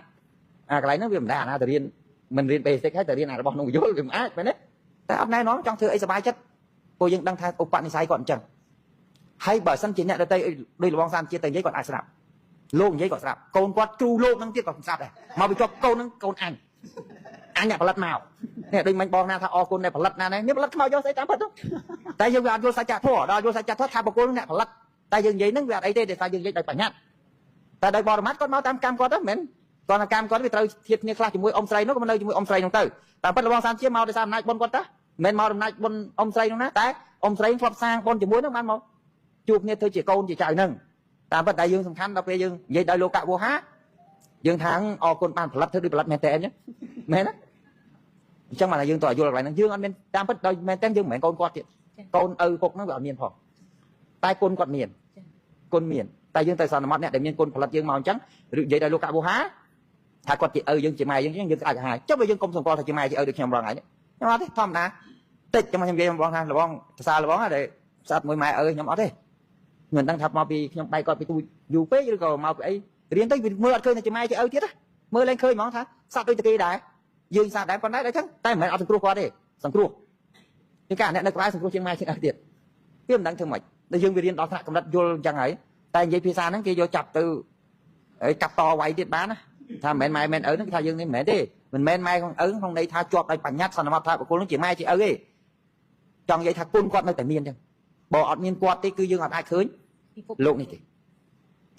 អាកន្លែងហ្នឹងវាមិនដែរអាណាទៅរៀនមិនរៀន basic ហើយទៅរៀនអារបស់នោះយល់វាមិនអាចមែនទេតែអត់ណែនាំចង់ធ្វើអីសុបាយចិត្តព្រោះយើងដឹងថាឧបនិស្ស័យគាត់អញ្ចឹងហើយបើសិនជាអ្នកដទៃដូចលបងសានជាតិទៅនិយាយគាត់អាចស្ដាប់លោកនិយាយគាត់ស្ដាប់កូនគាត់គ្រូលោកហ្នឹងទៀតគាត់ស្ដាប់ដែរមកពីជាប់កូនហ្នឹងកូនអញអ្នកផលិតមកនេះដូចមិញបងណាថាអរគុណអ្នកផលិតណានេះផលិតខ្មៅយកស្អីតាមពិតតែយើងវាអត់យល់សច្ចធម៌ដល់យល់សច្ចធម៌ថាបុគ្គលអ្នកផលិតតែយើងនិយាយហ្នឹងវាអត់អីទេតែយើងនិយាយដោយបញ្ញត្តិតែដោយបរមត្ថគាត់មកតាមកម្មគាត់ហ្នឹងមែនគាត់កម្មគាត់វាត្រូវធៀបគ្នាខ្លះជាមួយអ៊ំស្រីនោះក៏នៅជាមួយអ៊ំស្រីនោះទៅតាមពិតលបងសានជាមកដោយសារអំណាចបុណ្យគាត់តាមិនមកអំណាចបុណ្យអ៊ំស្រីនោះណាតែអ៊ំស្រីធ្លាប់សាងបុណ្យជាមួយនឹងបានមកជួបគ្នាធ្វើជាកូនជាចៅហ្នឹងតាមពិតតែយើងសំខាន់ដល់ពេលយើងនិយាយដោយលោកកវោហាយើងថាអរគុណបានផលិតធ្វើដូចផលិតមែនតើអញ្ចឹងមែនណាអញ្ចឹងមកថាយើងទៅយល់កន្លែងហ្នឹងយើងអត់មានតាមពិតដោយមែនតើយើងមិនមែនកូនគាត់ទៀតកូនឪពុកហ្នឹងវាអត់មានផងតែគុណគាត់មានគុណមានតែយើងទៅសន្មត់អ្នកដែលមានគុណផលិតយើងមកអញ្ចឹងឬនិយាយដោយលោកកវោហាថាគាត់ជាឪយើងជាម៉ែយើងយើងស្អាតទៅហើយចុះបើយើងកុំសង្កល់ថាជាម៉ែជាឪដូចខ្ញុំរងហើយខ្ញុំអត់ទេធម្មតាតិចចាំខ្ញុំនិយាយបងថាលបងភាសាលបងតែស្អាតមួយម៉ែឪខ្ញុំអត់ទេមិនដឹងថាមកពីខ្ញុំបែកគាត់ពីទូយូរពេកឬក៏មកពីអីរៀនទៅមើលអត់ឃើញតែជាម៉ែជាឪទៀតមើលឡើងឃើញហ្មងថាសត្វដូចតែគេដែរយើងស្អាតដែរប៉ុន្តែដល់ចឹងតែមិនមែនអត់សង្គ្រោះគាត់ទេសង្គ្រោះពីការអ្នកនៅក្បែរសង្គ្រោះជាងម៉ែជាងឪទៀតវាមិនដឹងធ្វើម៉េចតែយើងវារៀនដល់ថ្នាក់កម្រិតយល់អញ្ចឹងហើយតែនិយាយភាសាហ្នឹងគេយកចាប់ទៅកាប់តវាយទៀតបានណាថាមិនមែនម៉ែមិនឪហ្នឹងគេថាយើងនេះមិនមែនទេមិនមែនម៉ែของឪក្នុងន័យថាជាប់ដោយបញ្ញត្តិសន្មតថាបុគ្គលនឹងជាម៉ែជាឪទេចង់និយាយថាគុណគាត់នៅតែមានចឹងបើអត់មានគាត់ទេគឺយើងអត់អាចឃើញលោកនេះទេ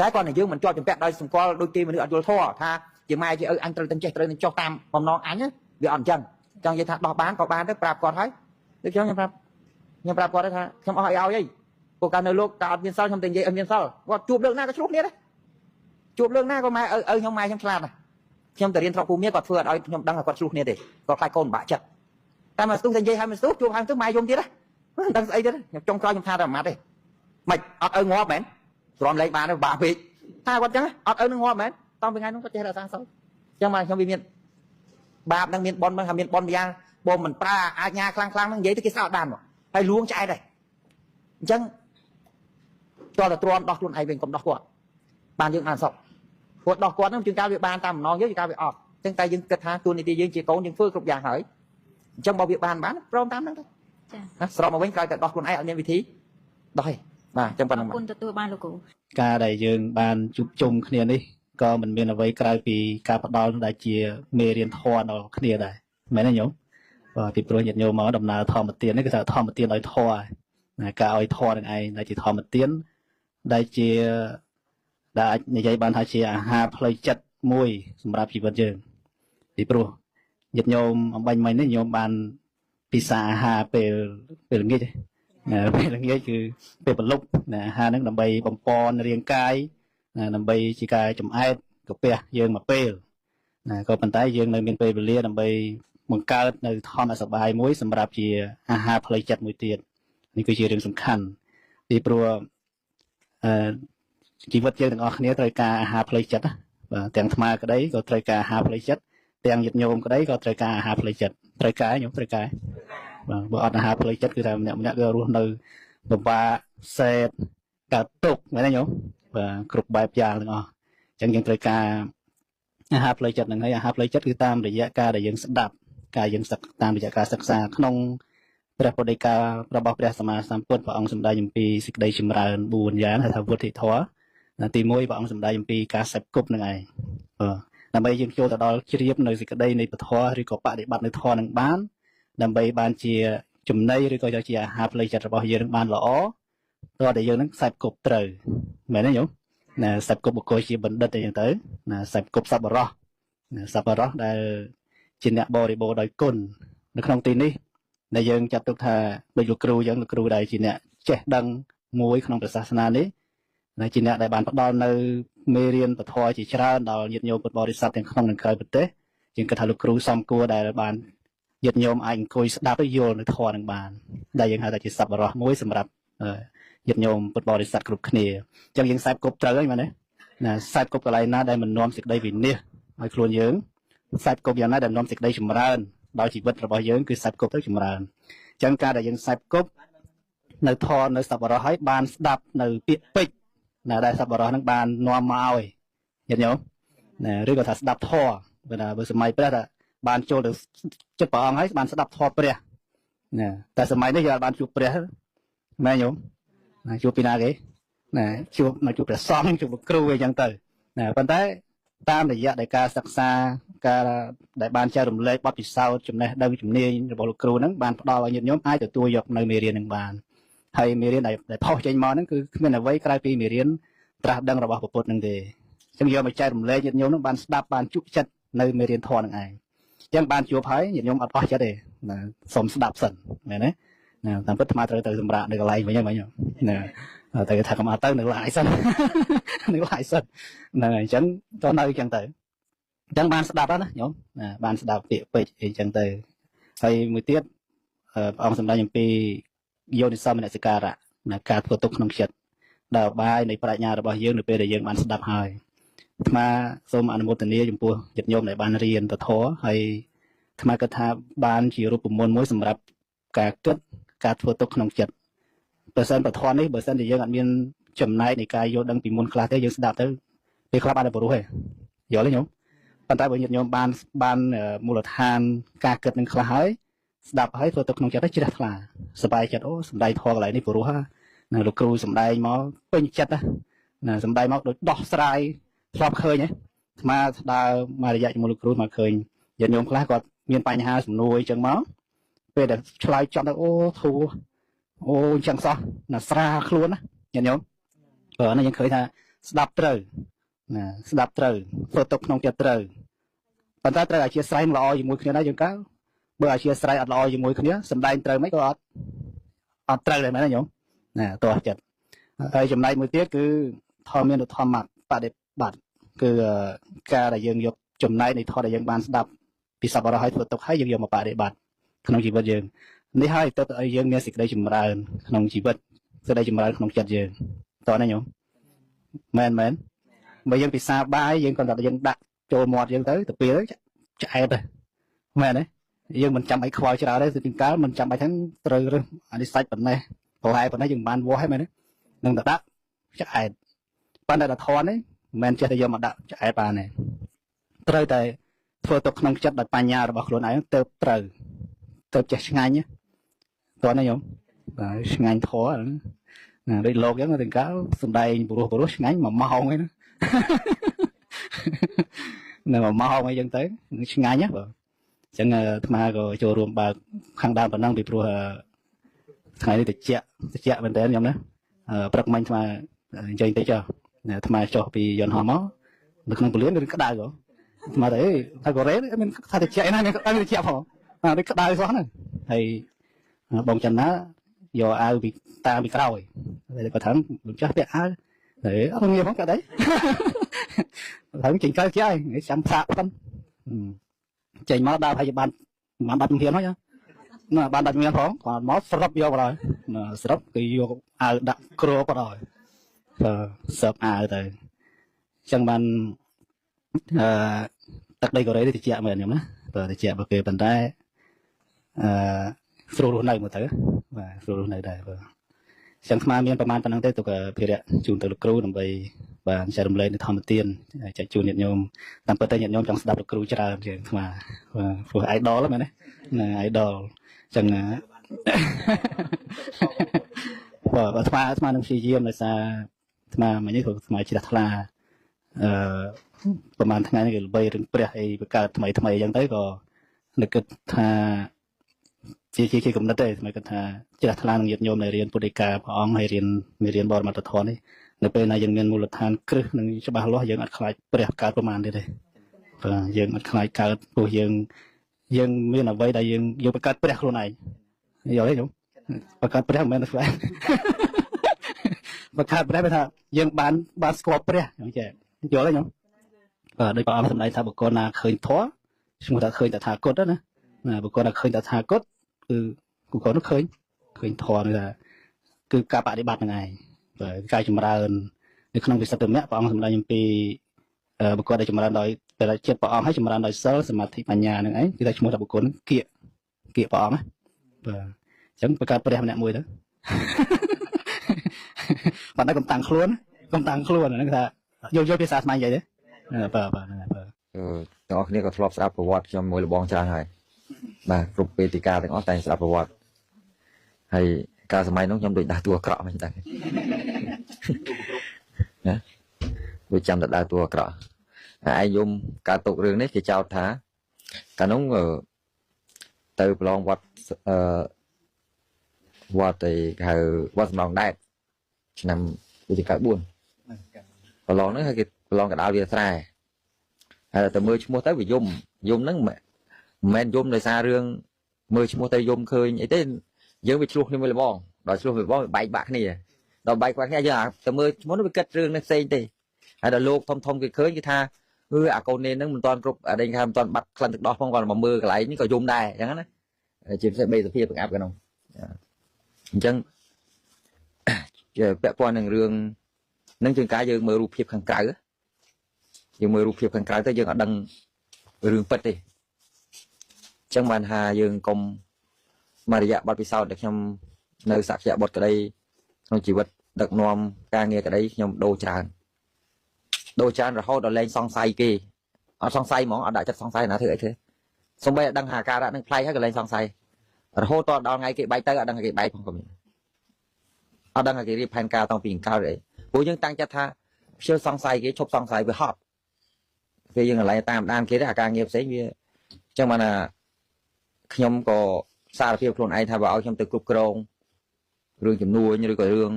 តែគាត់និយាយមិនជាប់ចម្ពាក់ដោយសម្គាល់ដូចគេមនុស្សអត់យល់ធម៌ថាជាម៉ែជាឪអញត្រូវទាំងចេះត្រូវនឹងចុះតាមបំណងអញវាអត់អញ្ចឹងចង់និយាយថាដោះបានក៏បានទៅប្រាប់គាត់ហើយដូចខ្ញុំប្រាប់គាត់ថាខ្ញុំអស់ឲ្យព្រោះកាលនៅលោកកាលអត់មានសល់ខ្ញុំតែនិយាយអត់មានសល់គាត់ជួបលើកណាក៏ឆ្លោះគ្នាដែរជួបលើកណាក៏ម៉ែឪខ្ញុំម៉ែខ្ញុំឆ្លាតដែរខ្ញុំទៅរៀនស្រុកភូមិគាត់ធ្វើអត់ឲ្យខ្ញុំដឹងថាគាត់ឆ្លោះគ្នាទេគាត់ខ្លាចកូនបាក់ចិត្តតែមកស្ទុះតែនិយាយឲ្យមិនស្ទុះជួបហើយទៅម៉ែយំទៀតហ្នឹងដឹងស្អីទៀតខ្ញុំចុងក្រោយខ្ញុំថាតែមួយម៉ាត់ទេមិនអត់ឪងាប់មែនទ្រាំលេងបានទៅបាក់ពេកថាគាត់ចឹងអត់ឪនឹងងាប់មែនតោះពីថ្ងៃនោះគាត់ចេះរក្សាសោចឹងមកខ្ញុំវាមានបាបនឹងមានប៉ុនហ្នឹងថាមានប៉ុនម្យ៉ាងបងមិនប្រើអាជ្ញាខ្លាំងហ្នឹងនិយាយទៅគេសោតបានមកហើយលួងឆ្អែតដែរអញ្ចឹងតើទ្រាំដោះខ្លួនឯងវិញកុំដោះគាត់បានយើងបានសក់គាត់ដោះគាត់ហ្នឹងជួនកាលវាបានតាមម្ដងយើងជួនកាលវាអត់អញ្ចឹងតែយើងគិតថាទួលនីតិយើងជាកូនយើងធ្វើគ្រប់យ៉ាងហើយអញ្ចឹងបើវាបានព្រមតាមហ្នឹងទៅចាស្រោបមកវិញក្រោយតែដោះខ្លួនឯងអត់មានវិធីដោះទេបាទអញ្ចឹងប៉ុណ្ណឹងគុណទទួលបានលោកគ្រូការដែលយើងបានជួបជុំគ្នានេះក៏មិនមានអ្វីក្រៅពីការផ្ដល់ដែលជាមេរៀនធម៌ដល់គ្នាដែរមែនទេញោមបាទពីព្រោះញាតិញោមមកដំណើរធម្មទាននេះគឺថាធម្មទានឲ្យធម៌ណាការឲ្យធម៌នឹងឯងដែលជាធម្មទានដែលជាដែលអាចនិយាយបានថាជាអាហារផ្លូវចិត្តមួយសម្រាប់ជីវិតយើងពីព្រោះញាតិញោមអំបញ្ញមិញនេះញោមបានពិសាអាហារពេលល្ងាចពេលល្ងាចគឺពេលប្រឡប់ណាអាហារហ្នឹងដើម្បីបំពន់រាងកាយដើម្បីជាការចំអែតកាពះយើងមកពេលណាក៏ប៉ុន្តែយើងនៅមានពេលវេលាដើម្បីបង្កើតនៅធម្មសបាយមួយសម្រាប់ជាអាហារផ្លូវចិត្តមួយទៀតនេះគឺជារឿងសំខាន់ពីព្រោះជីវិតយើងទាំងអស់គ្នាត្រូវការអាហារផ្លូវចិត្តបាទទាំងអាត្មាក្តីក៏ត្រូវការអាហារផ្លូវចិត្តទាំងញាតិញោមក្តីក៏ត្រូវការអាហារផ្លូវចិត្តត្រូវការញោមត្រូវការបាទបើអត់អាហារផ្លូវចិត្តគឺថាម្នាក់ក៏រស់នៅពិបាកសេតកើតទុកមែនទេញោមបាទគ្រប់បែបយ៉ាងទាំងអស់អញ្ចឹងយើងត្រូវការអាហារផ្លូវចិត្តហ្នឹងហើយអាហារផ្លូវចិត្តគឺតាមរយៈការដែលយើងស្ដាប់ការយើងតាមរយៈការសិក្សាក្នុងព្រះពុទ្ធដីការបស់ព្រះសម្មាសម្ពុទ្ធព្រះអង្គសម្ដែងអំពីសេចក្តីចម្រើន4យ៉ាងហៅថាវុទ្ធិធម៌ទី1ព្រះអង្គសម្ដែងអំពីការសេពគប់នឹងឯងដើម្បីយើងចូលទៅដល់ជ្រាបនៅសេចក្តីនៃពធឬក៏បដិបត្តិនៅធម៌នឹងបានដើម្បីបានជាចំណីឬក៏ជាអាហារផ្លូវចិត្តរបស់យើងនឹងបានល្អតើតែយើងនឹងសេពគប់ត្រូវមែនទេញោមណាសេពគប់បុគ្គលជាបណ្ឌិតអីចឹងទៅណាសេពគប់សប្បុរសដែលជាអ្នកបរិបូរដោយគុណនៅក្នុងទីនេះដែលយើងចាត់ទុកថាដូចលោកគ្រូយ៉ាងលោកគ្រូដែលជាអ្នកចេះដឹងមួយក្នុងព្រះសាសនានេះជាអ្នកដែលបានផ្ដល់នៅមេរៀនពធជាច្រើនដល់ញាតិញោមពុទ្ធបរិស័ទទាំងក្នុងនិងក្រៅប្រទេសជាងគិតថាលោកគ្រូសំគួរដែលបានញាតិញោមអាចអង្គុយស្ដាប់ទៅយល់នៅធម៌នឹងបានដែលយើងហៅថាជាសប្បុរសមួយសម្រាប់ញាតិញោមពុទ្ធបរិស័ទគ្រប់គ្នាអញ្ចឹងយើងសេពគប់ត្រូវហើយមែនទេណាសេពគប់កន្លែងណាដែលមិននាំសេចក្តីវិនិច្ឆ័យឲ្យខ្លួនយើងសេពគប់យ៉ាងណាដែលនាំសេចក្តីចម្រើនដល់ជីវិតរបស់យើងគឺសេពគប់ទៅចម្រើនអញ្ចឹងការដែលយើងសេពគប់នៅធម៌នៅសប្បុរសហើយបានស្ដាប់នៅពាក្យពេចន៍ណាដែលសប្បុរសនឹងបាននាំមកឲ្យញាតិញោមណាឬក៏ថាស្ដាប់ធម៌បើសម័យព្រះថាបានចូលទៅចិត្តព្រះអង្គហើយបានស្ដាប់ធម៌ព្រះណាតែសម័យនេះយើងបានជួបព្រះមែនញោមណាជួបពីណាគេណាជួបព្រះសង្ឃជួបលោកគ្រូអីចឹងទៅណាប៉ុន្តែតាមរយៈនៃការសិក្សាការដែលបានចែករំលែកបទពិសោធន៍ចំណេះដឹងជំនាញរបស់លោកគ្រូហ្នឹងបានផ្ដល់ឲ្យញាតិញោមអាចទទួលយកនៅមេរៀននឹងបានហើយមេរៀនដែលផុសចេញមកហ្នឹងគឺគ្មានអ្វីក្រៅពីមេរៀនត្រាស់ដឹងរបស់ពុទ្ធនឹងទេអញ្ចឹងយកមកចែករំលែកញាតិញោមហ្នឹងបានស្ដាប់បានជក់ចិត្តនៅមេរៀនធម៌នឹងឯងអញ្ចឹងបានជួបហើយញាតិញោមអត់អស់ចិត្តទេណាសូមស្ដាប់សិនមែនទេណាតាមពិតអាត្មាត្រូវទៅសម្រាប់នៅកន្លែងវិញហ្នឹងណាតែគេថាកុំអត់ទៅនៅឡាយសិននៅឡាយសិនហ្នឹងហើយអញ្ចឹងតោះនៅអញ្ចឹងទៅអញ្ចឹងបានស្ដាប់ណាញោមណាបានស្ដាប់ពាក្យពេចន៍អីអញ្ចឹងទៅហើយមួយទៀតព្រះអង្គសម្ដែងអំពីយោនិសោមនសិការៈណាការធ្វើទុកក្នុងចិត្តដែលបាយនៃប្រាជ្ញារបស់យើងនៅពេលដែលយើងបានស្ដាប់ហើយអាត្មាសូមអនុមោទនាចំពោះញាតិញោមដែលបានរៀនពធហើយអាត្មាគិតថាបានជារូបមន្តមួយសម្រាប់ការគិតការធ្វើទុកក្នុងចិត្តបើសិនពធនេះបើសិនជាយើងអត់មានចំណែកនៃការយល់ដឹងពីមុនខ្លះទេយើងស្ដាប់ទៅពេលខ្លះបានតែព្រោះទេយល់ទេញោមប៉ុន្តែបើញាតិញោមបានមូលដ្ឋានការគិតនឹងខ្លះហើយស្ដាប់ហើយធ្វើទៅក្នុងចិត្តទៅជ្រះថ្លាសប្បាយចិត្តអូសម្ដែងធម៌កន្លែងនេះព្រោះណាលោកគ្រូសម្ដែងមកពេញចិត្តណាសម្ដែងមកដូចដោះស្រាយធ្លាប់ឃើញហ៎ស្មាដើរមករយៈជាមួយលោកគ្រូមកឃើញញាតិញោមខ្លះគាត់មានបញ្ហាសំណួរអញ្ចឹងមកពេលដែលឆ្លើយចប់ទៅអូធូរអូអញ្ចឹងសោះណាស្រាខ្លួនណាញាតិញោមព្រោះនេះយើងឃើញថា ស្ដាប់ត្រូវណាស្ដាប់ត្រូវធ្វើទុកក្នុងចិត្តត្រូវប៉ុន្តែត្រូវអធិស្ឋានល្អជាមួយគ្នាដែរយើងកើបើអធិស្ឋានអត់ល្អជាមួយគ្នាសម្ដែងត្រូវមិនក៏អត់ត្រូវដែរមែនទេញោមណាតោះចិត្តហើយចំណែកមួយទៀតគឺធម៌មានធម្មបដិបត្តិគឺការដែលយើងយកចំណែកនៃធម៌ដែលយើងបានស្ដាប់ពីសពរហឲ្យធ្វើទុកហើយយើងយកមកបដិបត្តិក្នុងជីវិតយើងនេះហើយទៅឲ្យយើងមានសេចក្តីចម្រើនក្នុងជីវិតសេចក្តីចម្រើនក្នុងចិត្តយើងតោះណាញោមមែនបើយើងពិសាបាយយើងគាត់ថាយើងដាក់ចូលមាត់យើងទៅទៅពេលឆ្អែតទៅមែនទេយើងមិនចាំឲ្យខ្វល់ច្រើនទេគឺកាលមិនចាំឲ្យទាំងត្រូវរើសអានេះសាច់ប៉ុណ្ណេះប្រហែលប៉ុណ្ណេះយើងបានវាស់ហើយមែនទេនឹងទៅដាក់ឆ្អែតប៉ុន្តែដល់ធន់នេះមិនមែនចេះតែយកមកដាក់ឆ្អែតបានទេត្រូវតែធ្វើទៅក្នុងចិត្តដោយបញ្ញារបស់ខ្លួនឯងទៅត្រូវទៅចេះឆ្ងាញ់តោះណាញោមបាទឆ្ងាញ់ធေါ်ណាដូចលោកអញ្ចឹងទៅកាលសំដែងព្រោះឆ្ងាញ់1ម៉ោងហ្នឹងណា1ម៉ោងអីចឹងទៅឆ្ងាញ់ណាបាទអញ្ចឹងអាត្មាក៏ចូលរួមបើកខាងដើមប៉ុណ្ណឹងពីព្រោះថ្ងៃនេះតិចមែនតើខ្ញុំណាព្រឹកមិញអាត្មាអញ្ចឹងតិចអាត្មាចុះពីយន្តហោះមកនៅក្នុងពលានគឺក្តៅហ៎អាត្មាទៅថាកូរ៉េមានថាតិចឯណាមានក្តៅតិចផងអានេះក្តៅសោះហ្នឹងហើយបងចន្ទណាយកអាវពីតាពីក្រោយហើយគាត់ថាលោកចាស់ពាក់អាវហើយអត់ងារផងកាត់អីហើយចេញក្រៅជាយចាំផ្សាកប៉ុណ្ណចេញមកដល់ហើយបាន10នាទីហើយណាបាន10នាទីផងគាត់មកស្រុបយកបណ្ដោយស្រុបគេយកអាវដាក់គ្របបណ្ដោយសើបអាវទៅអញ្ចឹងបានទឹកដីកូរ៉េនេះតិចមែនខ្ញុំណាបើតិចបើគេប៉ុន្តែស្រួលរស់នៅមកទៅបាទស្រួលរស់នៅដែរបាទអញ្ចឹងស្មាមានប្រហែលប៉ុណ្ណឹងទេទុកភារៈជូនទៅលោកគ្រូដើម្បីបាទចែករំលែកនៅធម្មទានចែកជូនញាតិញោមតាមពិតទៅញាតិញោមចង់ស្ដាប់លោកគ្រូច្រើនជាងស្មាបាទព្រោះ idol មែនទេណា idol អញ្ចឹងបាទស្មានឹងព្យាយាមដោយសារស្មាមិញនេះក៏ស្មាជ្រះថ្លាប្រហែលថ្ងៃនេះគេល្បីរឿងព្រះអីបង្កើតថ្មីអញ្ចឹងទៅក៏នឹកគិតថាជាកំណត់ទេស្មានគាត់ថាជ្រះថ្លានឹងញាតិញោមដែលរៀនពុទ្ធដីកាព្រះអង្គហើយរៀនបរមត្ថធម៌នេះនៅពេលណាយើងមានមូលដ្ឋានគ្រឹះនឹងច្បាស់លាស់យើងអត់ខ្លាចព្រះកើតប្រមាណទៀតទេបាទយើងអត់ខ្លាចកើតព្រោះយើងមានអ្វីដែលយើងយកបង្កើតព្រះខ្លួនឯងយល់ទេញោមបង្កើតព្រះមិនមែនតែស្វែងបង្កើតព្រះគឺថាយើងបានស្គាល់ព្រះអញ្ចឹងយល់ទេញោមបាទដោយព្រះអង្គសម្ដែងថាបុគ្គលណាឃើញធម៌ឈ្មោះថាឃើញតថាគតណាបុគ្គលណាឃើញតថាគតគឺបុគ្គលនោះឃើញធម៌នេះថាគឺការបដិបត្តិហ្នឹងឯងបាទការចម្រើននៅក្នុងវិសុទ្ធិមគ្គព្រះអង្គសម្ដែងអំពីបុគ្គលដែលចម្រើនដោយតែចិត្តព្រះអង្គហើយចម្រើនដោយសិលសមាធិបញ្ញាហ្នឹងឯងគឺថាឈ្មោះថាបុគ្គលហ្នឹងគៀកព្រះអង្គណាបាទអញ្ចឹងបង្កើតព្រះម្នាក់មួយទៅប៉ុន្តែកុំតាំងខ្លួនហ្នឹងថាយកភាសាស្មារតីទេបាទទាំងអស់គ្នាក៏ធ្លាប់ស្ដាប់ប្រវត្តិខ្ញុំមួយលបងច្រើនហើយបាទគ្រប់វេទិកាទាំងអស់តែស្ដាប់ប្រវត្តិហើយកាលសម័យនោះខ្ញុំដូចដាស់តួអាក្រក់មិនដឹងណាដូចចាំតែដាស់តួអាក្រក់ហើយឯងយំកើតទុករឿងនេះគេចោទថាកាលនោះទៅប្រឡងវត្តវត្តឯហៅវត្តសំឡងដែតឆ្នាំវិទ្យា4ប្រឡងនោះហើយគេប្រឡងកដាលវាស្រែហើយទៅមើលឈ្មោះទៅវាយំហ្នឹងមិនមែនយំដោយសាររឿងមើលឈ្មោះទៅយំឃើញអីទេយើងវាឆ្លោះគ្នាមួយលបងដល់ឆ្លោះមួយលបងបែកបាក់គ្នាដល់បែកបាក់គ្នាយើងទៅមើលឈ្មោះនោះវាគិតរឿងនេះផ្សេងទេហើយដល់លោកធំគេឃើញគេថាអាកូននេះហ្នឹងមិនទាន់គ្រប់អដេញថាមិនទាន់បាត់ក្លិនទឹកដោះផងគាត់មកមើលកន្លែងនេះក៏យំដែរអញ្ចឹងណាជាពិសេសបីសភាបង្អាប់កណ្ដុងអញ្ចឹងពាក់ព័ន្ធនឹងរឿងនឹងជាងការយើងមើលរូបភាពខាងក្រៅយើងមើលរូបភាពខាងក្រៅទៅយើងអត់ដឹងរឿងពិតទេអញ្ចឹងបានថាយើងកុំមករយៈបទពិសោធន៍ដែលខ្ញុំនៅសក្យបុត្រក្តីក្នុងជីវិតដឹកនាំការងារក្តីខ្ញុំដូរច្រើនរហូតដល់លែងសង្ស័យគេអត់សង្ស័យហ្មងអត់ដាក់ចិត្តសង្ស័យណាធ្វើអីទេសូម្បីតែដឹងថាការៈនឹងប្លែកហើយក៏លែងសង្ស័យរហូតដល់ថ្ងៃគេបែកទៅអត់ដឹងគេបែកផងក៏មានអត់ដឹងគេរៀបផែនការតាំងពីកាលអីព្រោះយើងតាំងចិត្តថាព្យាសង្ស័យគេឈប់សង្ស័យវាហត់ពេលយើងកន្លែងតាមដានគេទេអាការងារផ្សេងវាអញ្ចឹងបានថាខ្ញុំក៏សារភាពខ្លួនឯងថាបើឲ្យខ្ញុំទៅគ្រប់គ្រងរឿងចំនួនឬក៏រឿង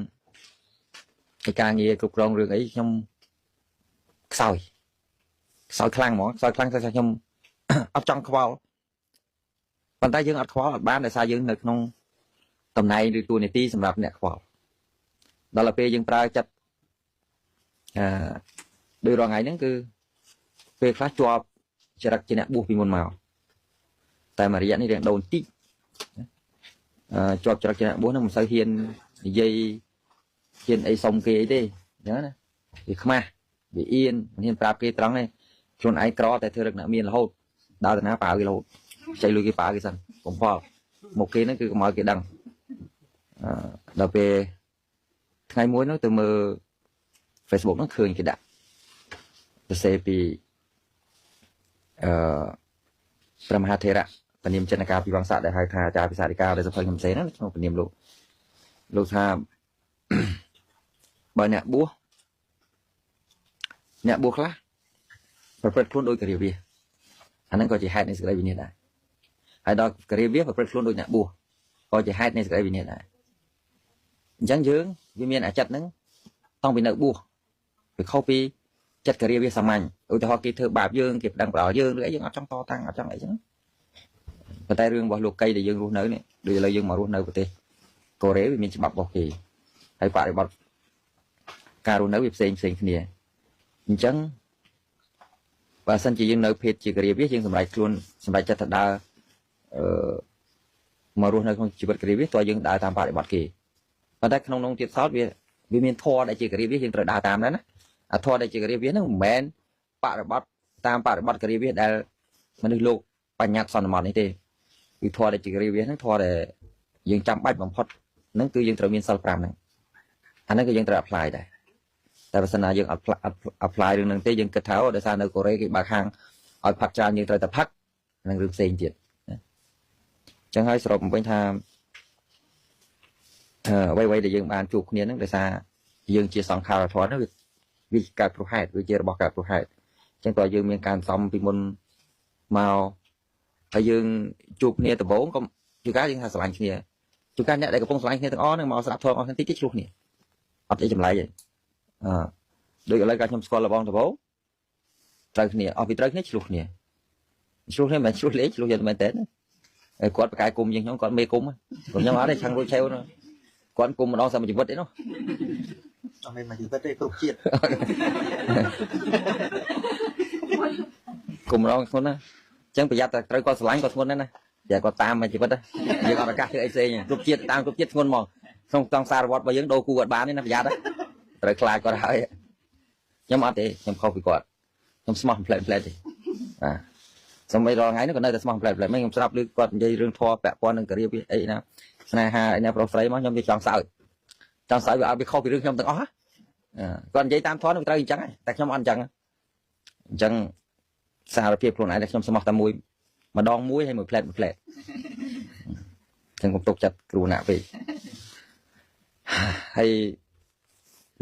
ឯការងារគ្រប់គ្រងរឿងអីខ្ញុំ ខ្សោយខ្លាំងហ្មងខ្សោយខ្លាំងតែខ្ញុំ អត់ចង់ខ្វល់ប៉ុន្តែយើងអត់ខ្វល់អត់បានដោយសារយើងនៅក្នុងតំណែងឬតួនាទីសម្រាប់អ្នកខ្វល់ដល់ពេលយើងប្រើចិត្តដោយរងថ្ងៃហ្នឹងគឺពេលខ្លះជាប់ចរិតជាអ្នកបួសពីមុនមកតែមួយរយៈនេះរៀងដូនតិចជាប់ចរិតជាអ្នកបួសហ្នឹងមិនសូវហ៊ាននិយាយហ៊ានអីសុំគេអីទេអញ្ចឹងណាវាខ្មាស់វាអៀនមិនហ៊ានប្រាប់គេត្រង់ទេខ្លួនឯងក្រតែធ្វើរឹកអ្នកមានរហូតដើរទៅណាប៉ាគេរហូតចៃលុយគេប៉ាគេសិនបំផុតមកគេហ្នឹងគឺកុំឲ្យគេដឹងដល់ពេលថ្ងៃមួយនោះទៅមើល Facebook ហ្នឹងឃើញគេដាក់សរសេរពីព្រះមហាថេរៈពនាមចិនការពិវង្សៈដែលហៅថាអាចារ្យពិសារិកាដែលសភៅខ្ញុំផ្សេងហ្នឹងក្នុងពនាមលោកថាបើអ្នកបួសខ្លះប្រព្រឹត្តខ្លួនដូចការីវាអាហ្នឹងក៏ជាហេតុនៃសេចក្តីវិនិច្ឆ័យដែរហើយដល់ការីវាប្រព្រឹត្តខ្លួនដូចអ្នកបួសក៏ជាហេតុនៃសេចក្តីវិនិច្ឆ័យដែរអញ្ចឹងយើងវាមានអាចិតហ្នឹងต้องពីនៅបួសវាខុសពីចិត្តការីវាសាមញ្ញឧទាហរណ៍គេធ្វើបាបយើងគេប្តឹងប្រោសយើងឬអីយើងអត់ចង់តតាំងអត់ចង់អីចឹងប៉ុន្តែរឿងរបស់លោកីដែលយើងរស់នៅនេះដូចឥឡូវយើងមករស់នៅប្រទេសកូរ៉េវាមានច្បាប់របស់គេហើយបរិបទការរស់នៅវាផ្សេងគ្នាអញ្ចឹងបើសិនជាយើងនៅភេទជាការីវាយើងសម្រេចចិត្តទៅដើរមករស់នៅក្នុងជីវិតការីវាតើយើងដើរតាមបរិបទគេប៉ុន្តែក្នុងនោះទៀតសោតវាមានធម៌ដែលជាការីវាយើងត្រូវដើរតាមដែរណាអាធម៌ដែលជាការីវាហ្នឹងមិនមែនបរិបទតាមបរិបទការីវាដែលមនុស្សលោកបញ្ញត្តិសន្មតនេះទេគឺធម៌ដែលជាការីវាហ្នឹងធម៌ដែលយើងចាំបាច់បំផុតហ្នឹងគឺយើងត្រូវមានសិល5ហ្នឹងអាហ្នឹងគឺយើងត្រូវ apply ដែរតែបើសិនណាយើង apply រឿងហ្នឹងទេយើងគិតថាដោយសារនៅកូរ៉េគេបើកហាងឲ្យផឹកច្រើនយើងត្រូវតែផឹកនឹងរឿងផ្សេងទៀតអញ្ចឹងហើយសរុបវិញថាអ្វីដែលយើងបានជួបគ្នាហ្នឹងដោយសារយើងជាសង្ខារធម៌ហ្នឹងវាកើតព្រោះហេតុវាជារបស់កើតព្រោះហេតុអញ្ចឹងតើយើងមានការសំពីមុនមកហើយយើងជួបគ្នាដំបូងក៏ជួនកាលយើងថាស្រឡាញ់គ្នាជួនកាលអ្នកដែលកំពុងស្រឡាញ់គ្នាទាំងអស់ហ្នឹងមកស្ដាប់ធម៌អស់គ្នាតិចឆ្លោះគ្នាអត់អីចម្លែកទេដូចឥឡូវកាលខ្ញុំស្គាល់លបងដំបូងត្រូវគ្នាអស់ពីត្រូវគ្នាឆ្លោះគ្នាមិនមែនឆ្លោះលេងឆ្លោះយកមែនតើគាត់ប្រកែគុំយើងខ្ញុំគាត់មេគុំខ្ញុំអត់ទេឆាំងរួចឆេវគាត់គុំម្ដងសម្រាប់ជីវិតទេនោះអត់មែនមកជីវិតទេគ្រប់ជាតិគុំម្ដងធ្ងន់ណាអញ្ចឹងប្រយ័ត្នតែត្រូវគាត់ស្រឡាញ់គាត់ធ្ងន់ណាស់ណាតែគាត់តាមមកជីវិតយើងអត់ឱកាសធ្វើអីផ្សេងគ្រប់ជាតិតាមគ្រប់ជាតិធ្ងន់ហ្មងក្នុងតង់សារវត្តរបស់យើងដូរគូអត់បានទេណាប្រយ័ត្នត្រូវខ្លាចគាត់ហើយខ្ញុំអត់ទេខ្ញុំខុសពីគាត់ខ្ញុំស្មោះផ្លែទេបាទសំបីរាល់ថ្ងៃនេះក៏នៅតែស្មោះផ្លែមិនខ្ញុំស្ដាប់ឮគាត់និយាយរឿងធម៌ពាក់ព័ន្ធនឹងការីវាអីណាស្នេហាអីណាប្រុសស្រីមកខ្ញុំវាចង់សើចវាអត់វាខុសពីរឿងខ្ញុំទាំងអស់គាត់និយាយតាមធម៌នឹងត្រូវអញ្ចឹងតែខ្ញុំអត់អញ្ចឹងសារភាពខ្លួនឯងតែខ្ញុំស្មោះតែម្ដងមួយហើយមួយផ្លែអញ្ចឹងខ្ញុំទុកចិត្តគ្រូណាពេកហើយ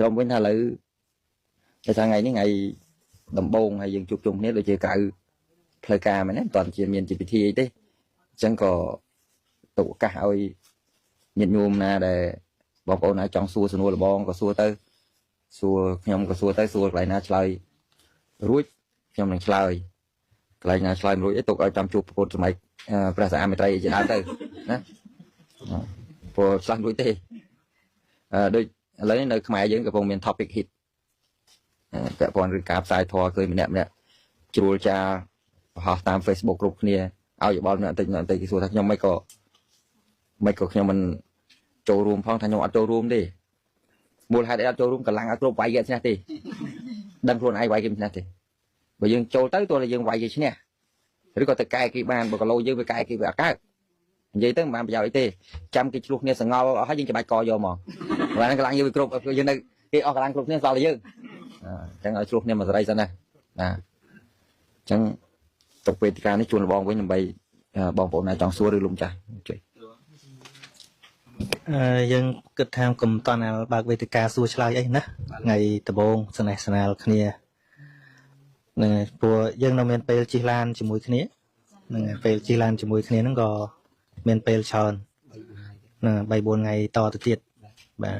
រំវិញថាឥឡូវតែថ្ងៃនេះថ្ងៃដំបូងហើយយើងជួបជុំគ្នាដូចជាក្រៅផ្លូវការមែនទេមិនទាន់ជាមានជាពិធីអីទេអញ្ចឹងក៏ទុកឱកាសឲ្យញាតិញោមណាដែលបងប្អូនណាចង់សួរសំណួរលបងក៏សួរទៅសួរខ្ញុំក៏សួរទៅសួរកន្លែងណាឆ្លើយរួចខ្ញុំនឹងឆ្លើយកន្លែងណាឆ្លើយមិនរួចអីទុកឲ្យចាំជួបប្រពន្ធសម័យព្រះសាមេត្រីជាដើមទៅណាព្រោះឆ្លើយរួចទេដូចឥឡូវនេះនៅខ្មែរយើងកំពុងមាន topic hit ពាក់ព័ន្ធនឹងការផ្សាយធម៌ឃើញម្នាក់ជ្រួលចាបង្ហោះតាម Facebook គ្រប់គ្នាឲ្យយោបល់បន្តិចគេសួរថាខ្ញុំមិនក៏ខ្ញុំមិនចូលរួមផងថាខ្ញុំអត់ចូលរួមទេមូលហេតុអីអត់ចូលរួមកម្លាំងឲ្យគ្រប់វាយគេឈ្នះទេដឹងខ្លួនឯងវាយគេឈ្នះទេបើយើងចូលទៅទោះតែយើងវាយគេឈ្នះឬក៏ទៅកែគេបានបើគីឡូយើងវាកែគេវាអត់កើតនិយាយទៅមិនបានប្រយោជន៍អីទេចាំគេឆ្លោះគ្នាសងល់អស់ហើយយើងច្បាច់កយកមកបើកម្លាំងយើងវាគ្រប់យើងនៅគេអស់កម្លាំងគ្រប់គ្នាសល់តែយើងអញ្ចឹងឲ្យឆ្លោះគ្នាមកសេរីសិនណាបាទអញ្ចឹងទុកវេទិកានេះជូនបងវិញដើម្បីបងប្អូនណាចង់សួរឬលំចាស់ជួយយើងគិតថាកុំតន់បើកវេទិកាសួរឆ្លើយអីណាថ្ងៃដំបូងស្នេហ៍ស្នាលគ្នានឹងព្រោះយើងនៅមានពេលជិះឡានជាមួយគ្នានឹងពេលជិះឡានជាមួយគ្នាហ្នឹងក៏មានពេលច្រើនណា 3-4 ថ្ងៃតទៅទៀតបាទ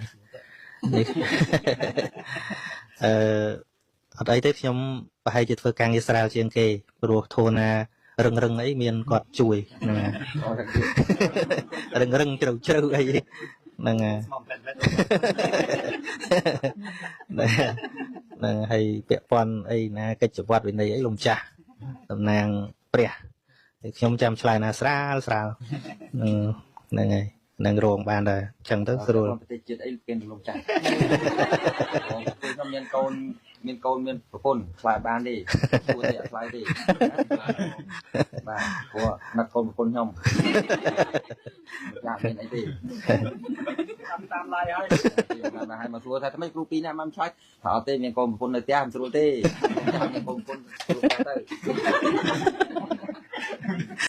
នេះ អត់អីទេខ្ញុំប្រហែលជាធ្វើការងារស្រាលជាងគេព្រោះធូណារឹងអីមានគាត់ជួយហ្នឹងរឹងជ្រៅអីហ្នឹងហ្នឹងហើយពាក់ព័ន្ធអីណាកិច្ចវត្តវិន័យអីលោកម្ចាស់តំណាងព្រះខ្ញុំចាំឆ្លើយណាស្រាលហ្នឹងហើយនឹងរងបានដែរអញ្ចឹងទៅស្រួលប្រទេសជាតិអីគេលោកចាស់ខ្ញុំមានកូនមានប្រពន្ធឆ្លើយបានទេគួរតែឆ្លើយទេបាទព្រោះណាត់កូនប្រពន្ធខ្ញុំចាស់មានអីទេតាមឡាយហើយហើយមកសួរថាថ្មីគ្រូពីរនាក់មកឆ្លើយថាអត់ទេមានកូនប្រពន្ធនៅផ្ទះមិនស្រួលទេមានកូនប្រពន្ធស្រួលទៅ